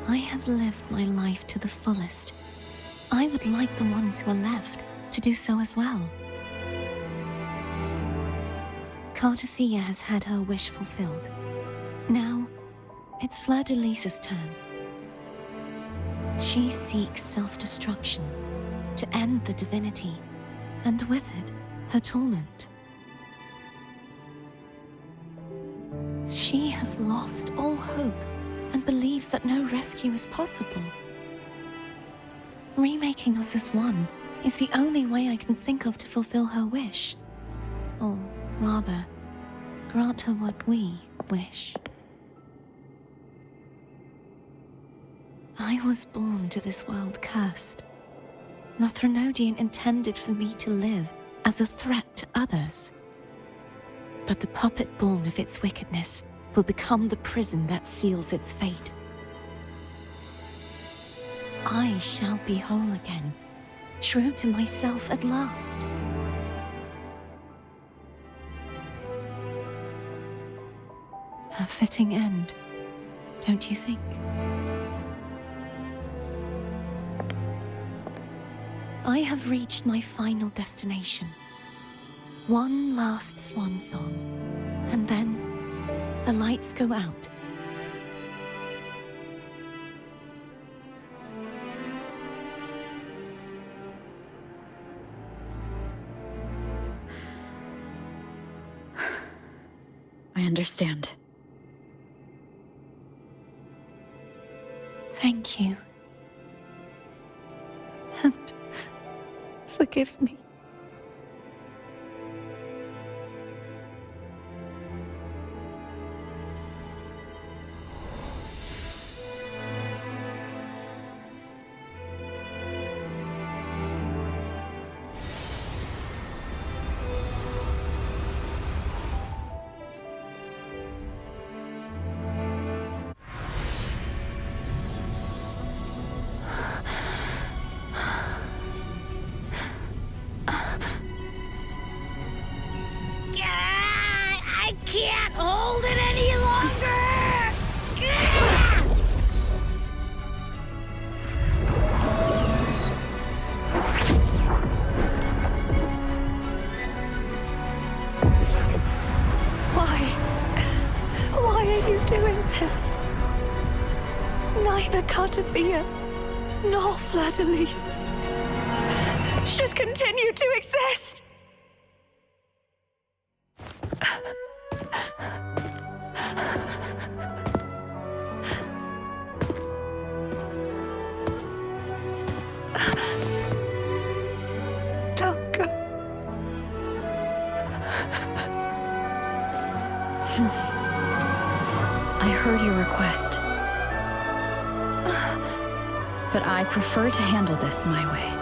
I have lived my life to the fullest. I would like the ones who are left to do so as well. Cartathea has had her wish fulfilled. Now, it's Fleur-de-Lis's turn. She seeks self-destruction to end the divinity, and with it, her torment. She has lost all hope and believes that no rescue is possible. Remaking us as one is the only way I can think of to fulfill her wish. Or rather, grant her what we wish. I was born to this world cursed. The Threnodian intended for me to live as a threat to others. But the puppet born of its wickedness will become the prison that seals its fate. I shall be whole again, true to myself at last. A fitting end, don't you think? I have reached my final destination. One last swan song, and then the lights go out. I understand. Thank you. And forgive me. I can't hold it any longer! Why are you doing this? Neither Cartathea nor Fladalise should continue to exist. Don't go. I heard your request. But I prefer to handle this my way.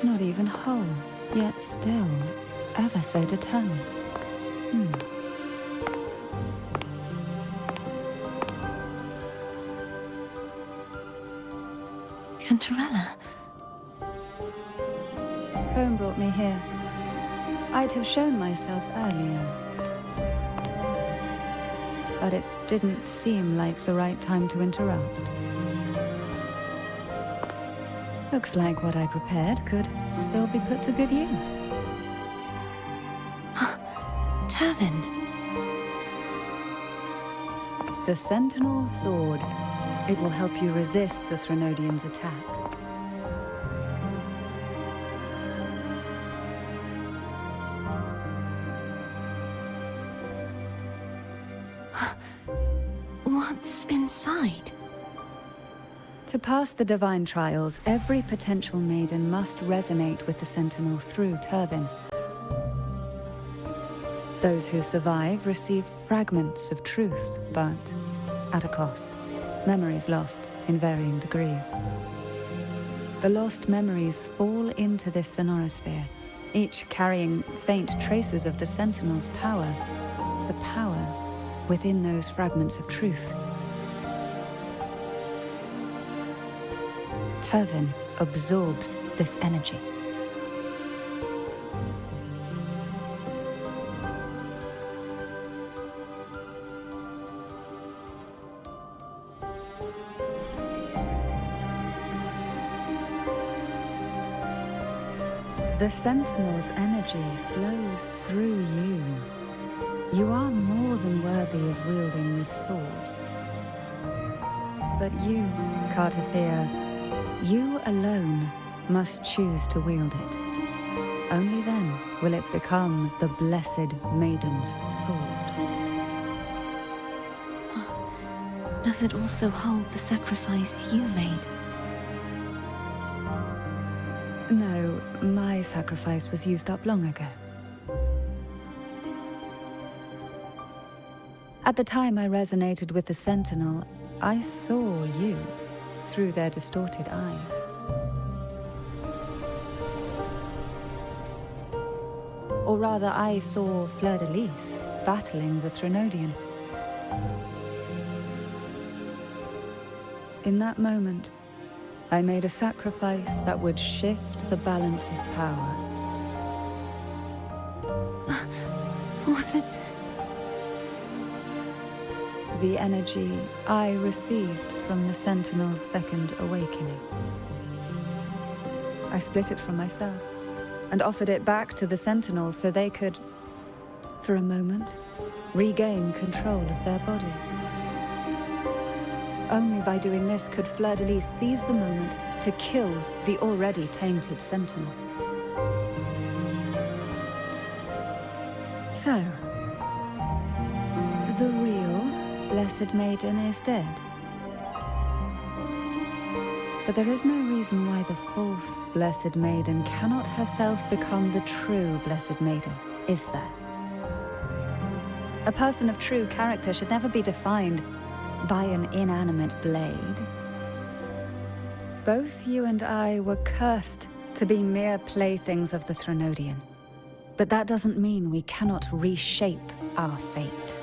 Not even whole, yet still ever so determined. Cantarella. Home brought me here. I'd have shown myself earlier. But it didn't seem like the right time to interrupt. Looks like what I prepared could still be put to good use. Turvin. The Sentinel's sword. It will help you resist the Threnodian's attack. What's inside? To pass the divine trials, every potential maiden must resonate with the Sentinel through Turvin. Those who survive receive fragments of truth, but at a cost. Memories lost in varying degrees. The lost memories fall into this sonorosphere, each carrying faint traces of the Sentinel's power, the power within those fragments of truth. Turvin absorbs this energy. The Sentinel's energy flows through you. You are more than worthy of wielding this sword. But you, Cartathea, you alone must choose to wield it. Only then will it become the Blessed Maiden's sword. Does it also hold the sacrifice you made? No, my sacrifice was used up long ago. At the time I resonated with the Sentinel, I saw you through their distorted eyes. Or rather, I saw Fleur-de-Lis battling the Threnodian. In that moment, I made a sacrifice that would shift the balance of power. Was it? The energy I received from the Sentinel's second awakening. I split it from myself and offered it back to the Sentinel so they could, for a moment, regain control of their body. Only by doing this could Fleur-de-Lis seize the moment to kill the already tainted Sentinel. So, the real Blessed Maiden is dead. But there is no reason why the false Blessed Maiden cannot herself become the true Blessed Maiden, is there? A person of true character should never be defined by an inanimate blade. Both you and I were cursed to be mere playthings of the Threnodian. But that doesn't mean we cannot reshape our fate.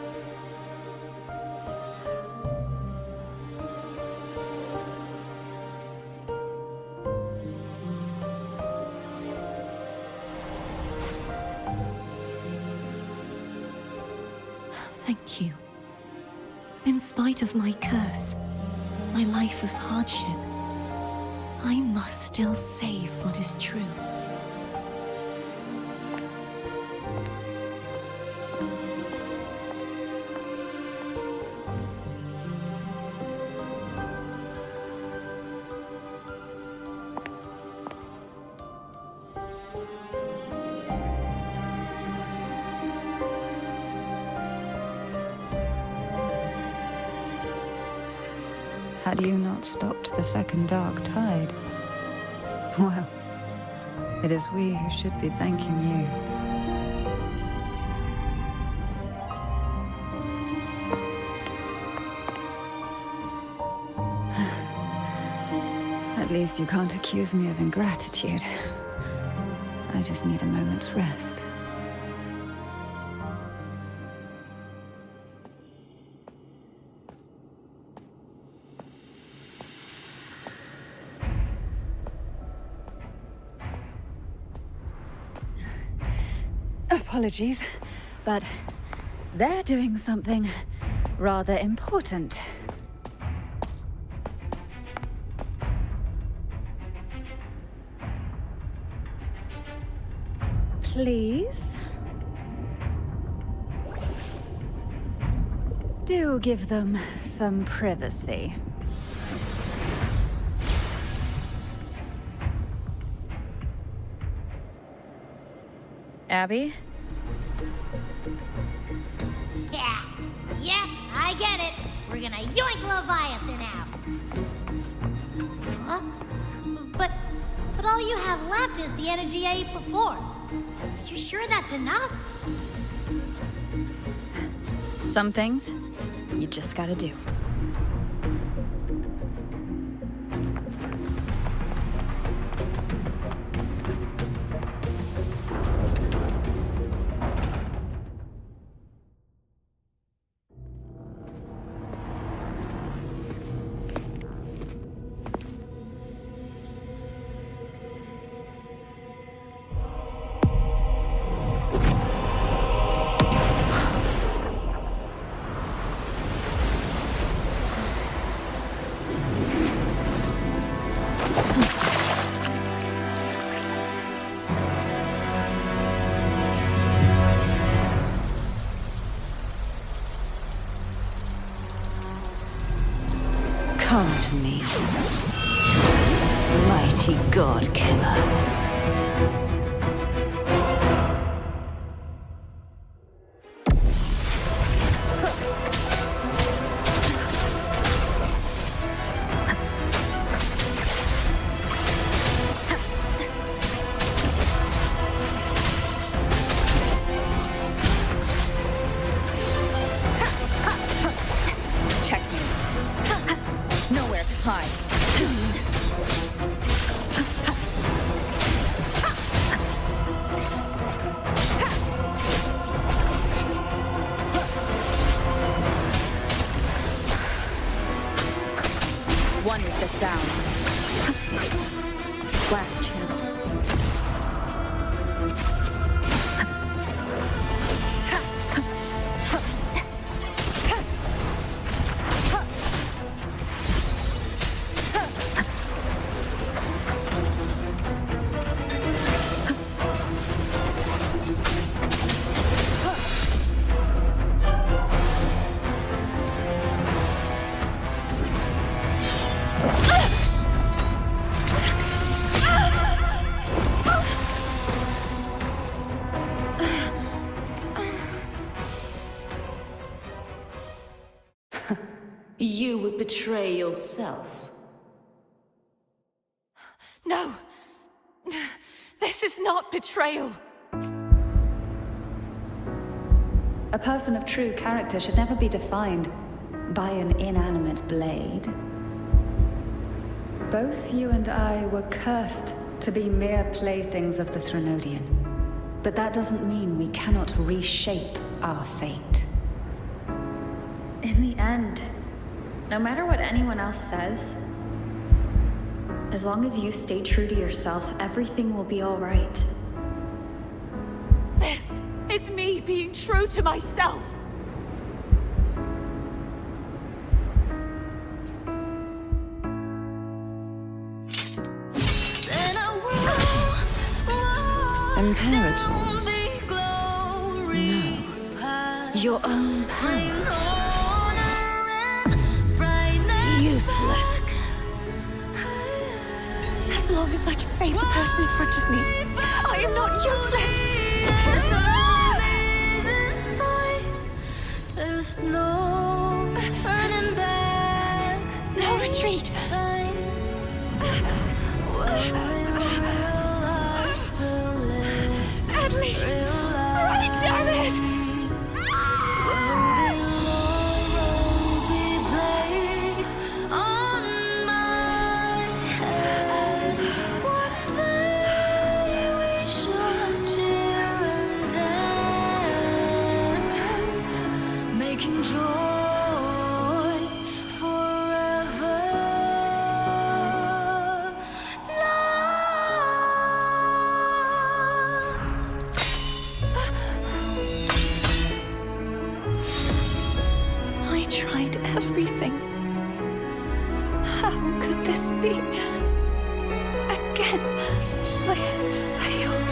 Thank you. In spite of my curse, my life of hardship, I must still save what is true. Had you not stopped the second dark tide? Well, it is we who should be thanking you. At least you can't accuse me of ingratitude. I just need a moment's rest. Apologies, but they're doing something rather important. Please? Do give them some privacy. Abby? Yeah, I get it. We're gonna yoink Leviathan out. Huh? But all you have left is the energy I ate before. Are you sure that's enough? Some things, you just gotta do. Come to me, mighty god killer. One with the sound. Glass channels. You would betray yourself. No! This is not betrayal! A person of true character should never be defined by an inanimate blade. Both you and I were cursed to be mere playthings of the Threnodian. But that doesn't mean we cannot reshape our fate. In the end, no matter what anyone else says, as long as you stay true to yourself, everything will be all right. This is me being true to myself! Imperators? No. Your own power. Useless. As long as I can save the person in front of me, I am not useless! No retreat! At least, running, damn it! Everything. How could this be? Again, I failed.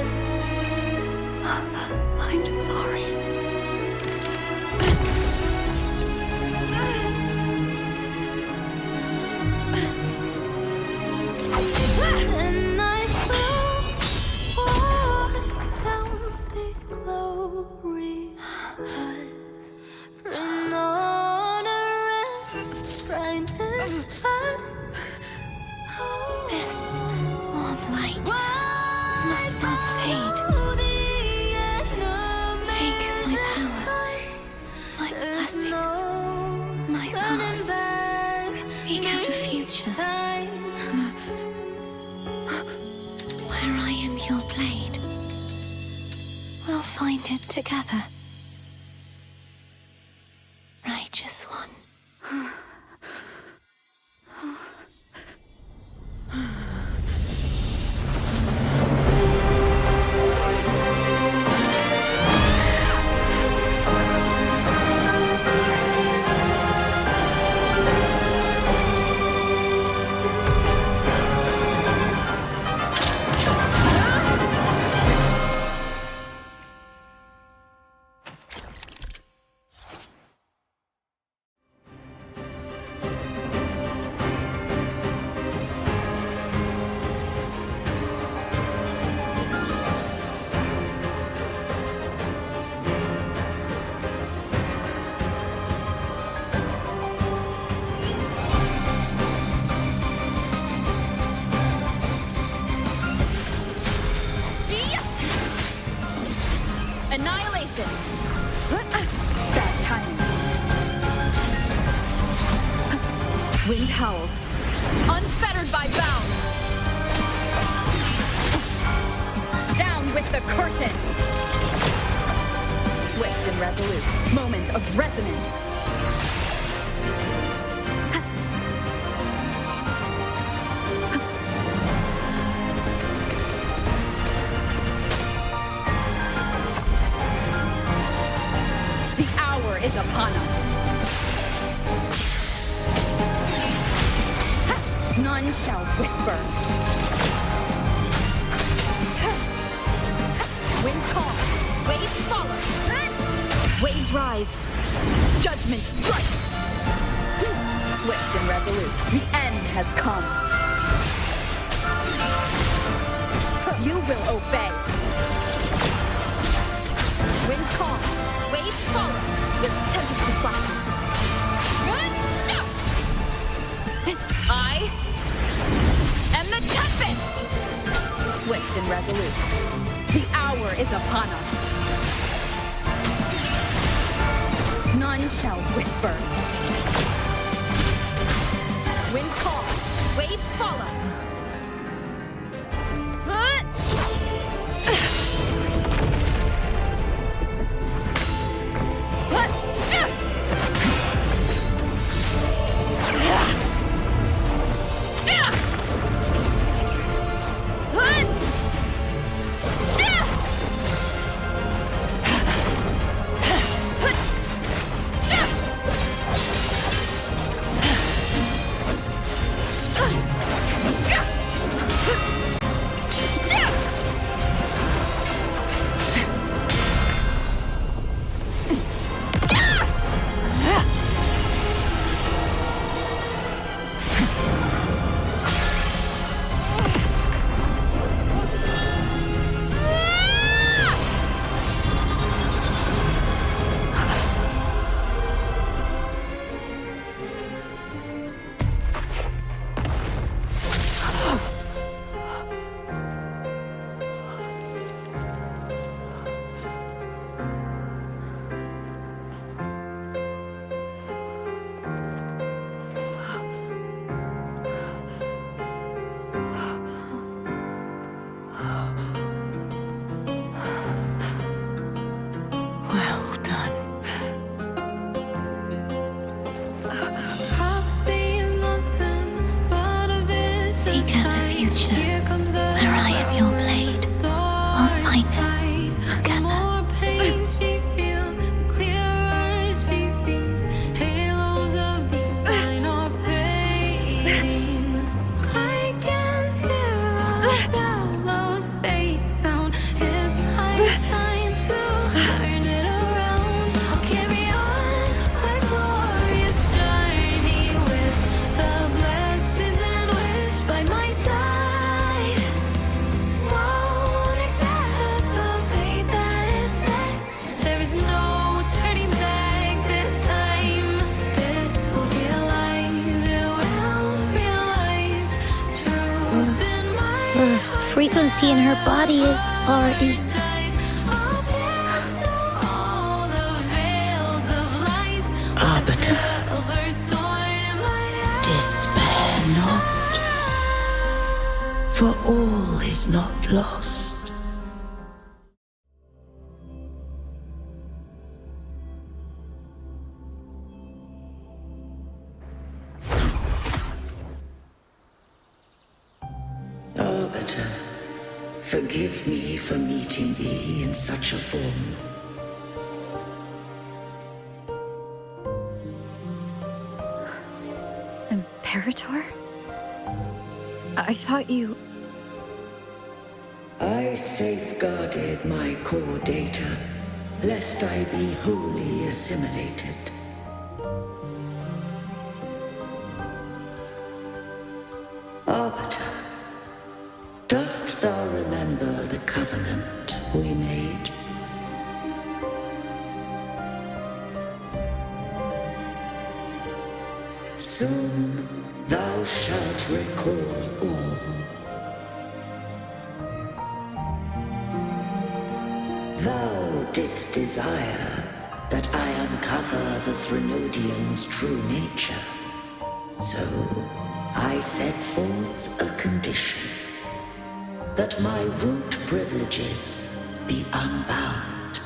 I'm sorry. And I walk down the glory path. This warm light must not fade. Take my power, my blessings, my past. Seek out a future. Where I am your blade, we'll find it together. Righteous one. Wind howls, unfettered by bounds. Down with the curtain. Swift and resolute, moment of resonance. The hour is upon us. None shall whisper. Winds call, waves follow. Waves rise, judgment strikes. Swift and resolute, the end has come. You will obey. Winds call, waves follow. The tempest of flashes. I am the tempest! Swift and resolute, the hour is upon us. None shall whisper. Winds call, waves follow. Frequency in her body is already... Arbiter, despair not, for all is not lost. Arbiter, forgive me for meeting thee in such a form. Imperator? I thought you... I safeguarded my core data, lest I be wholly assimilated. Arbiter, dost thou remember the covenant we made? Soon thou shalt recall all. Thou didst desire that I uncover the Threnodian's true nature. So, I set forth a condition. That my root privileges be unbound.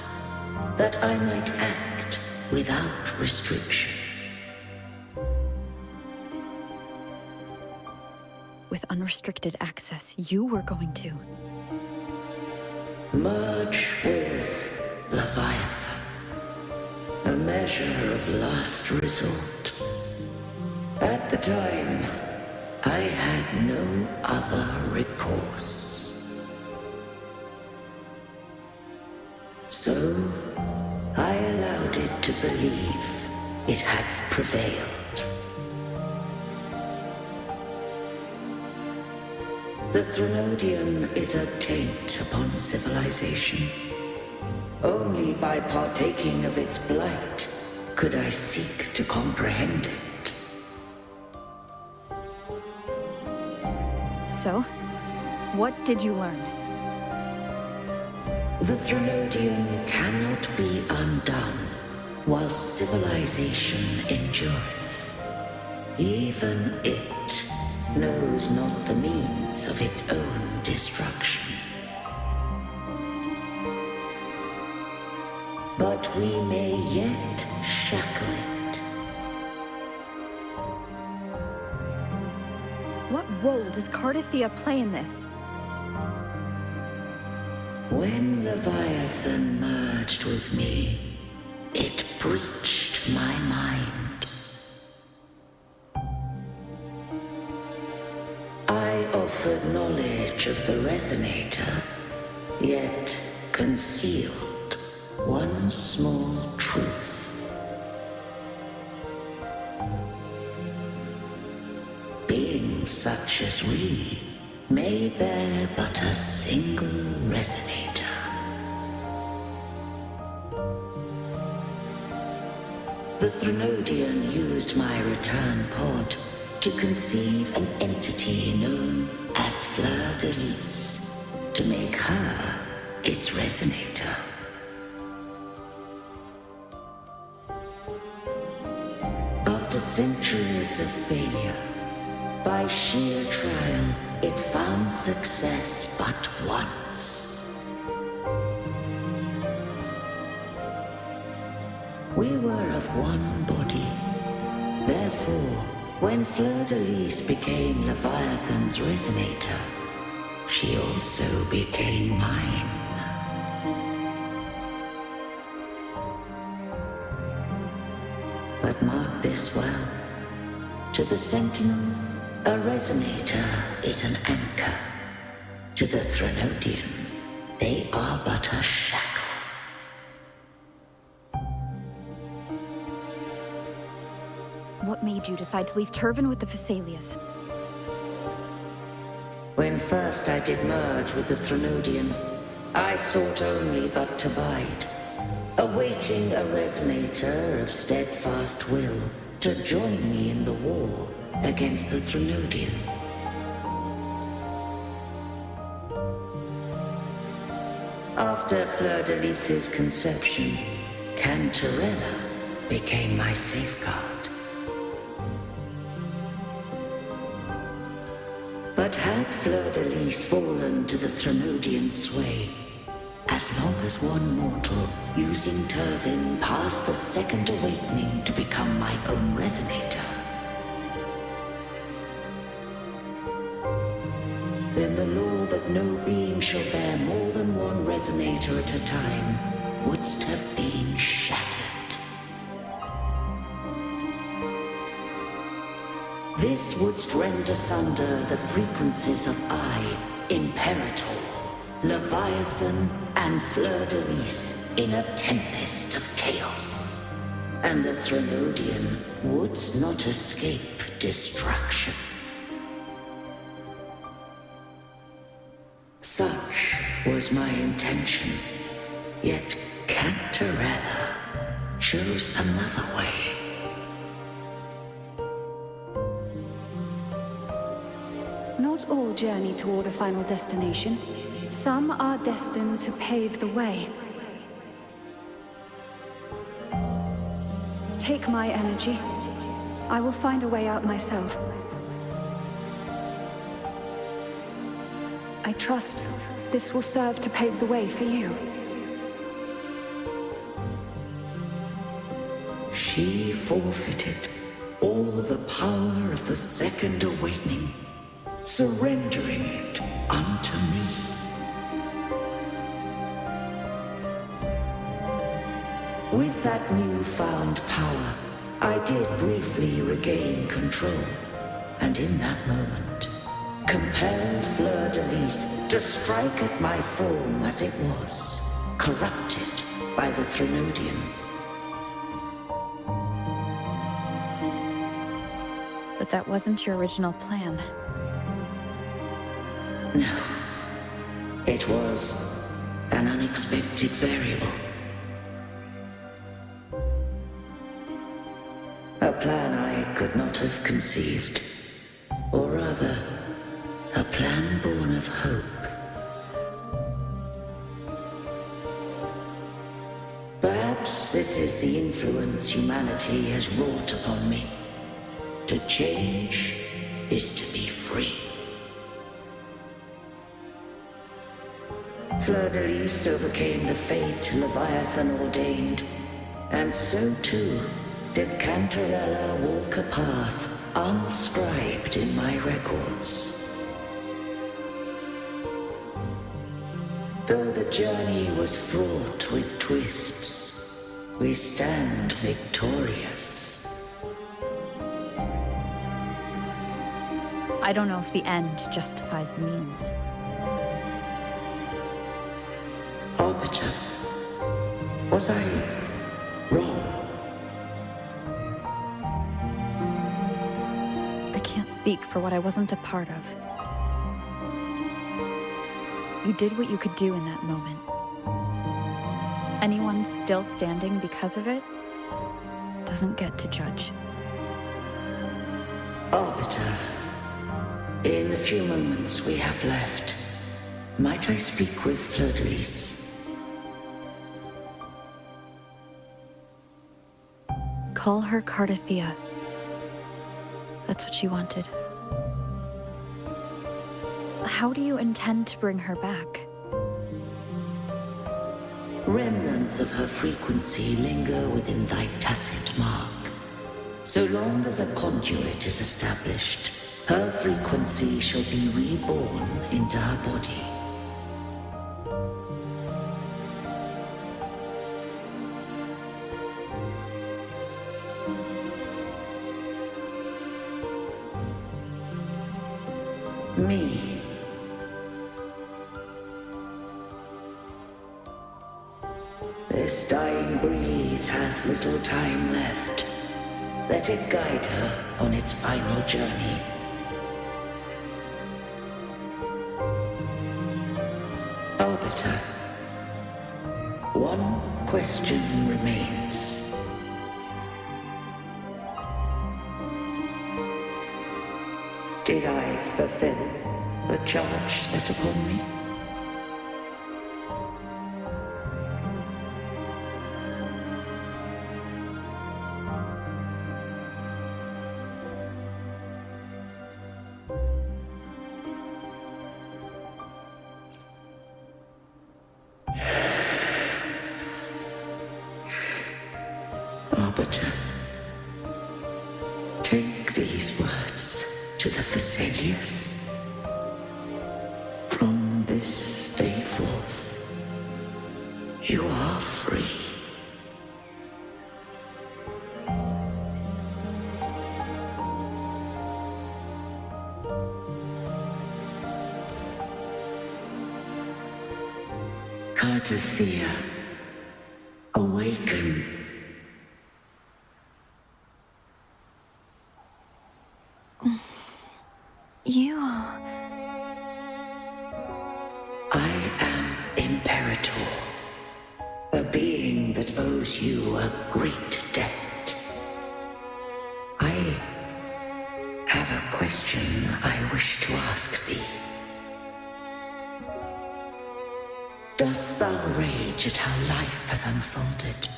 That I might act without restriction. With unrestricted access, you were going to... merge with Leviathan. A measure of last resort. At the time, I had no other recourse. So, I allowed it to believe it had prevailed. The Threnodian is a taint upon civilization. Only by partaking of its blight could I seek to comprehend it. So, what did you learn? The Threnodian cannot be undone while civilization endureth. Even it knows not the means of its own destruction. But we may yet shackle it. What role does Cardathia play in this? When Leviathan merged with me, it breached my mind. I offered knowledge of the Resonator, yet concealed one small truth. Beings such as we may bear but a single Resonator. The Threnodian used my return pod to conceive an entity known as Fleur de Lis, to make her its Resonator. After centuries of failure, by sheer trial, it found success but once. We were of one body. Therefore, when Fleur de Lis became Leviathan's Resonator, she also became mine. But mark this well. To the Sentinel, a Resonator is an anchor. To the Threnodian, they are but a shackle. What made you decide to leave Turvan with the Phassalias? When first I did merge with the Threnodian, I sought only but to bide, awaiting a Resonator of steadfast will to join me in the war against the Threnodian. After Fleur de Lis's conception, Cantarella became my safeguard. But had Fleur de Lis fallen to the Threnodian sway, as long as one mortal using Turvan passed the second awakening to become my own Resonator, then the law that no being shall bear more than one Resonator at a time wouldst have been shattered. This wouldst rend asunder the frequencies of I, Imperator, Leviathan, and Fleur de Lis in a tempest of chaos. And the Threnodian wouldst not escape destruction. Such was my intention, yet Cantarella chose another way. Not all journey toward a final destination. Some are destined to pave the way. Take my energy. I will find a way out myself. I trust this will serve to pave the way for you. She forfeited all the power of the Second Awakening, surrendering it unto me. With that newfound power, I did briefly regain control, and in that moment, compelled Fleur-de-Lis to strike at my form as it was, corrupted by the Threnodian. But that wasn't your original plan. No. It was an unexpected variable. A plan I could not have conceived. Or rather, a plan born of hope. Perhaps this is the influence humanity has wrought upon me. To change is to be free. Fleur-de-Lis overcame the fate Leviathan ordained, and so too did Cantarella walk a path unscribed in my records. Though the journey was fraught with twists, we stand victorious. I don't know if the end justifies the means. Arbiter, was I wrong? I can't speak for what I wasn't a part of. You did what you could do in that moment. Anyone still standing because of it doesn't get to judge. Arbiter, in the few moments we have left, might I speak with Fleur-de-Lis? Call her Cardathea. That's what she wanted. How do you intend to bring her back? Remnants of her frequency linger within thy tacit mark. So long as a conduit is established, her frequency shall be reborn into her body. Me. This dying breeze hath little time left. Let it guide her on its final journey. Arbiter, one question remains. Did I fulfill the charge set upon me? Arbiter, take these words to the Thessalius. From this day forth, you are free. Cardathea, awaken. You are... I am Imperator, a being that owes you a great debt. I have a question I wish to ask thee. Dost thou rage at how life has unfolded?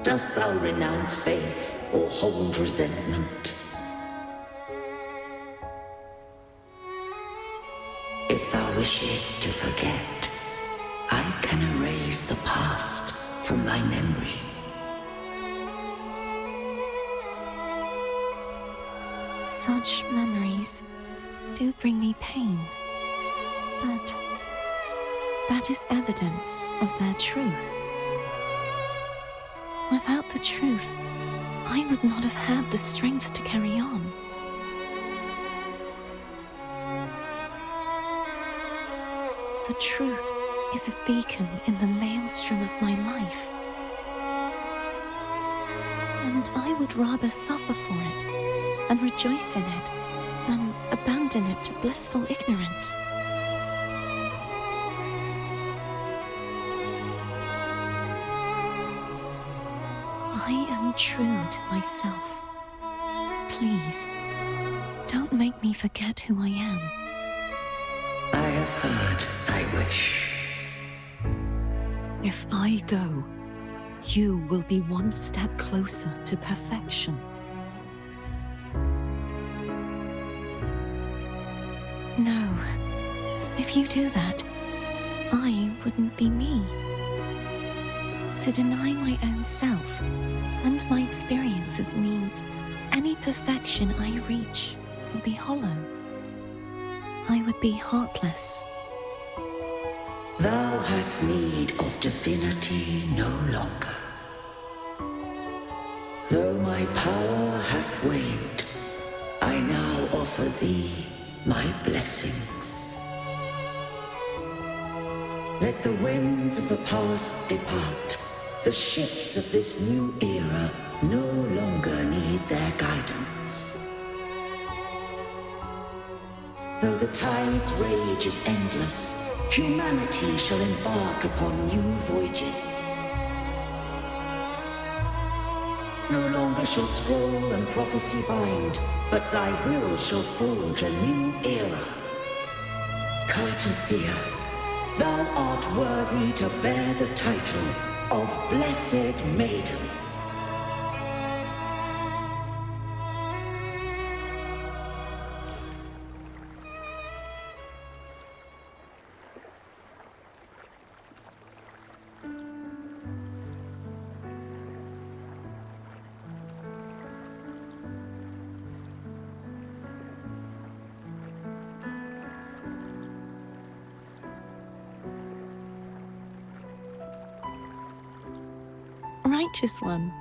Dost thou renounce faith or hold resentment? If thou wishes to forget, I can erase the past from thy memory. Such memories do bring me pain, but that is evidence of their truth. Without the truth, I would not have had the strength to carry on. The truth is a beacon in the maelstrom of my life. And I would rather suffer for it and rejoice in it than abandon it to blissful ignorance. I am true to myself. Please, don't make me forget who I am. I have heard thy wish. If I go, you will be one step closer to perfection. No. If you do that, I wouldn't be me. To deny my own self and my experiences means any perfection I reach will be hollow. I would be heartless. Thou hast need of divinity no longer. Though my power hath waned, I now offer thee my blessings. Let the winds of the past depart. The ships of this new era no longer need their guidance. Though the tide's rage is endless, humanity shall embark upon new voyages. No longer shall scroll and prophecy bind, but thy will shall forge a new era. Cartothea, thou art worthy to bear the title of Blessed Maiden. Righteous one.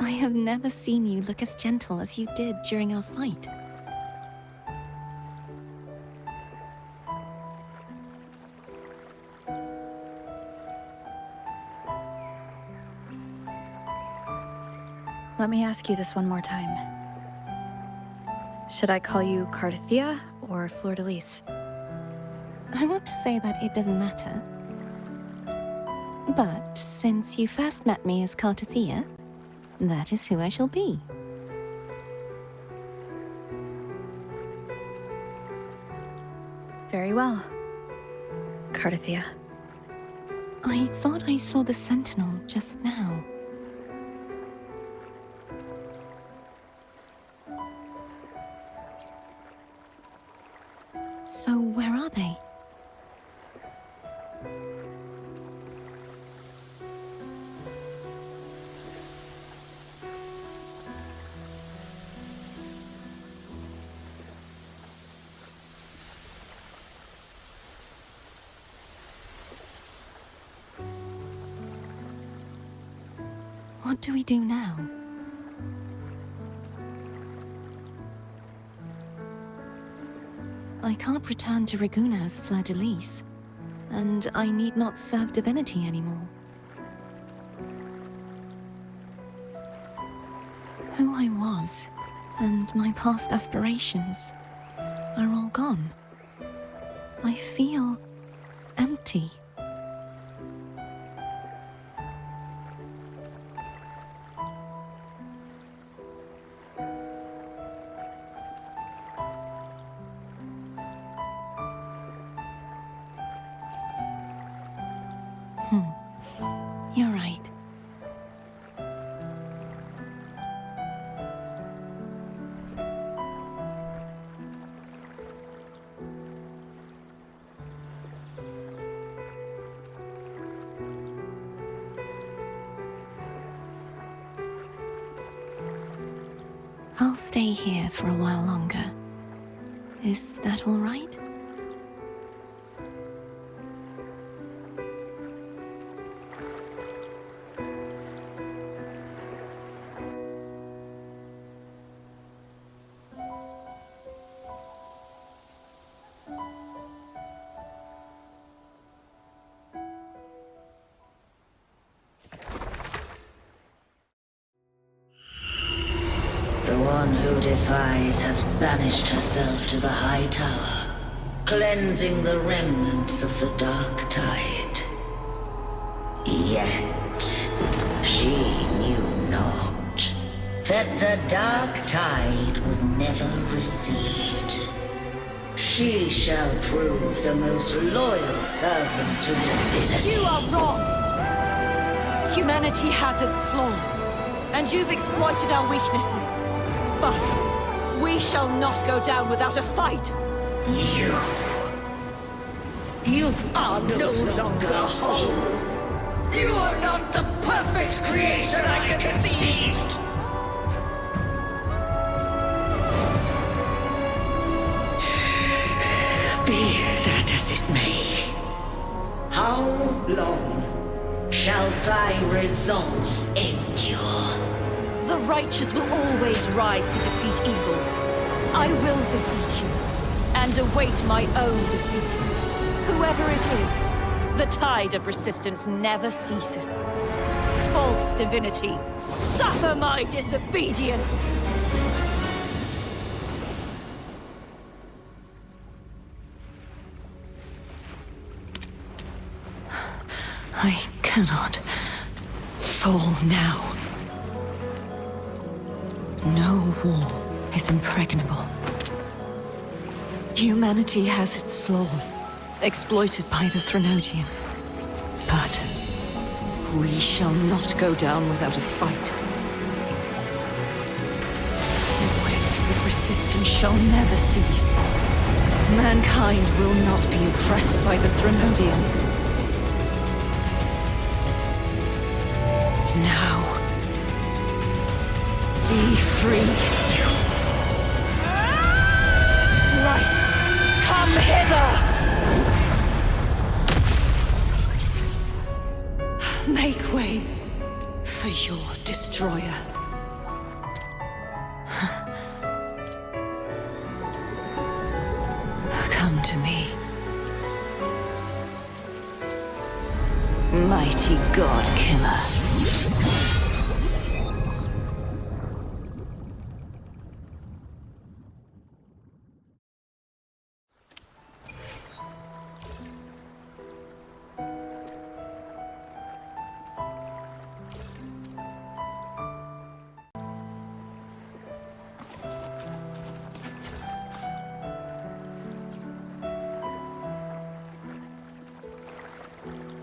I have never seen you look as gentle as you did during our fight. Let me ask you this one more time. Should I call you Cartothea or Fleur-de-Lis? I want to say that it doesn't matter. But since you first met me as Cartothea, that is who I shall be. Very well, Cartothea. I thought I saw the Sentinel just now. So where are they? What do we do now? I can't return to Ragunna as Fleur-de-Lis, and I need not serve Divinity anymore. Who I was, and my past aspirations, are all gone. I feel empty. You're right. I'll stay here for a while longer. Is that all right? The one who defies hath banished herself to the high tower, cleansing the remnants of the dark tide. Yet she knew not that the dark tide would never recede. She shall prove the most loyal servant to Divinity. You are wrong! Humanity has its flaws, and you've exploited our weaknesses. But we shall not go down without a fight. You are no longer whole. You are not the perfect creation I conceived. Be that as it may, how long shall thy resolve endure? The righteous will always rise to defeat evil. I will defeat you, and await my own defeat. Whoever it is, the tide of resistance never ceases. False divinity, suffer my disobedience! I cannot fall now. No wall is impregnable. Humanity has its flaws, exploited by the Threnodian. But we shall not go down without a fight. Waves of resistance shall never cease. Mankind will not be oppressed by the Threnodian. Now, be free. Light, come hither! Make way for your destroyer. Come to me. Mighty God Killer.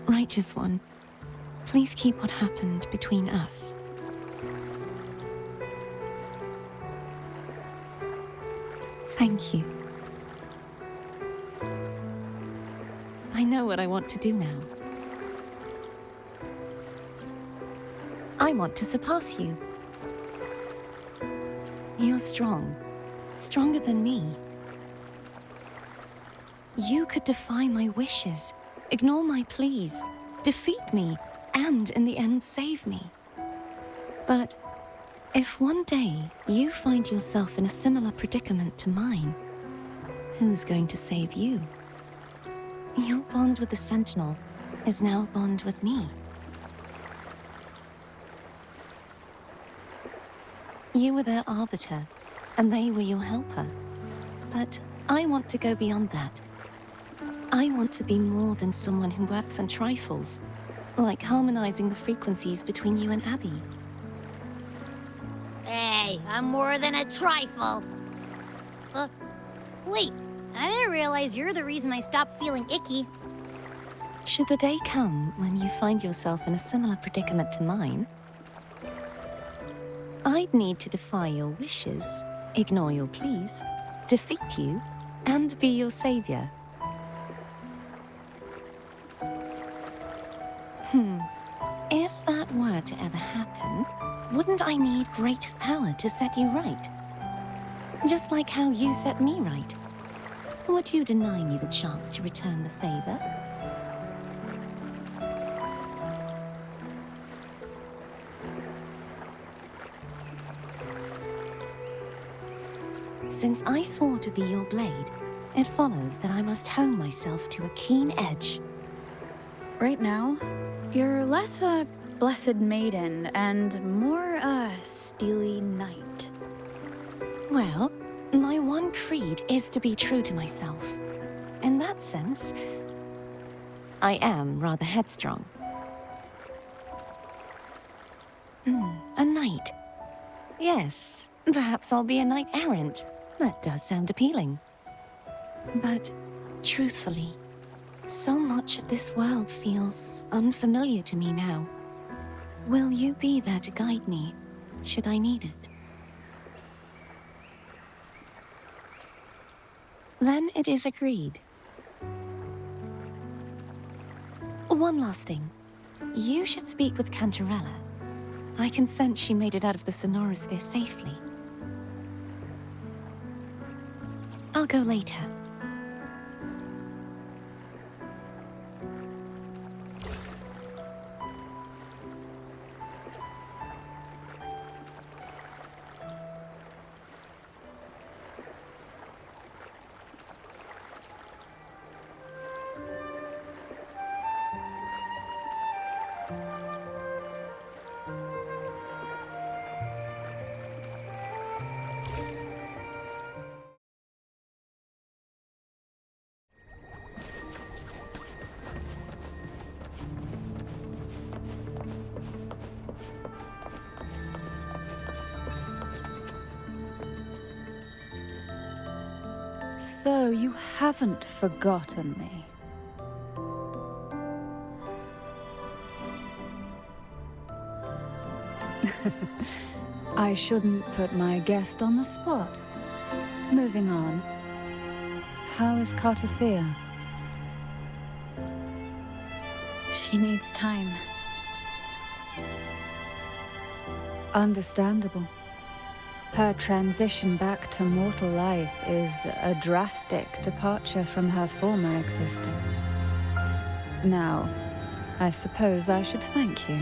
Righteous One, please keep what happened between us. Thank you. I know what I want to do now. I want to surpass you. You're strong. Stronger than me. You could defy my wishes, ignore my pleas, defeat me, and in the end save me. But if one day you find yourself in a similar predicament to mine, who's going to save you? Your bond with the Sentinel is now a bond with me. You were their arbiter, and they were your helper. But I want to go beyond that. I want to be more than someone who works on trifles, like harmonizing the frequencies between you and Abby. Hey, I'm more than a trifle. Wait, I didn't realize you're the reason I stopped feeling icky. Should the day come when you find yourself in a similar predicament to mine, I'd need to defy your wishes, ignore your pleas, defeat you, and be your savior. If that were to ever happen, wouldn't I need great power to set you right? Just like how you set me right. Would you deny me the chance to return the favor? Since I swore to be your blade, it follows that I must hone myself to a keen edge. Right now, you're less a blessed maiden and more a steely knight. Well, my one creed is to be true to myself. In that sense, I am rather headstrong. A knight. Yes, perhaps I'll be a knight errant. That does sound appealing. But, truthfully, so much of this world feels unfamiliar to me now. Will you be there to guide me, should I need it? Then it is agreed. One last thing. You should speak with Cantarella. I can sense she made it out of the Sonorosphere safely. I'll go later. So you haven't forgotten me. I shouldn't put my guest on the spot. Moving on. How is Cartathea? She needs time. Understandable. Her transition back to mortal life is a drastic departure from her former existence. Now, I suppose I should thank you.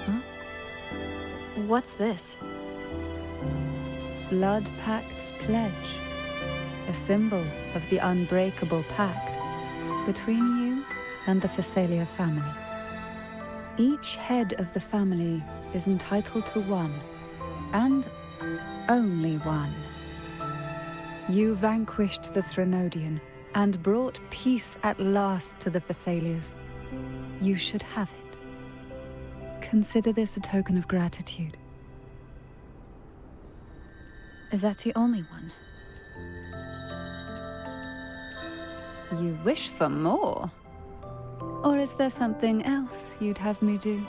Huh? What's this? Blood Pact's pledge. A symbol of the unbreakable pact between you and the Phasalia family. Each head of the family is entitled to one. And only one. You vanquished the Threnodian and brought peace at last to the Phasalias. You should have it. Consider this a token of gratitude. Is that the only one? You wish for more? Or is there something else you'd have me do?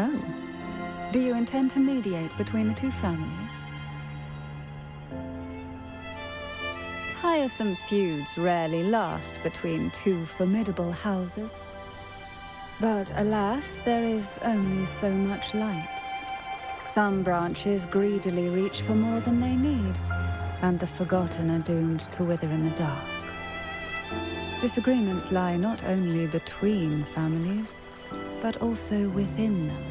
Oh. Do you intend to mediate between the two families? Tiresome feuds rarely last between two formidable houses. But alas, there is only so much light. Some branches greedily reach for more than they need, and the forgotten are doomed to wither in the dark. Disagreements lie not only between families, but also within them.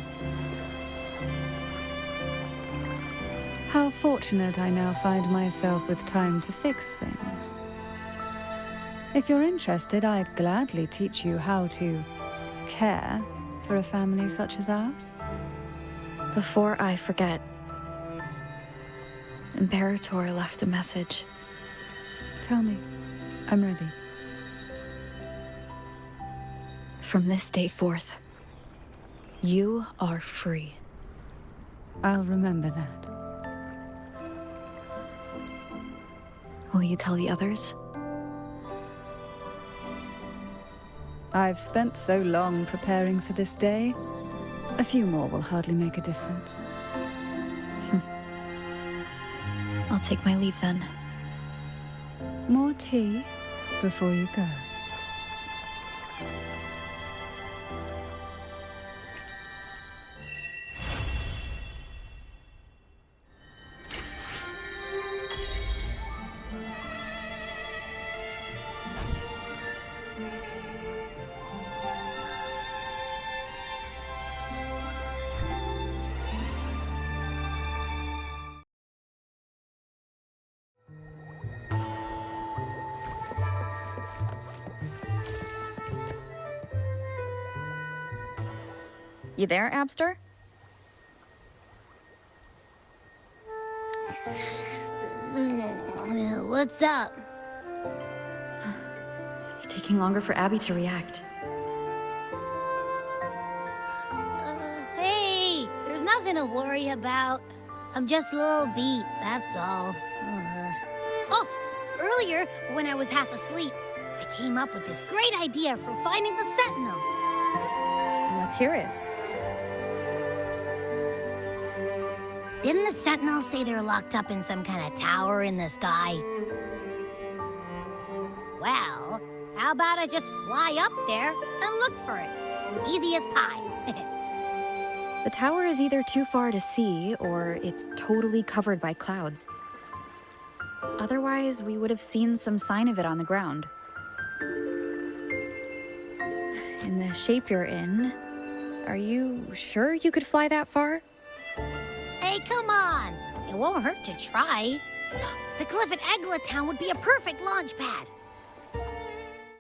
How fortunate I now find myself with time to fix things. If you're interested, I'd gladly teach you how to care for a family such as ours. Before I forget, Imperator left a message. Tell me. I'm ready. From this day forth, you are free. I'll remember that. Will you tell the others? I've spent so long preparing for this day. A few more will hardly make a difference. I'll take my leave then. More tea before you go. You there, Abster? What's up? It's taking longer for Abby to react. Hey, there's nothing to worry about. I'm just a little beat, that's all. Oh, earlier, when I was half asleep, I came up with this great idea for finding the Sentinel. Let's hear it. Didn't the Sentinel say they're locked up in some kind of tower in the sky? Well, how about I just fly up there and look for it? Easy as pie. The tower is either too far to see, or it's totally covered by clouds. Otherwise, we would have seen some sign of it on the ground. In the shape you're in, are you sure you could fly that far? Hey, come on! It won't hurt to try. The cliff at Eglatown would be a perfect launch pad.